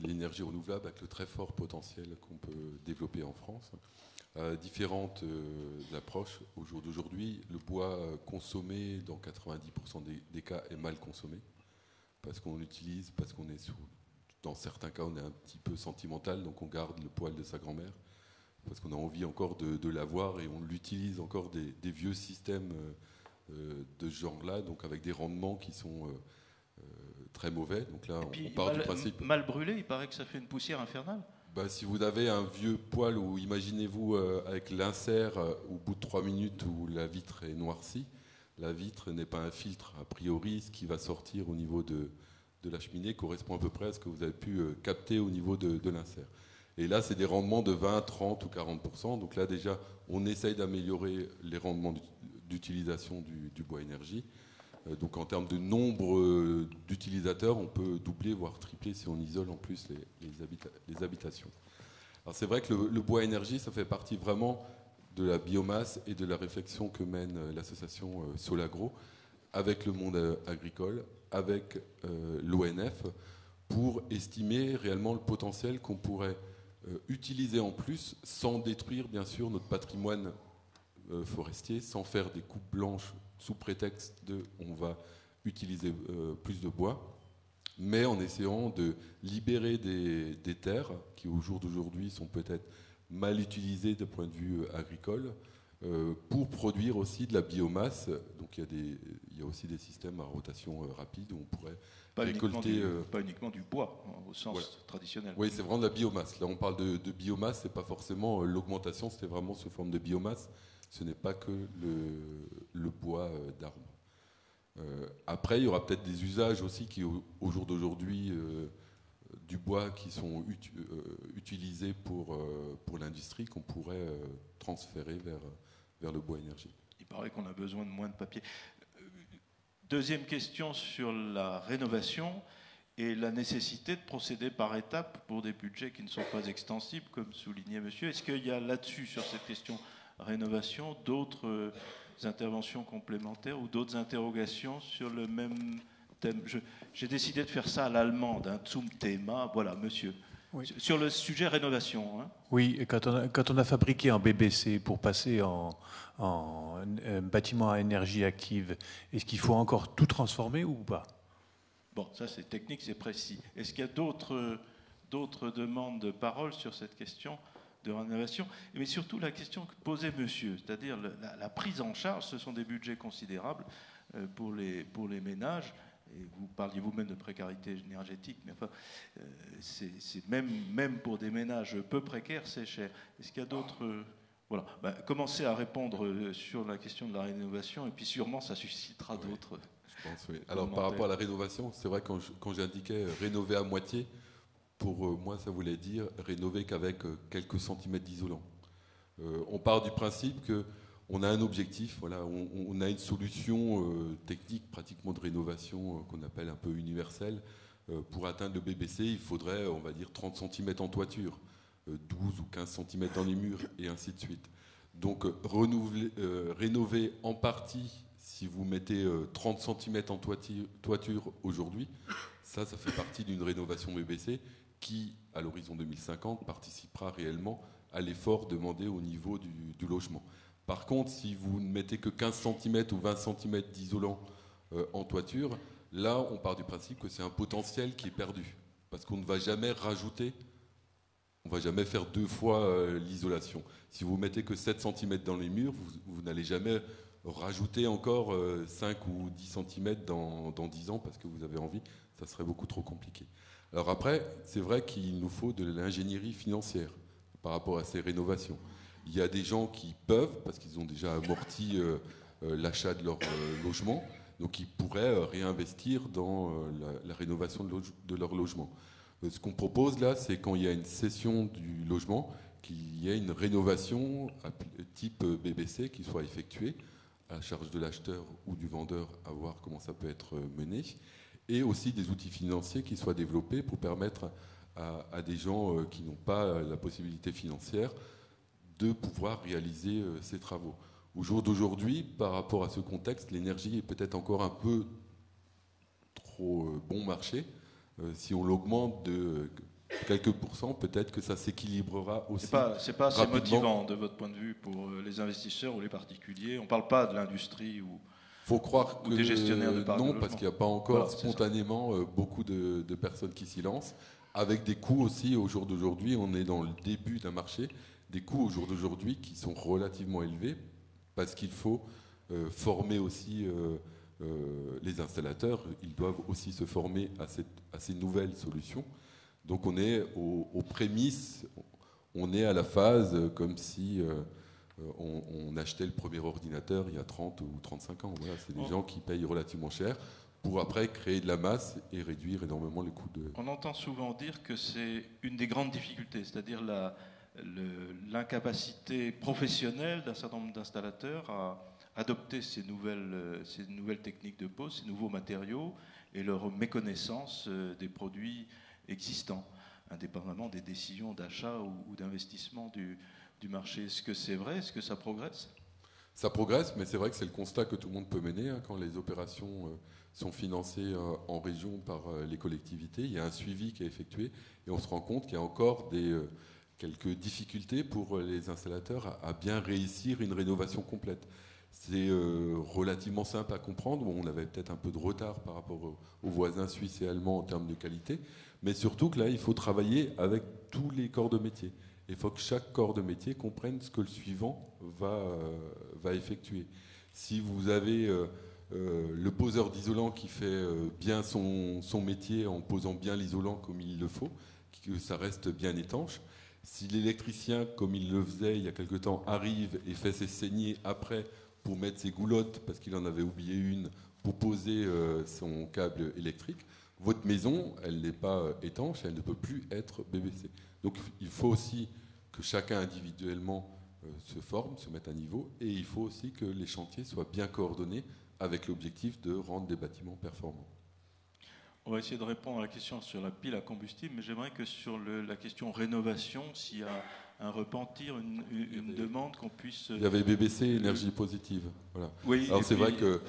l'énergie renouvelable avec le très fort potentiel qu'on peut développer en France. Différentes approches. Au jour d'aujourd'hui, le bois consommé dans 90% des cas est mal consommé, parce qu'on l'utilise, parce qu'on est dans certains cas, on est un petit peu sentimental, donc on garde le poêle de sa grand-mère, parce qu'on a envie encore de l'avoir, et on l'utilise encore des vieux systèmes de ce genre-là, donc avec des rendements qui sont très mauvais. Donc là, on part du principe... Mal brûlé, il paraît que ça fait une poussière infernale. Si vous avez un vieux poêle, ou imaginez-vous avec l'insert au bout de 3 minutes où la vitre est noircie, la vitre n'est pas un filtre. A priori, ce qui va sortir au niveau de la cheminée correspond à peu près à ce que vous avez pu capter au niveau de l'insert. Et là, c'est des rendements de 20, 30 ou 40%. Donc là, déjà, on essaye d'améliorer les rendements d'utilisation du bois énergie. Donc en termes de nombre d'utilisateurs, on peut doubler, voire tripler si on isole en plus les habitations. Alors c'est vrai que le bois énergie, ça fait partie vraiment de la biomasse et de la réflexion que mène l'association Solagro avec le monde agricole, avec l'ONF, pour estimer réellement le potentiel qu'on pourrait utiliser en plus, sans détruire bien sûr notre patrimoine forestier, sans faire des coupes blanches sous prétexte on va utiliser plus de bois, mais en essayant de libérer des terres qui au jour d'aujourd'hui sont peut-être mal utilisées d'un point de vue agricole, pour produire aussi de la biomasse. Donc il y a aussi des systèmes à rotation rapide où on pourrait récolter... Pas uniquement du bois, au sens traditionnel. Oui, c'est vraiment de la biomasse. Là, on parle de biomasse, c'est pas forcément l'augmentation, c'est vraiment sous forme de biomasse. Ce n'est pas que le bois d'arbre. Après, il y aura peut-être des usages aussi qui, au jour d'aujourd'hui, du bois qui sont utilisés pour l'industrie, qu'on pourrait transférer vers le bois énergie. Il paraît qu'on a besoin de moins de papier. Deuxième question sur la rénovation et la nécessité de procéder par étapes pour des budgets qui ne sont pas extensibles, comme soulignait monsieur. Est-ce qu'il y a là-dessus, sur cette question rénovation, d'autres interventions complémentaires ou d'autres interrogations sur le même thème? J'ai décidé de faire ça à l'allemande, un zum Thema. Voilà, monsieur. Oui. Sur le sujet rénovation. Hein. Oui, et quand on a fabriqué en BBC pour passer en bâtiment à énergie active, est-ce qu'il faut encore tout transformer ou pas? Bon, ça c'est technique, c'est précis. Est-ce qu'il y a d'autres demandes de parole sur cette question de rénovation? Mais surtout la question que posait monsieur, c'est-à-dire la prise en charge, ce sont des budgets considérables pour les ménages. Et vous parliez vous-même de précarité énergétique, mais enfin, c'est même pour des ménages peu précaires, c'est cher. Est-ce qu'il y a d'autres... Voilà, commencez à répondre sur la question de la rénovation, et puis sûrement ça suscitera d'autres... Je pense, oui. Alors par rapport à la rénovation, c'est vrai quand j'indiquais rénover à moitié, pour moi ça voulait dire rénover qu'avec quelques centimètres d'isolant. On part du principe que on a un objectif, voilà, on a une solution technique pratiquement de rénovation qu'on appelle un peu universelle. Pour atteindre le BBC, il faudrait, on va dire, 30 cm en toiture, 12 ou 15 cm dans les murs, et ainsi de suite. Donc rénover en partie, si vous mettez 30 cm en toiture aujourd'hui, ça fait partie d'une rénovation BBC qui, à l'horizon 2050, participera réellement à l'effort demandé au niveau du logement. Par contre, si vous ne mettez que 15 cm ou 20 cm d'isolant en toiture, là, on part du principe que c'est un potentiel qui est perdu. Parce qu'on ne va jamais rajouter, on ne va jamais faire 2 fois l'isolation. Si vous mettez que 7 cm dans les murs, vous n'allez jamais rajouter encore 5 ou 10 cm dans 10 ans parce que vous avez envie, ça serait beaucoup trop compliqué. Alors après, c'est vrai qu'il nous faut de l'ingénierie financière par rapport à ces rénovations. Il y a des gens qui peuvent, parce qu'ils ont déjà amorti l'achat de leur logement, donc ils pourraient réinvestir dans la rénovation de leur logement. Ce qu'on propose là, c'est quand il y a une cession du logement, qu'il y ait une rénovation type BBC qui soit effectuée à la charge de l'acheteur ou du vendeur, à voir comment ça peut être mené, et aussi des outils financiers qui soient développés pour permettre à des gens qui n'ont pas la possibilité financière de pouvoir réaliser ces travaux. Au jour d'aujourd'hui, par rapport à ce contexte, l'énergie est peut-être encore un peu trop bon marché. Si on l'augmente de quelques pourcents, peut-être que ça s'équilibrera aussi. C'est pas assez motivant de votre point de vue pour les investisseurs ou les particuliers. On ne parle pas de l'industrie ou... Faut croire que des gestionnaires de parcs non, de parce qu'il n'y a pas encore spontanément beaucoup de personnes qui s'y lancent, avec des coûts aussi. Au jour d'aujourd'hui, on est dans le début d'un marché, des coûts au jour d'aujourd'hui qui sont relativement élevés, parce qu'il faut former aussi les installateurs. Ils doivent aussi se former à ces nouvelles solutions. Donc on est aux prémices, on est à la phase comme si on achetait le premier ordinateur il y a 30 ou 35 ans. Voilà, c'est des gens qui payent relativement cher pour après créer de la masse et réduire énormément les coûts de... On entend souvent dire que c'est une des grandes difficultés, c'est-à-dire l'incapacité professionnelle d'un certain nombre d'installateurs à adopter ces nouvelles techniques de pose, ces nouveaux matériaux, et leur méconnaissance des produits existants, indépendamment des décisions d'achat ou d'investissement du marché. Est-ce que c'est vrai? Est-ce que ça progresse? Ça progresse, mais c'est vrai que c'est le constat que tout le monde peut mener quand les opérations sont financées en région par les collectivités. Il y a un suivi qui est effectué et on se rend compte qu'il y a encore quelques difficultés pour les installateurs à bien réussir une rénovation complète. C'est relativement simple à comprendre. Bon, on avait peut-être un peu de retard par rapport aux voisins suisses et allemands en termes de qualité, mais surtout que là, il faut travailler avec tous les corps de métier. Et il faut que chaque corps de métier comprenne ce que le suivant va effectuer. Si vous avez le poseur d'isolant qui fait bien son métier en posant bien l'isolant comme il le faut, que ça reste bien étanche. Si l'électricien, comme il le faisait il y a quelque temps, arrive et fait ses saignées après pour mettre ses goulottes, parce qu'il en avait oublié une, pour poser son câble électrique, votre maison, elle n'est pas étanche, elle ne peut plus être BBC. Donc il faut aussi que chacun individuellement se forme, se mette à niveau, et il faut aussi que les chantiers soient bien coordonnés avec l'objectif de rendre des bâtiments performants. On va essayer de répondre à la question sur la pile à combustible, mais j'aimerais que sur la question rénovation, s'il y a un repentir, une demande qu'on puisse... Il y avait BBC, énergie positive. Voilà. Oui, alors c'est vrai que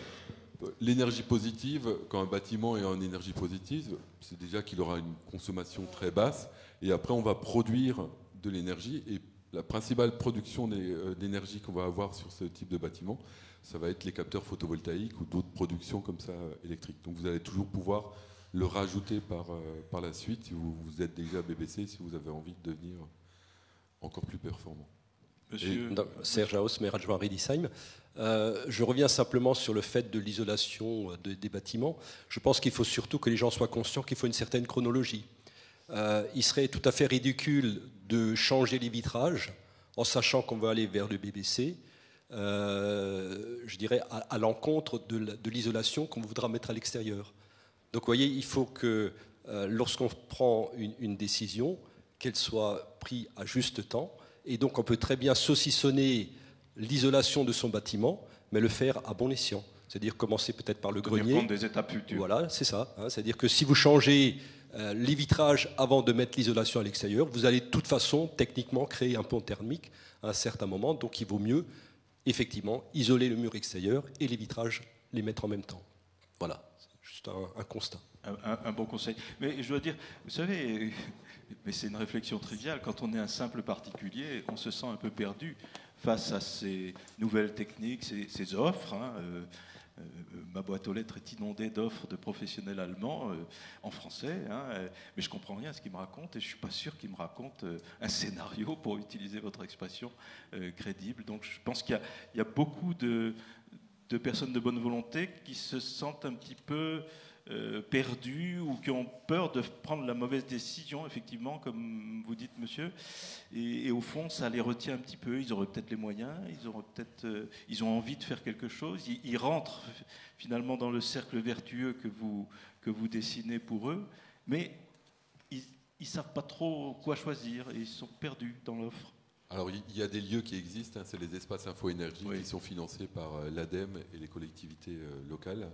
l'énergie positive, quand un bâtiment est en énergie positive, c'est déjà qu'il aura une consommation très basse, et après on va produire de l'énergie, et la principale production d'énergie qu'on va avoir sur ce type de bâtiment, ça va être les capteurs photovoltaïques ou d'autres productions comme ça électriques. Donc vous allez toujours pouvoir le rajouter par la suite si vous êtes déjà BBC, si vous avez envie de devenir encore plus performant. Serge Haus, maire adjoint Riedisheim. Je reviens simplement sur le fait de l'isolation des bâtiments. Je pense qu'il faut surtout que les gens soient conscients qu'il faut une certaine chronologie. Il serait tout à fait ridicule de changer les vitrages en sachant qu'on va aller vers le BBC, je dirais à l'encontre de l'isolation qu'on voudra mettre à l'extérieur. Donc vous voyez, il faut que lorsqu'on prend une décision, qu'elle soit prise à juste temps. Et donc on peut très bien saucissonner l'isolation de son bâtiment, mais le faire à bon escient. C'est-à-dire commencer peut-être par le grenier. Tenir compte des étapes futures. Voilà, c'est ça. C'est-à-dire que si vous changez les vitrages avant de mettre l'isolation à l'extérieur, vous allez de toute façon techniquement créer un pont thermique à un certain moment. Donc il vaut mieux effectivement isoler le mur extérieur et les vitrages les mettre en même temps. Voilà, c'est juste un constat. Un bon conseil. Mais je dois dire, vous savez, mais c'est une réflexion triviale, quand on est un simple particulier, on se sent un peu perdu face à ces nouvelles techniques, ces offres. Ma boîte aux lettres est inondée d'offres de professionnels allemands en français, mais je ne comprends rien à ce qu'ils me racontent et je ne suis pas sûr qu'ils me racontent un scénario, pour utiliser votre expression, crédible. Donc je pense qu'il y a beaucoup de personnes de bonne volonté qui se sentent un petit peu perdus ou qui ont peur de prendre la mauvaise décision, effectivement, comme vous dites, monsieur. Et au fond, ça les retient un petit peu. Ils auraient peut-être les moyens, ils ont envie de faire quelque chose. Ils rentrent finalement dans le cercle vertueux que vous dessinez pour eux, mais ils ne savent pas trop quoi choisir et ils sont perdus dans l'offre. Alors il y a des lieux qui existent, c'est les espaces info-énergie qui sont financés par l'ADEME et les collectivités locales.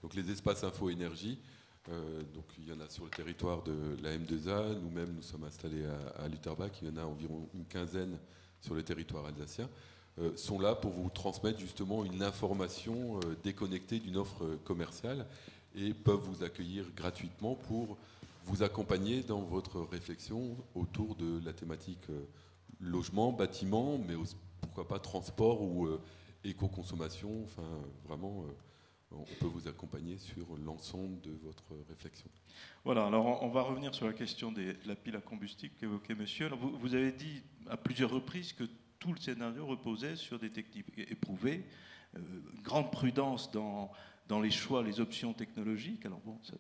Donc les espaces info-énergie, donc il y en a sur le territoire de la M2A, nous-mêmes nous sommes installés à Lutterbach, il y en a environ une quinzaine sur le territoire alsacien, sont là pour vous transmettre justement une information déconnectée d'une offre commerciale et peuvent vous accueillir gratuitement pour vous accompagner dans votre réflexion autour de la thématique logement, bâtiment, mais aussi, pourquoi pas transport ou éco-consommation, enfin vraiment... on peut vous accompagner sur l'ensemble de votre réflexion. Voilà, alors on va revenir sur la question de la pile à combustible qu'évoquait monsieur. Alors vous avez dit à plusieurs reprises que tout le scénario reposait sur des techniques éprouvées, une grande prudence dans les choix, les options technologiques. Alors bon, ça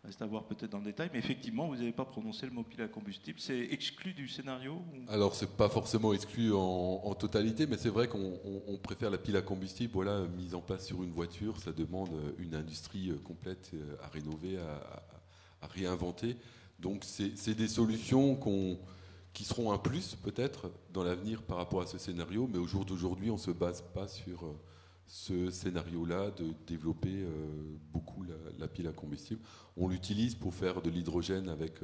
reste à voir peut-être dans le détail, mais effectivement, vous n'avez pas prononcé le mot pile à combustible. C'est exclu du scénario ou... Alors, c'est pas forcément exclu en totalité, mais c'est vrai qu'on préfère la pile à combustible. Voilà, mise en place sur une voiture, ça demande une industrie complète à rénover, à réinventer. Donc, c'est des solutions qui seront un plus, peut-être, dans l'avenir par rapport à ce scénario, mais au jour d'aujourd'hui, on ne se base pas sur... ce scénario-là de développer beaucoup la pile à combustible. On l'utilise pour faire de l'hydrogène avec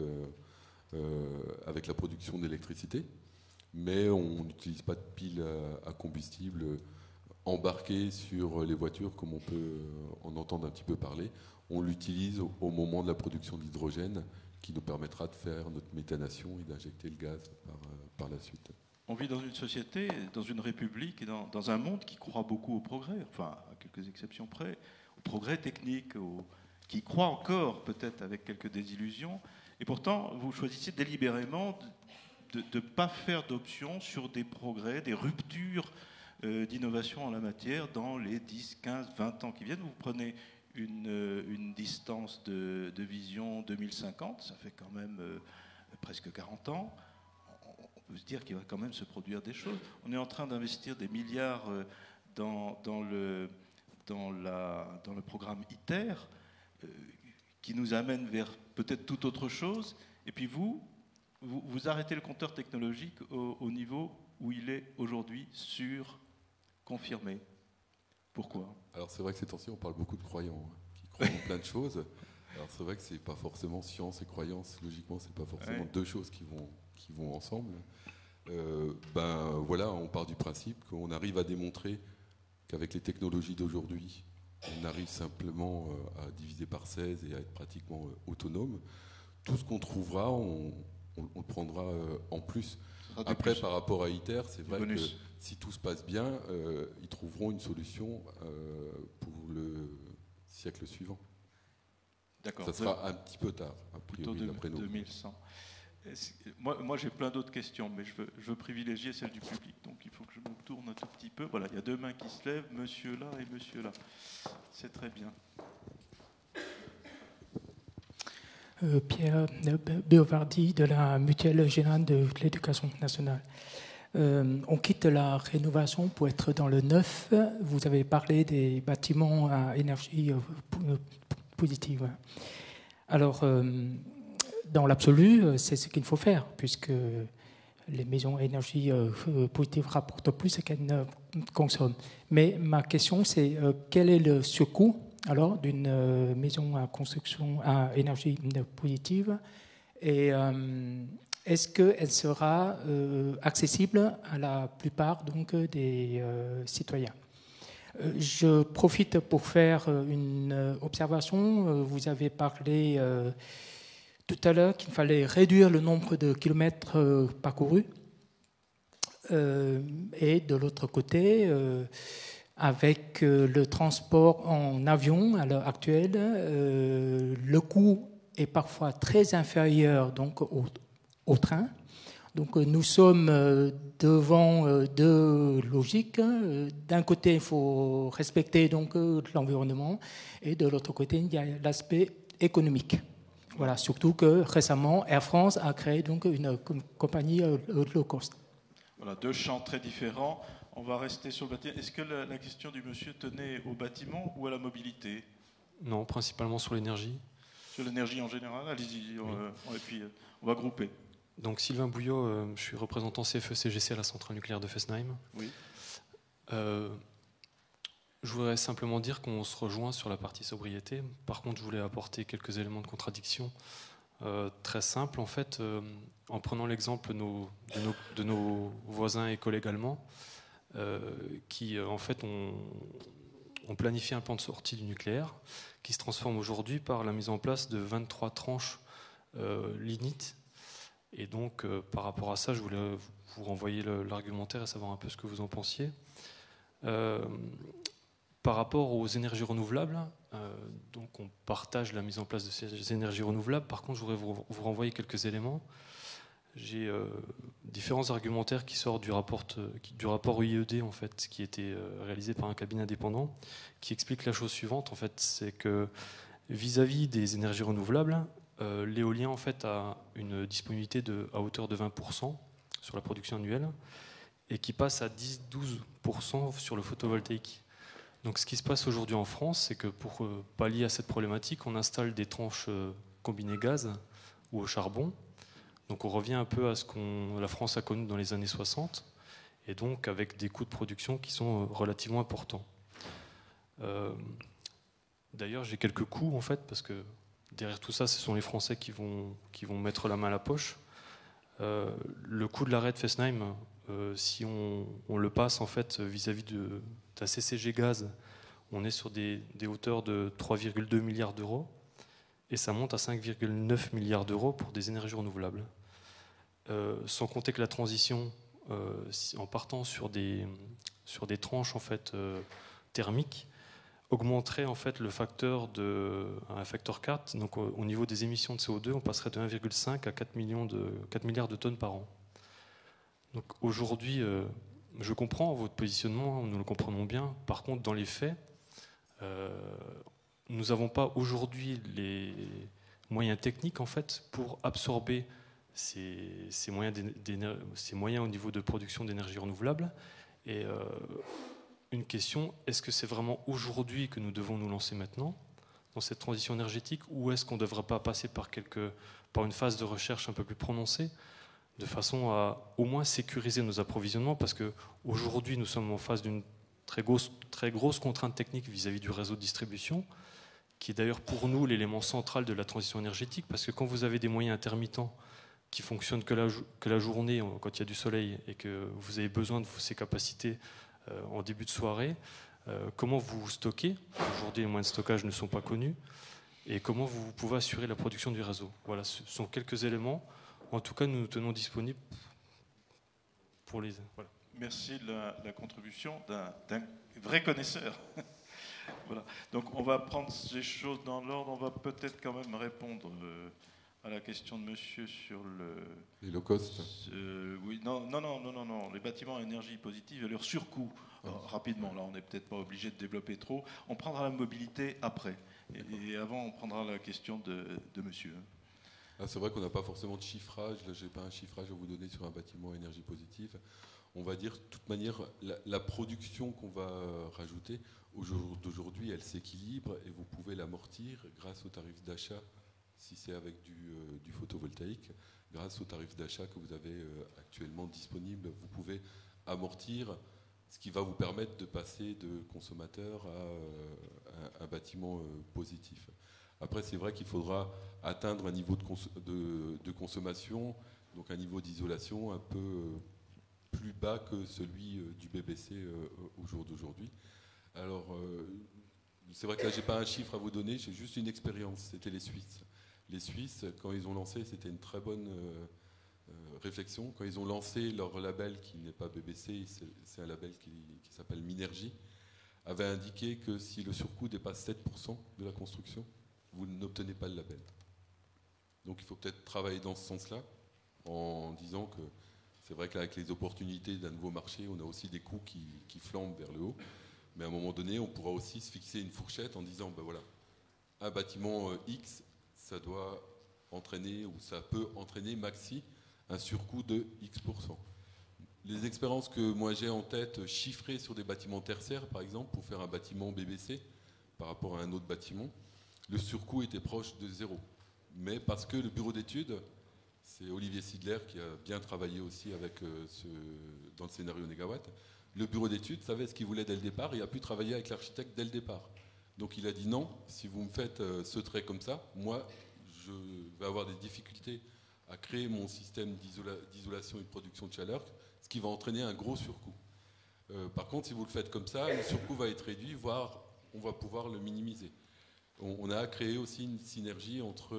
la production d'électricité, mais on n'utilise pas de pile à combustible embarquée sur les voitures comme on peut en entendre un petit peu parler. On l'utilise au moment de la production d'hydrogène qui nous permettra de faire notre méthanation et d'injecter le gaz par la suite. On vit dans une société, dans une république et dans un monde qui croit beaucoup au progrès, enfin, à quelques exceptions près, au progrès technique, qui croit encore, peut-être avec quelques désillusions. Et pourtant, vous choisissez délibérément de ne pas faire d'options sur des progrès, des ruptures d'innovation en la matière dans les 10, 15, 20 ans qui viennent. Vous prenez une distance de vision 2050, ça fait quand même presque 40 ans. On peut se dire qu'il va quand même se produire des choses. On est en train d'investir des milliards dans le programme ITER, qui nous amène vers peut-être toute autre chose. Et puis vous arrêtez le compteur technologique au niveau où il est aujourd'hui, sûr, confirmé. Pourquoi ? Alors c'est vrai que ces temps-ci, on parle beaucoup de croyants, qui croient en plein de choses. Alors c'est vrai que c'est pas forcément science et croyance. Logiquement, c'est pas forcément deux choses qui vont ensemble. Voilà, on part du principe qu'on arrive à démontrer qu'avec les technologies d'aujourd'hui, on arrive simplement à diviser par 16 et à être pratiquement autonome. Tout ce qu'on trouvera, on le prendra en plus. Après, par rapport à ITER, c'est vrai que si tout se passe bien, ils trouveront une solution pour le siècle suivant. D'accord. Ça sera un petit peu tard, a priori, d'après nous. 2100. Moi j'ai plein d'autres questions, mais je veux privilégier celle du public, donc il faut que je me tourne un tout petit peu. Voilà, il y a deux mains qui se lèvent, monsieur là et monsieur là. C'est très bien. Pierre Béovardi de la Mutuelle Générale de l'Éducation nationale. On quitte la rénovation pour être dans le neuf. Vous avez parlé des bâtiments à énergie positive. Alors, dans l'absolu, c'est ce qu'il faut faire, puisque les maisons à énergie positive rapportent plus qu'elles ne consomment. Mais ma question, c'est quel est le surcoût alors d'une maison à construction à énergie positive, et est-ce qu'elle sera accessible à la plupart donc, des citoyens ? Je profite pour faire une observation. Vous avez parlé tout à l'heure qu'il fallait réduire le nombre de kilomètres parcourus. Et de l'autre côté, avec le transport en avion à l'heure actuelle, le coût est parfois très inférieur donc, au train. Donc nous sommes devant deux logiques. D'un côté, il faut respecter donc, l'environnement, et de l'autre côté, il y a l'aspect économique. Voilà, surtout que récemment, Air France a créé donc, une compagnie low cost. Voilà, deux champs très différents. On va rester sur le bâtiment. Est-ce que la question du monsieur tenait au bâtiment ou à la mobilité ? Non, principalement sur l'énergie. Sur l'énergie en général ? Allez-y, et puis on va grouper. Donc Sylvain Bouillot, je suis représentant CFE-CGC à la centrale nucléaire de Fessenheim. Oui. Je voudrais simplement dire qu'on se rejoint sur la partie sobriété. Par contre, je voulais apporter quelques éléments de contradiction très simples. En fait, en prenant l'exemple de nos voisins et collègues allemands, qui en fait ont planifié un plan de sortie du nucléaire, qui se transforme aujourd'hui par la mise en place de 23 tranches lignite. Et donc, par rapport à ça, je voulais vous renvoyer l'argumentaire et savoir un peu ce que vous en pensiez. Par rapport aux énergies renouvelables, donc on partage la mise en place de ces énergies renouvelables. Par contre, je voudrais vous renvoyer quelques éléments. J'ai différents argumentaires qui sortent du rapport IED, en fait, qui a été réalisé par un cabinet indépendant, qui explique la chose suivante. En fait, c'est que vis-à-vis des énergies renouvelables, l'éolien en fait a une disponibilité à hauteur de 20% sur la production annuelle, et qui passe à 10-12% sur le photovoltaïque. Donc ce qui se passe aujourd'hui en France, c'est que pour pallier à cette problématique, on installe des tranches combinées gaz ou au charbon. Donc on revient un peu à ce que la France a connu dans les années 60, et donc avec des coûts de production qui sont relativement importants. D'ailleurs, j'ai quelques coûts en fait, parce que derrière tout ça, ce sont les Français qui vont mettre la main à la poche. Le coût de l'arrêt de Fessenheim, si on le passe en fait vis-à-vis de la CCG Gaz, on est sur des hauteurs de 3,2 milliards d'euros, et ça monte à 5,9 milliards d'euros pour des énergies renouvelables. Sans compter que la transition, en partant sur des tranches en fait, thermiques, augmenterait en fait le facteur un facteur 4. Donc au niveau des émissions de CO2, on passerait de 1,5 à 4 milliards de tonnes par an. Donc aujourd'hui, je comprends votre positionnement, nous le comprenons bien. Par contre, dans les faits, nous n'avons pas aujourd'hui les moyens techniques en fait pour absorber ces moyens au niveau de production d'énergie renouvelable. Et une question, est-ce que c'est vraiment aujourd'hui que nous devons nous lancer maintenant dans cette transition énergétique, ou est-ce qu'on ne devrait pas passer par une phase de recherche un peu plus prononcée, de façon à au moins sécuriser nos approvisionnements, parce qu'aujourd'hui nous sommes en face d'une très grosse contrainte technique vis-à-vis du réseau de distribution, qui est d'ailleurs pour nous l'élément central de la transition énergétique, parce que quand vous avez des moyens intermittents qui fonctionnent que la journée, quand il y a du soleil, et que vous avez besoin de ces capacités en début de soirée, comment vous stockez? Aujourd'hui, les moyens de stockage ne sont pas connus. Et comment vous pouvez assurer la production du réseau? Voilà, ce sont quelques éléments. En tout cas, nous nous tenons disponibles pour les... Voilà. Merci de la contribution d'un vrai connaisseur. Voilà. Donc, on va prendre ces choses dans l'ordre. On va peut-être quand même répondre à la question de monsieur sur les low cost. Oui, non. Les bâtiments à énergie positive et leur surcoût. Alors, rapidement, là, on n'est peut-être pas obligé de développer trop. On prendra la mobilité après. Et avant, on prendra la question de monsieur. C'est vrai qu'on n'a pas forcément de chiffrage. Je n'ai pas un chiffrage à vous donner sur un bâtiment à énergie positive. On va dire, de toute manière, la production qu'on va rajouter, d'aujourd'hui, elle s'équilibre et vous pouvez l'amortir grâce au tarif d'achat, si c'est avec du photovoltaïque, grâce au tarif d'achat que vous avez actuellement disponible, vous pouvez amortir, ce qui va vous permettre de passer de consommateur à un bâtiment positif. Après, c'est vrai qu'il faudra atteindre un niveau de consommation, donc un niveau d'isolation un peu plus bas que celui du BBC au jour d'aujourd'hui. Alors, c'est vrai que là, je n'ai pas un chiffre à vous donner, j'ai juste une expérience, c'était les Suisses. Les Suisses, quand ils ont lancé, c'était une très bonne réflexion. Quand ils ont lancé leur label, qui n'est pas BBC, c'est un label qui s'appelle Minergie, avait indiqué que si le surcoût dépasse 7% de la construction, vous n'obtenez pas le label. Donc il faut peut-être travailler dans ce sens-là, en disant que c'est vrai qu'avec les opportunités d'un nouveau marché, on a aussi des coûts qui flambent vers le haut. Mais à un moment donné, on pourra aussi se fixer une fourchette en disant, ben voilà, un bâtiment X, ça doit entraîner, ou ça peut entraîner maxi, un surcoût de X%. Les expériences que moi j'ai en tête, chiffrées sur des bâtiments tertiaires, par exemple, pour faire un bâtiment BBC par rapport à un autre bâtiment, le surcoût était proche de 0. Mais parce que le bureau d'études, c'est Olivier Sidler qui a bien travaillé aussi avec dans le scénario Négawatt, le bureau d'études savait ce qu'il voulait dès le départ et a pu travailler avec l'architecte dès le départ. Donc il a dit non, si vous me faites ce trait comme ça, moi je vais avoir des difficultés à créer mon système d'isolation et de production de chaleur, ce qui va entraîner un gros surcoût. Par contre, si vous le faites comme ça, le surcoût va être réduit, voire on va pouvoir le minimiser. On a créé aussi une synergie entre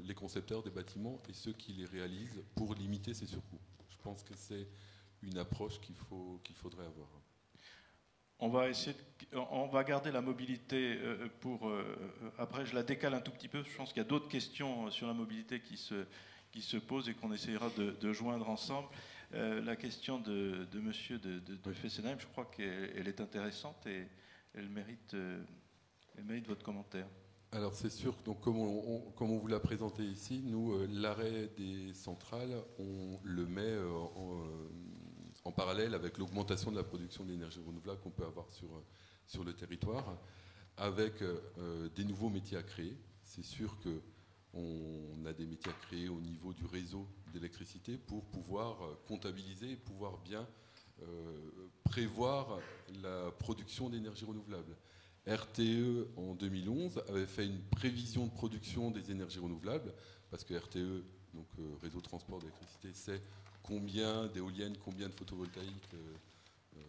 les concepteurs des bâtiments et ceux qui les réalisent pour limiter ces surcoûts. Je pense que c'est une approche qu'il faudrait avoir. On va garder la mobilité pour... après, je la décale un tout petit peu. Je pense qu'il y a d'autres questions sur la mobilité qui se posent et qu'on essaiera de joindre ensemble. La question de monsieur de Fessenheim, je crois qu'elle est intéressante et elle mérite votre commentaire. Alors c'est sûr, donc comme on vous l'a présenté ici, nous, l'arrêt des centrales, on le met en parallèle avec l'augmentation de la production d'énergie renouvelable qu'on peut avoir sur le territoire, avec des nouveaux métiers à créer. C'est sûr qu'on a des métiers à créer au niveau du réseau d'électricité pour pouvoir comptabiliser et pouvoir bien prévoir la production d'énergie renouvelable. RTE, en 2011, avait fait une prévision de production des énergies renouvelables, parce que RTE, donc Réseau de transport d'électricité, sait combien d'éoliennes, combien de photovoltaïques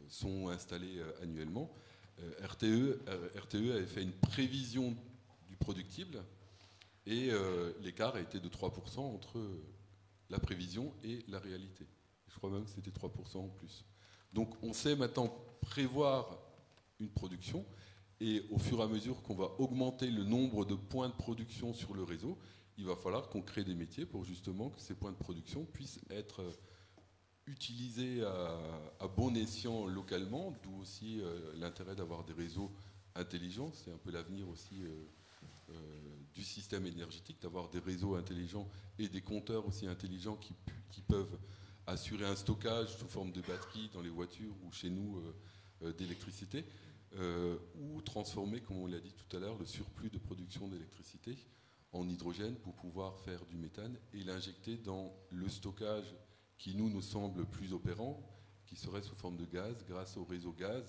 sont installés annuellement. RTE avait fait une prévision du productible, et l'écart a été de 3% entre la prévision et la réalité. Je crois même que c'était 3% en plus. Donc on sait maintenant prévoir une production, et au fur et à mesure qu'on va augmenter le nombre de points de production sur le réseau, il va falloir qu'on crée des métiers pour justement que ces points de production puissent être utilisés à bon escient localement, d'où aussi l'intérêt d'avoir des réseaux intelligents. C'est un peu l'avenir aussi du système énergétique, d'avoir des réseaux intelligents et des compteurs aussi intelligents qui peuvent assurer un stockage sous forme de batterie dans les voitures ou chez nous d'électricité, ou transformer, comme on l'a dit tout à l'heure, le surplus de production d'électricité en hydrogène pour pouvoir faire du méthane et l'injecter dans le stockage qui nous semble plus opérant, qui serait sous forme de gaz, grâce au réseau gaz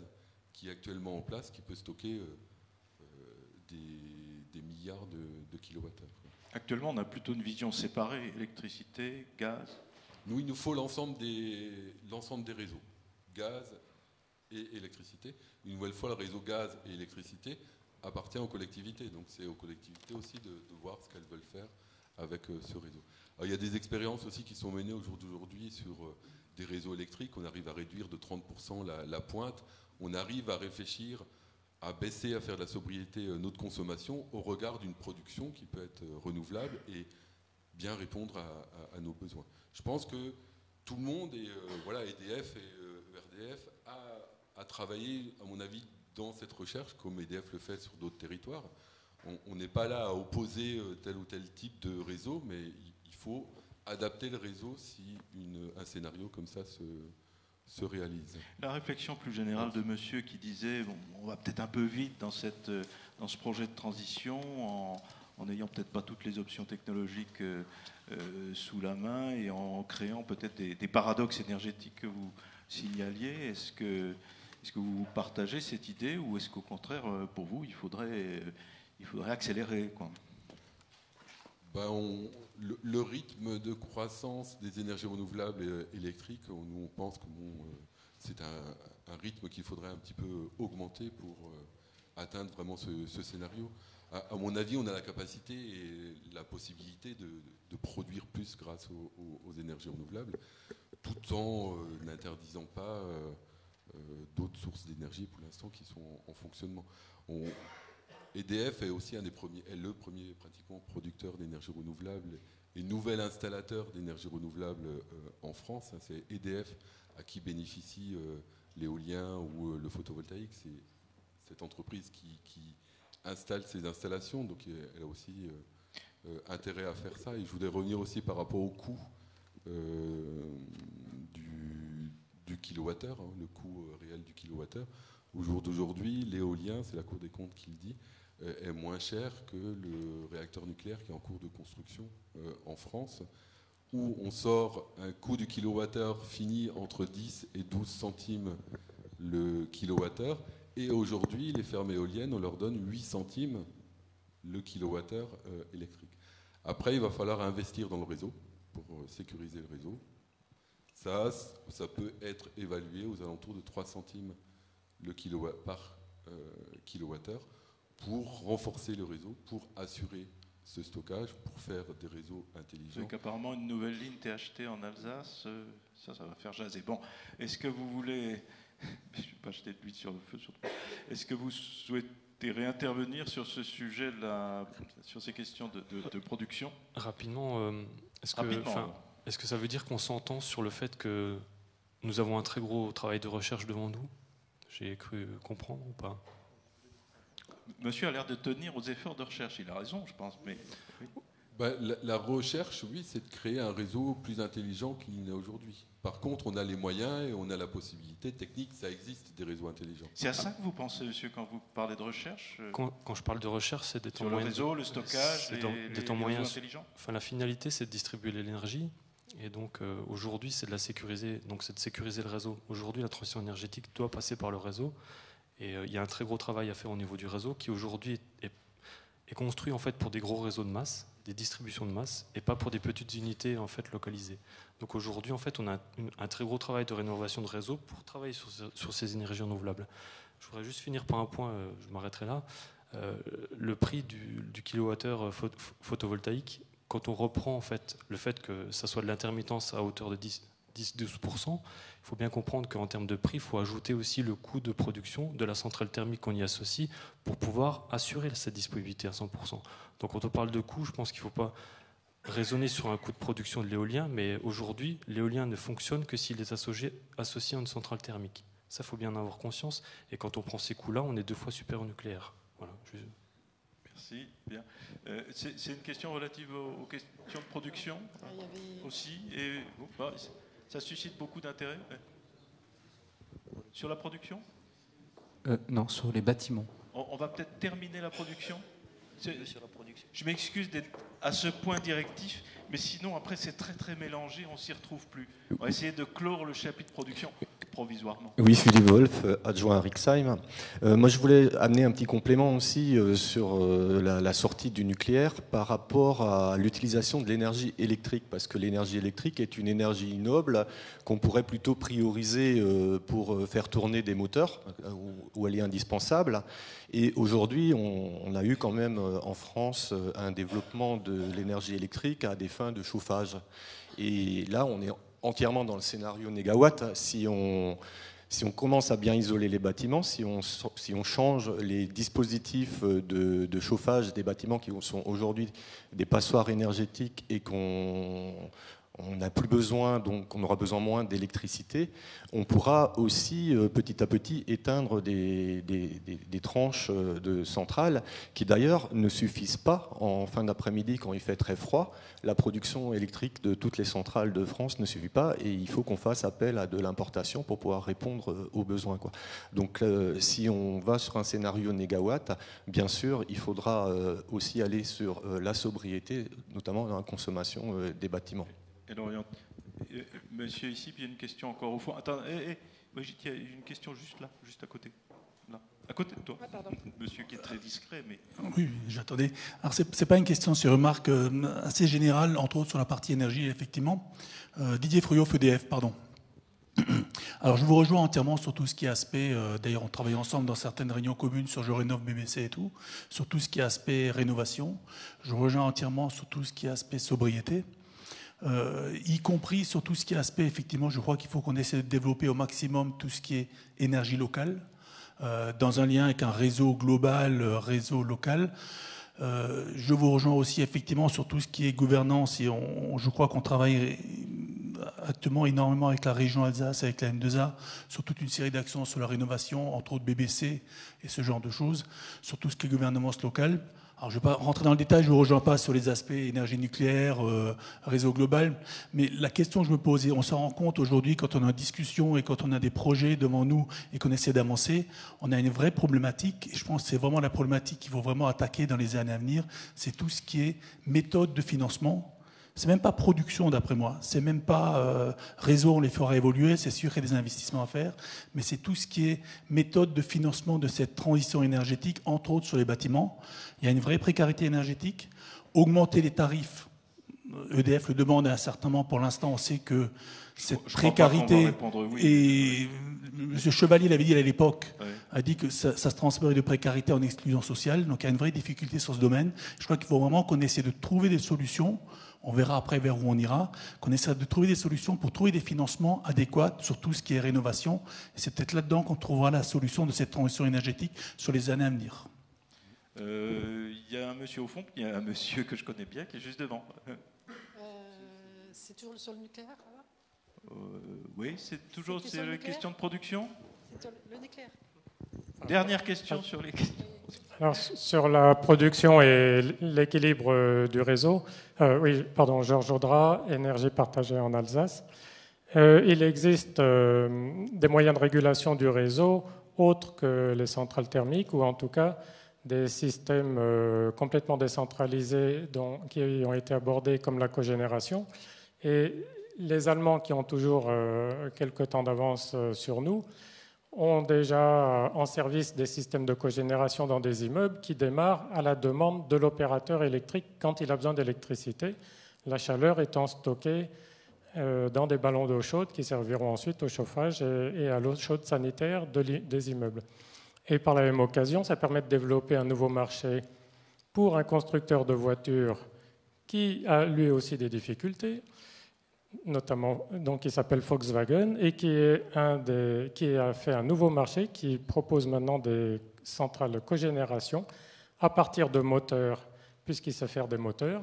qui est actuellement en place, qui peut stocker des milliards de kilowattheures. Actuellement, on a plutôt une vision séparée, électricité, gaz. Nous, il nous faut l'ensemble des réseaux, gaz et électricité. Une nouvelle fois, le réseau gaz et électricité appartient aux collectivités. Donc c'est aux collectivités aussi de voir ce qu'elles veulent faire avec ce réseau. Alors, il y a des expériences aussi qui sont menées au jour d'aujourd'hui sur des réseaux électriques. On arrive à réduire de 30% la pointe. On arrive à réfléchir à baisser, à faire de la sobriété notre consommation au regard d'une production qui peut être renouvelable et bien répondre à nos besoins. Je pense que tout le monde, et voilà, EDF et ERDF, a travaillé, à mon avis, dans cette recherche, comme EDF le fait sur d'autres territoires. On n'est pas là à opposer tel ou tel type de réseau, mais il faut adapter le réseau si un scénario comme ça se réalise. La réflexion plus générale de monsieur qui disait bon, on va peut-être un peu vite dans ce projet de transition en n'ayant peut-être pas toutes les options technologiques sous la main et en créant peut-être des paradoxes énergétiques que vous signaliez. Est-ce que vous partagez cette idée ou est-ce qu'au contraire, pour vous, il faudrait accélérer, quoi? Le rythme de croissance des énergies renouvelables électriques, nous on pense que c'est un rythme qu'il faudrait un petit peu augmenter pour atteindre vraiment ce scénario. À mon avis, on a la capacité et la possibilité de produire plus grâce aux énergies renouvelables, tout en n'interdisant pas d'autres sources d'énergie pour l'instant qui sont en fonctionnement. EDF est aussi le premier pratiquement producteur d'énergie renouvelable et nouvel installateur d'énergie renouvelable en France. C'est EDF à qui bénéficie l'éolien ou le photovoltaïque. C'est cette entreprise qui installe ces installations, donc elle a aussi intérêt à faire ça. Et je voudrais revenir aussi par rapport au coût du kilowattheure, le coût réel du kilowattheure. Au jour d'aujourd'hui, l'éolien, c'est la Cour des comptes qui le dit, est moins cher que le réacteur nucléaire qui est en cours de construction en France, où on sort un coût du kilowattheure fini entre 10 et 12 centimes le kilowattheure, et aujourd'hui, les fermes éoliennes, on leur donne 8 centimes le kilowattheure électrique. Après, il va falloir investir dans le réseau pour sécuriser le réseau. Ça peut être évalué aux alentours de 3 centimes par kilowattheure pour renforcer le réseau, pour assurer ce stockage, pour faire des réseaux intelligents. Donc apparemment une nouvelle ligne THT en Alsace, ça va faire jaser. Bon, est-ce que vous voulez... Je ne vais pas jeter de l'huile sur le feu, surtout. Est-ce que vous souhaitez réintervenir sur ce sujet-là, sur ces questions de production? Rapidement, est-ce que ça veut dire qu'on s'entend sur le fait que nous avons un très gros travail de recherche devant nous? J'ai cru comprendre ou pas? Monsieur a l'air de tenir aux efforts de recherche. Il a raison, je pense. Mais oui. La recherche, oui, c'est de créer un réseau plus intelligent qu'il n'est aujourd'hui. Par contre, on a les moyens et on a la possibilité technique. Ça existe, des réseaux intelligents. C'est à ça que vous pensez, monsieur, quand vous parlez de recherche? Quand je parle de recherche, c'est des temps Sur moyens. le réseau, le stockage, des temps moyens intelligents. Enfin, la finalité, c'est de distribuer l'énergie. Et donc, aujourd'hui, c'est de la sécuriser. Donc, c'est de sécuriser le réseau. Aujourd'hui, la transition énergétique doit passer par le réseau. Et il y a un très gros travail à faire au niveau du réseau qui aujourd'hui est construit en fait pour des gros réseaux de masse, des distributions de masse, et pas pour des petites unités en fait localisées. Donc aujourd'hui en fait on a un très gros travail de rénovation de réseau pour travailler sur ces énergies renouvelables. Je voudrais juste finir par un point, je m'arrêterai là. Le prix du kilowattheure photovoltaïque, quand on reprend en fait le fait que ça soit de l'intermittence à hauteur de 10-12%, il faut bien comprendre qu'en termes de prix, il faut ajouter aussi le coût de production de la centrale thermique qu'on y associe pour pouvoir assurer cette disponibilité à 100%. Donc quand on parle de coût, je pense qu'il ne faut pas raisonner sur un coût de production de l'éolien, mais aujourd'hui, l'éolien ne fonctionne que s'il est associé à une centrale thermique. Ça, il faut bien en avoir conscience. Et quand on prend ces coûts-là, on est 2 fois supérieur au nucléaire. Voilà. Merci. Bien. C'est une question relative aux questions de production aussi. Et ça suscite beaucoup d'intérêt. Sur la production ? Non, sur les bâtiments. On va peut-être terminer la production. Je m'excuse d'être à ce point directif, mais sinon, après, c'est très, très mélangé, on ne s'y retrouve plus. On va essayer de clore le chapitre production provisoirement. Oui, Philippe Wolf, adjoint à Rixheim. Moi, je voulais amener un petit complément aussi sur la sortie du nucléaire par rapport à l'utilisation de l'énergie électrique, parce que l'énergie électrique est une énergie noble qu'on pourrait plutôt prioriser pour faire tourner des moteurs, où elle est indispensable. Et aujourd'hui, on a eu quand même en France un développement de l'énergie électrique à des fins de chauffage. Et là, on est entièrement dans le scénario négawatt. Si on commence à bien isoler les bâtiments, si on change les dispositifs de chauffage des bâtiments qui sont aujourd'hui des passoires énergétiques et qu'on n'a plus besoin, donc on aura besoin moins d'électricité, on pourra aussi petit à petit éteindre des tranches de centrales qui d'ailleurs ne suffisent pas en fin d'après-midi quand il fait très froid. La production électrique de toutes les centrales de France ne suffit pas et il faut qu'on fasse appel à de l'importation pour pouvoir répondre aux besoins, quoi. Donc si on va sur un scénario négawatt, bien sûr, il faudra aussi aller sur la sobriété, notamment dans la consommation des bâtiments. Monsieur ici, puis il y a une question encore au fond. Attends, Brigitte, il y a une question juste là, juste à côté. Là. À côté de toi. Ah, monsieur qui est très discret, mais... Oui, j'attendais. Alors, c'est pas une question, c'est une remarque assez générale, entre autres sur la partie énergie, effectivement. Didier Fruillot, EDF, pardon. Alors, je vous rejoins entièrement sur tout ce qui est aspect, d'ailleurs, on travaille ensemble dans certaines réunions communes sur Je Rénove BBC et tout, sur tout ce qui est aspect rénovation. Je vous rejoins entièrement sur tout ce qui est aspect sobriété. Y compris sur tout ce qui est aspect, effectivement, je crois qu'il faut qu'on essaie de développer au maximum tout ce qui est énergie locale, dans un lien avec un réseau global, réseau local. Je vous rejoins aussi, effectivement, sur tout ce qui est gouvernance, et je crois qu'on travaille actuellement énormément avec la région Alsace, avec la M2A, sur toute une série d'actions sur la rénovation, entre autres BBC et ce genre de choses, sur tout ce qui est gouvernance locale. Alors, je ne vais pas rentrer dans le détail, je ne vous rejoins pas sur les aspects énergie nucléaire, réseau global, mais la question que je me pose, et on s'en rend compte aujourd'hui quand on est en discussion et quand on a des projets devant nous et qu'on essaie d'avancer, on a une vraie problématique, et je pense que c'est vraiment la problématique qu'il faut vraiment attaquer dans les années à venir, c'est tout ce qui est méthode de financement. C'est même pas production d'après moi, c'est même pas réseau, on les fera évoluer, c'est sûr qu'il y a des investissements à faire, mais c'est tout ce qui est méthode de financement de cette transition énergétique, entre autres sur les bâtiments. Il y a une vraie précarité énergétique. Augmenter les tarifs, EDF le demande à un certain moment, pour l'instant on sait que cette précarité, et M. Chevalier l'avait dit à l'époque, a dit que ça se transférait de précarité en exclusion sociale, donc il y a une vraie difficulté sur ce domaine. Je crois qu'il faut vraiment qu'on essaie de trouver des solutions. On verra après vers où on ira, qu'on essaie de trouver des solutions pour trouver des financements adéquats sur tout ce qui est rénovation. Et c'est peut-être là-dedans qu'on trouvera la solution de cette transition énergétique sur les années à venir. Il y a un monsieur au fond, il y a un monsieur que je connais bien qui est juste devant. C'est toujours sur le nucléaire, là ? Oui, c'est toujours la question de production. C'est sur le nucléaire. Dernière question sur les questions. Alors, sur la production et l'équilibre du réseau, Georges Audras, Énergie partagée en Alsace. Il existe des moyens de régulation du réseau autres que les centrales thermiques, ou en tout cas des systèmes complètement décentralisés qui ont été abordés comme la cogénération. Et les Allemands, qui ont toujours quelques temps d'avance sur nous, ont déjà en service des systèmes de cogénération dans des immeubles qui démarrent à la demande de l'opérateur électrique quand il a besoin d'électricité, la chaleur étant stockée dans des ballons d'eau chaude qui serviront ensuite au chauffage et à l'eau chaude sanitaire des immeubles. Et par la même occasion, ça permet de développer un nouveau marché pour un constructeur de voitures qui a lui aussi des difficultés, notamment donc qui s'appelle Volkswagen et qui a fait un nouveau marché qui propose maintenant des centrales de cogénération à partir de moteurs, puisqu'il sait faire des moteurs,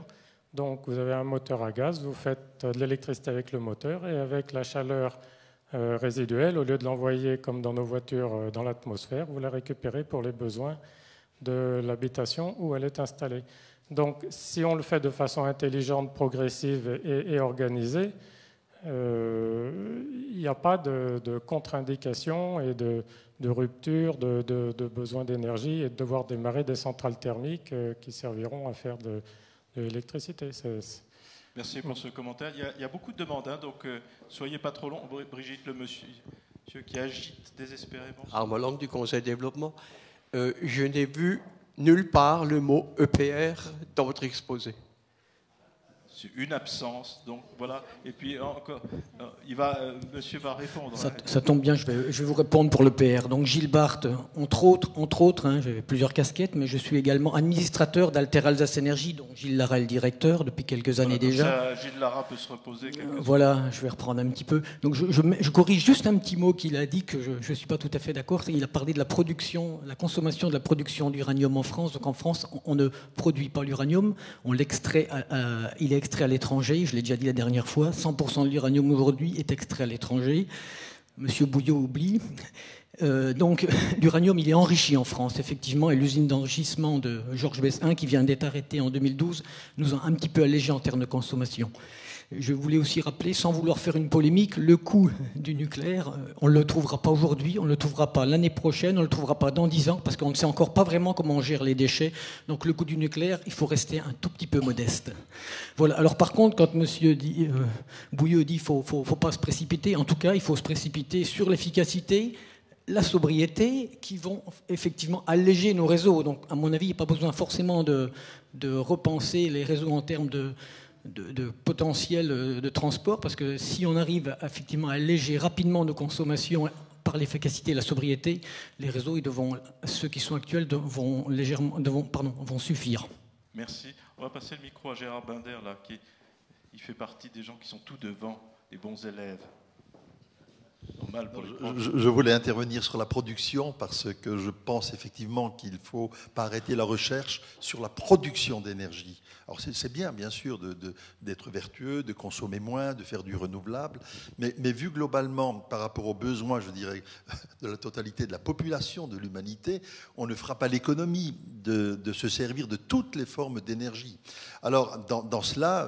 Donc vous avez un moteur à gaz, vous faites de l'électricité avec le moteur et avec la chaleur résiduelle, au lieu de l'envoyer comme dans nos voitures dans l'atmosphère, vous la récupérez pour les besoins de l'habitation où elle est installée. Donc si on le fait de façon intelligente, progressive et organisée, il n'y a pas de contre-indication et de rupture, de besoin d'énergie et de devoir démarrer des centrales thermiques qui serviront à faire de l'électricité. Merci pour ce commentaire. Il y a beaucoup de demandes, hein, donc soyez pas trop long. Brigitte, le monsieur qui agite désespérément. Armelang du Conseil développement. Je n'ai vu nulle part le mot EPR dans votre exposé. C'est une absence, donc voilà. Et puis encore, monsieur va répondre. Ça tombe bien, je vais vous répondre pour le PR. Donc Gilles Barthes, entre autres, hein, j'ai plusieurs casquettes, mais je suis également administrateur d'Alter Alsace Énergie, dont Gilles Lara est le directeur depuis quelques années déjà. Gilles Lara peut se reposer. Voilà, je vais reprendre un petit peu. Donc je corrige juste un petit mot qu'il a dit que je ne suis pas tout à fait d'accord. Il a parlé de la production, la consommation de la production d'uranium en France. Donc en France, on ne produit pas l'uranium, on l'extrait, il est extrait à l'étranger, je l'ai déjà dit la dernière fois, 100% de l'uranium aujourd'hui est extrait à l'étranger. Monsieur Bouillot oublie. Donc l'uranium, il est enrichi en France, effectivement, et l'usine d'enrichissement de Georges Bessin, qui vient d'être arrêtée en 2012, nous a un petit peu allégé en termes de consommation. Je voulais aussi rappeler, sans vouloir faire une polémique, le coût du nucléaire, on ne le trouvera pas aujourd'hui, on ne le trouvera pas l'année prochaine, on ne le trouvera pas dans 10 ans, parce qu'on ne sait encore pas vraiment comment on gère les déchets. Donc le coût du nucléaire, il faut rester un tout petit peu modeste. Voilà. Alors par contre, quand M. Bouillot dit qu'il ne faut pas se précipiter, en tout cas, il faut se précipiter sur l'efficacité, la sobriété, qui vont effectivement alléger nos réseaux. Donc à mon avis, il n'y a pas besoin forcément de repenser les réseaux en termes de potentiel de transport, parce que si on arrive effectivement à alléger rapidement nos consommations par l'efficacité et la sobriété, les réseaux, ceux qui sont actuels, vont suffire. Merci. On va passer le micro à Gérard Binder, là, il fait partie des gens qui sont tout devant, des bons élèves. Je voulais intervenir sur la production parce que je pense effectivement qu'il ne faut pas arrêter la recherche sur la production d'énergie. Alors c'est bien sûr d'être vertueux, de consommer moins, de faire du renouvelable, mais vu globalement par rapport aux besoins, je dirais, de la totalité de la population, de l'humanité, on ne fera pas l'économie de se servir de toutes les formes d'énergie. Alors dans cela,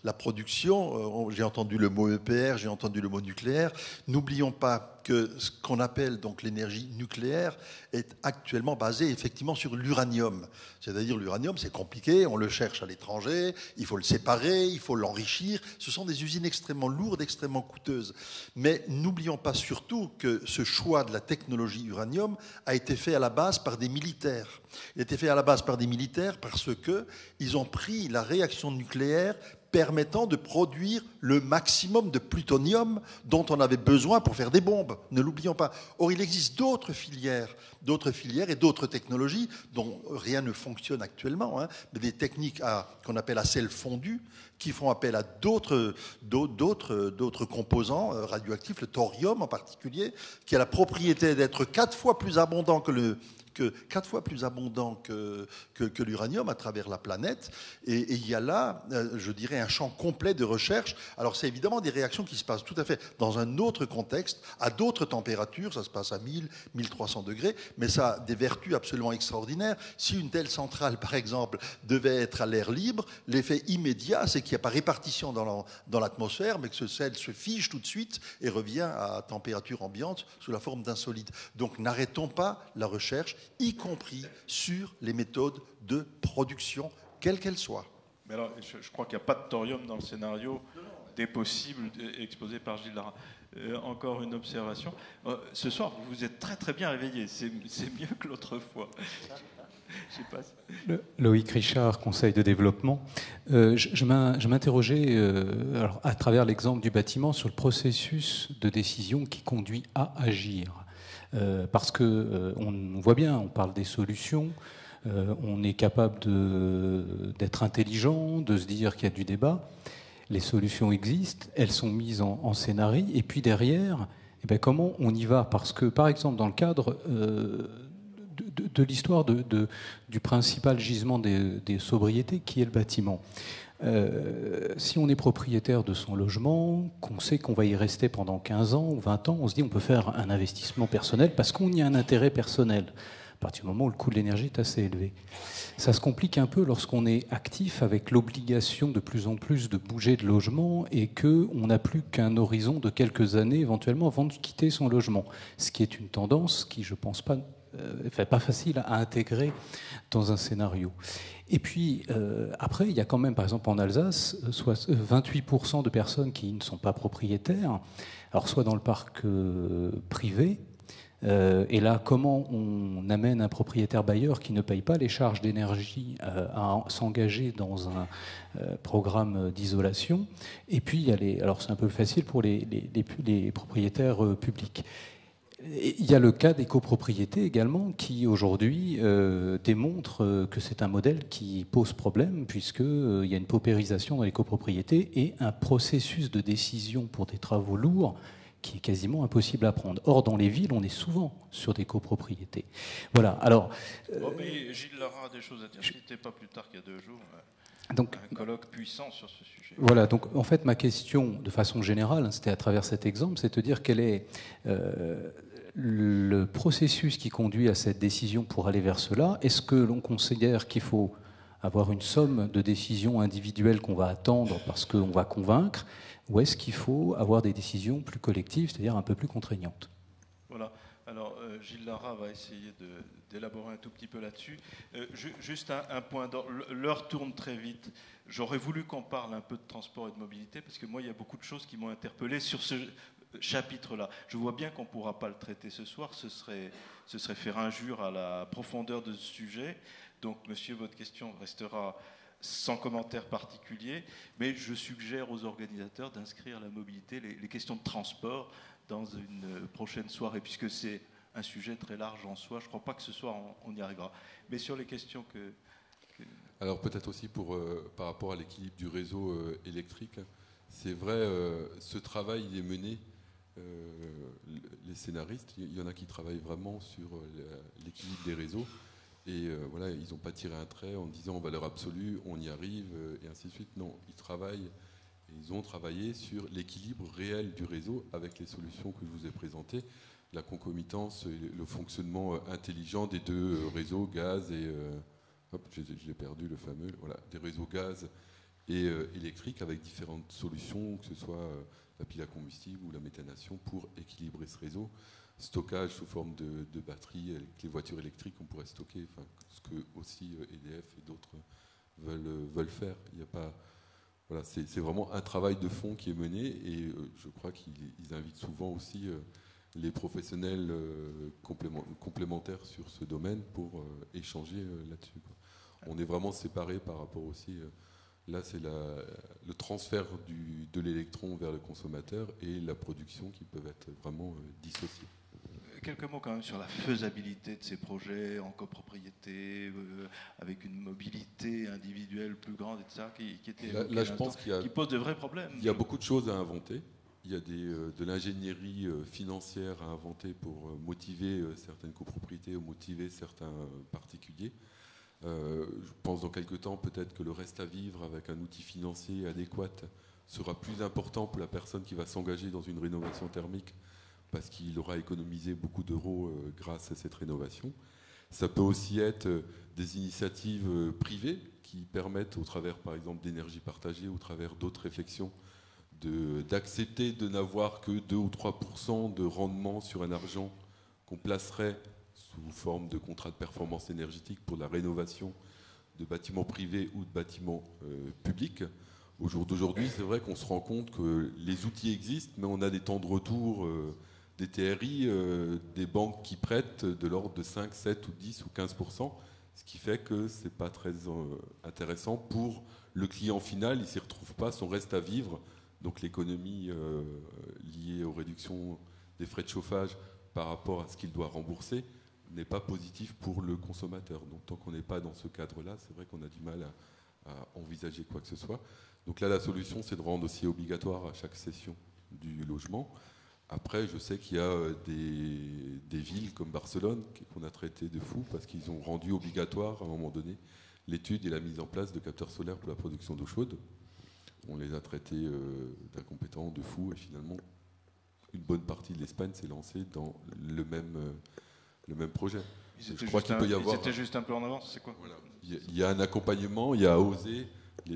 la production, j'ai entendu le mot EPR, j'ai entendu le mot nucléaire. N'oublions pas que ce qu'on appelle donc l'énergie nucléaire est actuellement basée effectivement sur l'uranium. C'est-à-dire l'uranium, c'est compliqué, on le cherche à l'étranger, il faut le séparer, il faut l'enrichir. Ce sont des usines extrêmement lourdes, extrêmement coûteuses. Mais n'oublions pas surtout que ce choix de la technologie uranium a été fait à la base par des militaires. Il a été fait à la base par des militaires parce qu'ils ont pris la réaction nucléaire permettant de produire le maximum de plutonium dont on avait besoin pour faire des bombes. Ne l'oublions pas. Or, il existe d'autres filières et d'autres technologies dont rien ne fonctionne actuellement, hein, mais des techniques qu'on appelle à sel fondu, qui font appel à d'autres composants radioactifs, le thorium en particulier, qui a la propriété d'être 4 fois plus abondant que l'uranium à travers la planète. Et il y a là, je dirais, un champ complet de recherche. Alors c'est évidemment des réactions qui se passent tout à fait dans un autre contexte, à d'autres températures, ça se passe à 1000, 1300 degrés, mais ça a des vertus absolument extraordinaires. Si une telle centrale, par exemple, devait être à l'air libre, l'effet immédiat, c'est qu'il n'y a pas répartition dans l'atmosphère, mais que ce sel se fige tout de suite et revient à température ambiante sous la forme d'un solide. Donc n'arrêtons pas la recherche, y compris sur les méthodes de production, quelles qu'elles soient. Mais alors, je crois qu'il n'y a pas de thorium dans le scénario des possibles exposés par Gilles Lara. Encore une observation. Ce soir, vous vous êtes très très bien réveillés. C'est mieux que l'autre fois. Loïc Richard, Conseil de développement. Je m'interrogeais, à travers l'exemple du bâtiment, sur le processus de décision qui conduit à agir. Parce qu'on voit bien, on parle des solutions, on est capable d'être intelligent, de se dire qu'il y a du débat. Les solutions existent, elles sont mises en scénario, et puis derrière, comment on y va? Parce que, par exemple, dans le cadre de l'histoire du principal gisement des sobriétés, qui est le bâtiment, Si on est propriétaire de son logement, qu'on sait qu'on va y rester pendant 15 ans ou 20 ans, on se dit on peut faire un investissement personnel parce qu'on y a un intérêt personnel, à partir du moment où le coût de l'énergie est assez élevé. Ça se complique un peu lorsqu'on est actif avec l'obligation de plus en plus de bouger de logement et qu'on n'a plus qu'un horizon de quelques années éventuellement avant de quitter son logement, ce qui est une tendance qui, je pense pas facile à intégrer dans un scénario. Et puis, après, il y a quand même, par exemple, en Alsace, 28% de personnes qui ne sont pas propriétaires, alors soit dans le parc privé, et là, comment on amène un propriétaire bailleur qui ne paye pas les charges d'énergie à s'engager dans un programme d'isolation? Et puis, il y a alors c'est un peu facile pour les propriétaires publics. Il y a le cas des copropriétés également qui aujourd'hui démontre que c'est un modèle qui pose problème puisqu'il y a une paupérisation dans les copropriétés et un processus de décision pour des travaux lourds qui est quasiment impossible à prendre. Or, dans les villes, on est souvent sur des copropriétés. Voilà. Alors, mais Gilles Lara a des choses à dire. C'était pas plus tard qu'il y a 2 jours. Donc, un colloque puissant sur ce sujet. Voilà, donc en fait ma question de façon générale, c'était à travers cet exemple, c'est de dire quel est le processus qui conduit à cette décision pour aller vers cela. Est-ce que l'on considère qu'il faut avoir une somme de décisions individuelles qu'on va attendre parce qu'on va convaincre, ou est-ce qu'il faut avoir des décisions plus collectives, c'est-à-dire un peu plus contraignantes? Voilà. Alors, Gilles Lara va essayer d'élaborer un tout petit peu là-dessus. Juste un point d'ordre. L'heure tourne très vite. J'aurais voulu qu'on parle un peu de transport et de mobilité, parce que moi, il y a beaucoup de choses qui m'ont interpellé sur ce chapitre-là. Je vois bien qu'on ne pourra pas le traiter ce soir. Ce serait faire injure à la profondeur de ce sujet. Donc, monsieur, votre question restera sans commentaire particulier. Mais je suggère aux organisateurs d'inscrire la mobilité, les questions de transport, dans une prochaine soirée, puisque c'est un sujet très large en soi. Je ne crois pas que ce soir on y arrivera. Mais sur les questions que... Alors peut-être aussi par rapport à l'équilibre du réseau électrique, c'est vrai, ce travail il est mené, les scénaristes, il y en a qui travaillent vraiment sur l'équilibre des réseaux, et voilà, ils n'ont pas tiré un trait en disant en valeur absolue, on y arrive, et ainsi de suite. Non, ils travaillent. Ils ont travaillé sur l'équilibre réel du réseau avec les solutions que je vous ai présentées, la concomitance et le fonctionnement intelligent des 2 réseaux gaz et... hop, je l'ai perdu, le fameux... Voilà, des réseaux gaz et électriques avec différentes solutions, que ce soit la pile à combustible ou la méthanation, pour équilibrer ce réseau. Stockage sous forme de batteries avec les voitures électriques, on pourrait stocker, enfin, ce que aussi EDF et d'autres veulent faire. Il n'y a pas... Voilà, c'est vraiment un travail de fond qui est mené, et je crois qu'ils invitent souvent aussi les professionnels complémentaires sur ce domaine pour échanger là-dessus. On est vraiment séparés par rapport aussi... là, c'est le transfert de l'électron vers le consommateur et la production qui peuvent être vraiment dissociés. Quelques mots quand même sur la faisabilité de ces projets en copropriété, avec une mobilité individuelle plus grande, etc., là, je pense qui pose de vrais problèmes. Il y a beaucoup de choses à inventer. Il y a de l'ingénierie financière à inventer pour motiver certaines copropriétés ou motiver certains particuliers. Je pense dans quelques temps peut-être que le reste à vivre avec un outil financier adéquat sera plus important pour la personne qui va s'engager dans une rénovation thermique, parce qu'il aura économisé beaucoup d'euros grâce à cette rénovation. Ça peut aussi être des initiatives privées qui permettent, au travers par exemple d'énergie partagée, au travers d'autres réflexions, d'accepter de n'avoir que 2 ou 3% de rendement sur un argent qu'on placerait sous forme de contrat de performance énergétique pour la rénovation de bâtiments privés ou de bâtiments publics. Au jour d'aujourd'hui, c'est vrai qu'on se rend compte que les outils existent, mais on a des temps de retour des TRI, des banques qui prêtent de l'ordre de 5, 7 ou 10 ou 15%, ce qui fait que ce n'est pas très intéressant pour le client final. Il ne s'y retrouve pas, son reste à vivre, donc l'économie liée aux réductions des frais de chauffage par rapport à ce qu'il doit rembourser n'est pas positif pour le consommateur. Donc tant qu'on n'est pas dans ce cadre-là, c'est vrai qu'on a du mal à envisager quoi que ce soit. Donc là, la solution, c'est de rendre aussi obligatoire à chaque session du logement. Après, je sais qu'il y a des villes comme Barcelone qu'on a traité de fous parce qu'ils ont rendu obligatoire à un moment donné l'étude et la mise en place de capteurs solaires pour la production d'eau chaude. On les a traités d'incompétents, de fous, et finalement, une bonne partie de l'Espagne s'est lancée dans le même projet. Je crois qu'il peut y avoir... C'était juste un peu en avance, c'est quoi? Voilà. Il y a un accompagnement, il y a osé,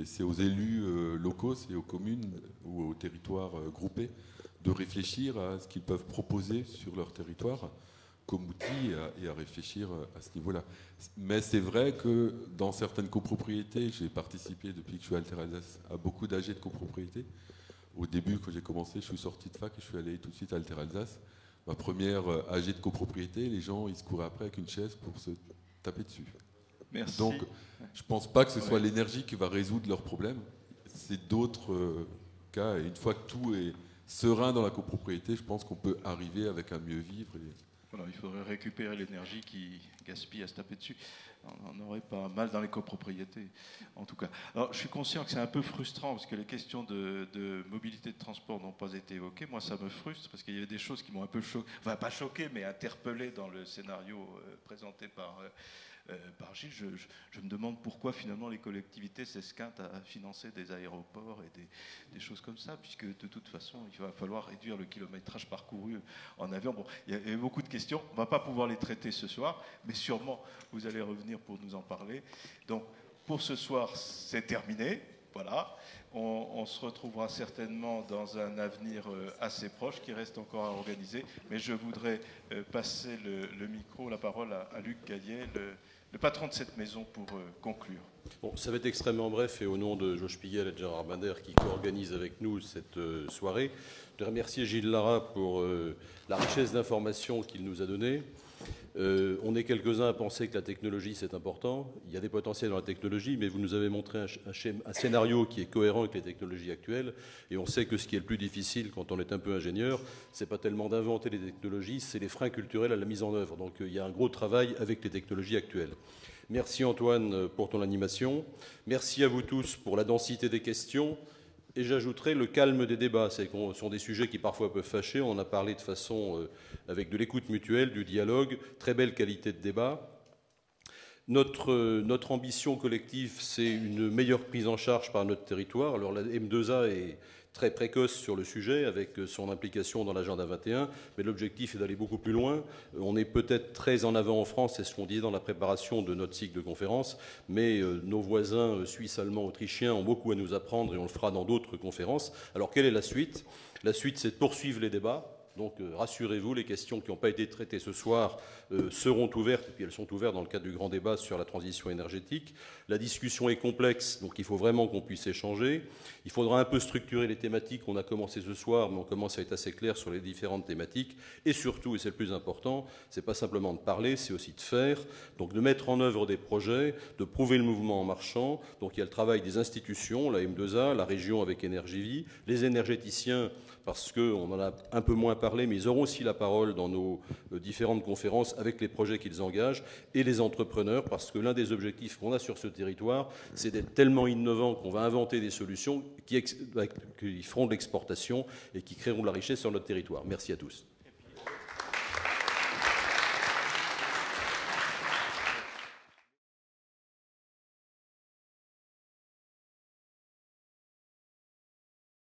c'est aux élus locaux, c'est aux communes ou aux territoires groupés de réfléchir à ce qu'ils peuvent proposer sur leur territoire comme outil et à réfléchir à ce niveau-là. Mais c'est vrai que dans certaines copropriétés, j'ai participé depuis que je suis à Alter Alsace à beaucoup d'AG de copropriété. Au début, quand j'ai commencé, je suis sorti de fac et je suis allé tout de suite à Alter Alsace. Ma première AG de copropriété, les gens, ils se couraient après avec une chaise pour se taper dessus. Merci. Donc, je ne pense pas que ce soit l'énergie qui va résoudre leurs problèmes. C'est d'autres cas. Et une fois que tout est serein dans la copropriété, je pense qu'on peut arriver avec un mieux vivre. Voilà, il faudrait récupérer l'énergie qui gaspille à se taper dessus. On aurait pas mal dans les copropriétés, en tout cas. Alors, je suis conscient que c'est un peu frustrant parce que les questions de mobilité de transport n'ont pas été évoquées. Moi, ça me frustre parce qu'il y avait des choses qui m'ont un peu choqué, enfin pas choqué, mais interpellé dans le scénario présenté par Gilles. Je me demande pourquoi finalement les collectivités s'esquintent à financer des aéroports et des choses comme ça, puisque de toute façon il va falloir réduire le kilométrage parcouru en avion. Bon, il y a beaucoup de questions, on ne va pas pouvoir les traiter ce soir, mais sûrement vous allez revenir pour nous en parler. Donc pour ce soir c'est terminé, voilà. On se retrouvera certainement dans un avenir assez proche qui reste encore à organiser, mais je voudrais passer le micro, la parole à Luc Gaillet, le patron de cette maison, pour conclure. Bon, ça va être extrêmement bref, et au nom de Josh Piguel et de Gérard Bader qui co-organisent avec nous cette soirée, je remercie Gilles Lara pour la richesse d'informations qu'il nous a données. On est quelques-uns à penser que la technologie, c'est important. Il y a des potentiels dans la technologie, mais vous nous avez montré un scénario qui est cohérent avec les technologies actuelles. Et on sait que ce qui est le plus difficile quand on est un peu ingénieur, c'est pas tellement d'inventer les technologies, c'est les freins culturels à la mise en œuvre. Donc il y a un gros travail avec les technologies actuelles. Merci Antoine pour ton animation. Merci à vous tous pour la densité des questions. Et j'ajouterai le calme des débats. Ce sont des sujets qui parfois peuvent fâcher. On en a parlé de façon avec de l'écoute mutuelle, du dialogue, très belle qualité de débat. Notre ambition collective, c'est une meilleure prise en charge par notre territoire. Alors la M2A est très précoce sur le sujet, avec son implication dans l'agenda 21, mais l'objectif est d'aller beaucoup plus loin. On est peut-être très en avant en France, c'est ce qu'on dit dans la préparation de notre cycle de conférences, mais nos voisins suisses, allemands, autrichiens ont beaucoup à nous apprendre et on le fera dans d'autres conférences. Alors quelle est la suite? La suite, c'est de poursuivre les débats. Donc rassurez-vous, les questions qui n'ont pas été traitées ce soir seront ouvertes, et puis elles sont ouvertes dans le cadre du grand débat sur la transition énergétique. La discussion est complexe, donc il faut vraiment qu'on puisse échanger. Il faudra un peu structurer les thématiques. On a commencé ce soir, mais on commence à être assez clair sur les différentes thématiques. Et surtout, et c'est le plus important, c'est pas simplement de parler, c'est aussi de faire. Donc de mettre en œuvre des projets, de prouver le mouvement en marchant. Donc il y a le travail des institutions, la M2A, la région avec Énergie Vie, les énergéticiens, parce qu'on en a un peu moins parlé, mais ils auront aussi la parole dans nos différentes conférences avec les projets qu'ils engagent, et les entrepreneurs, parce que l'un des objectifs qu'on a sur ce territoire, c'est d'être tellement innovant qu'on va inventer des solutions qui feront de l'exportation et qui créeront de la richesse sur notre territoire. Merci à tous.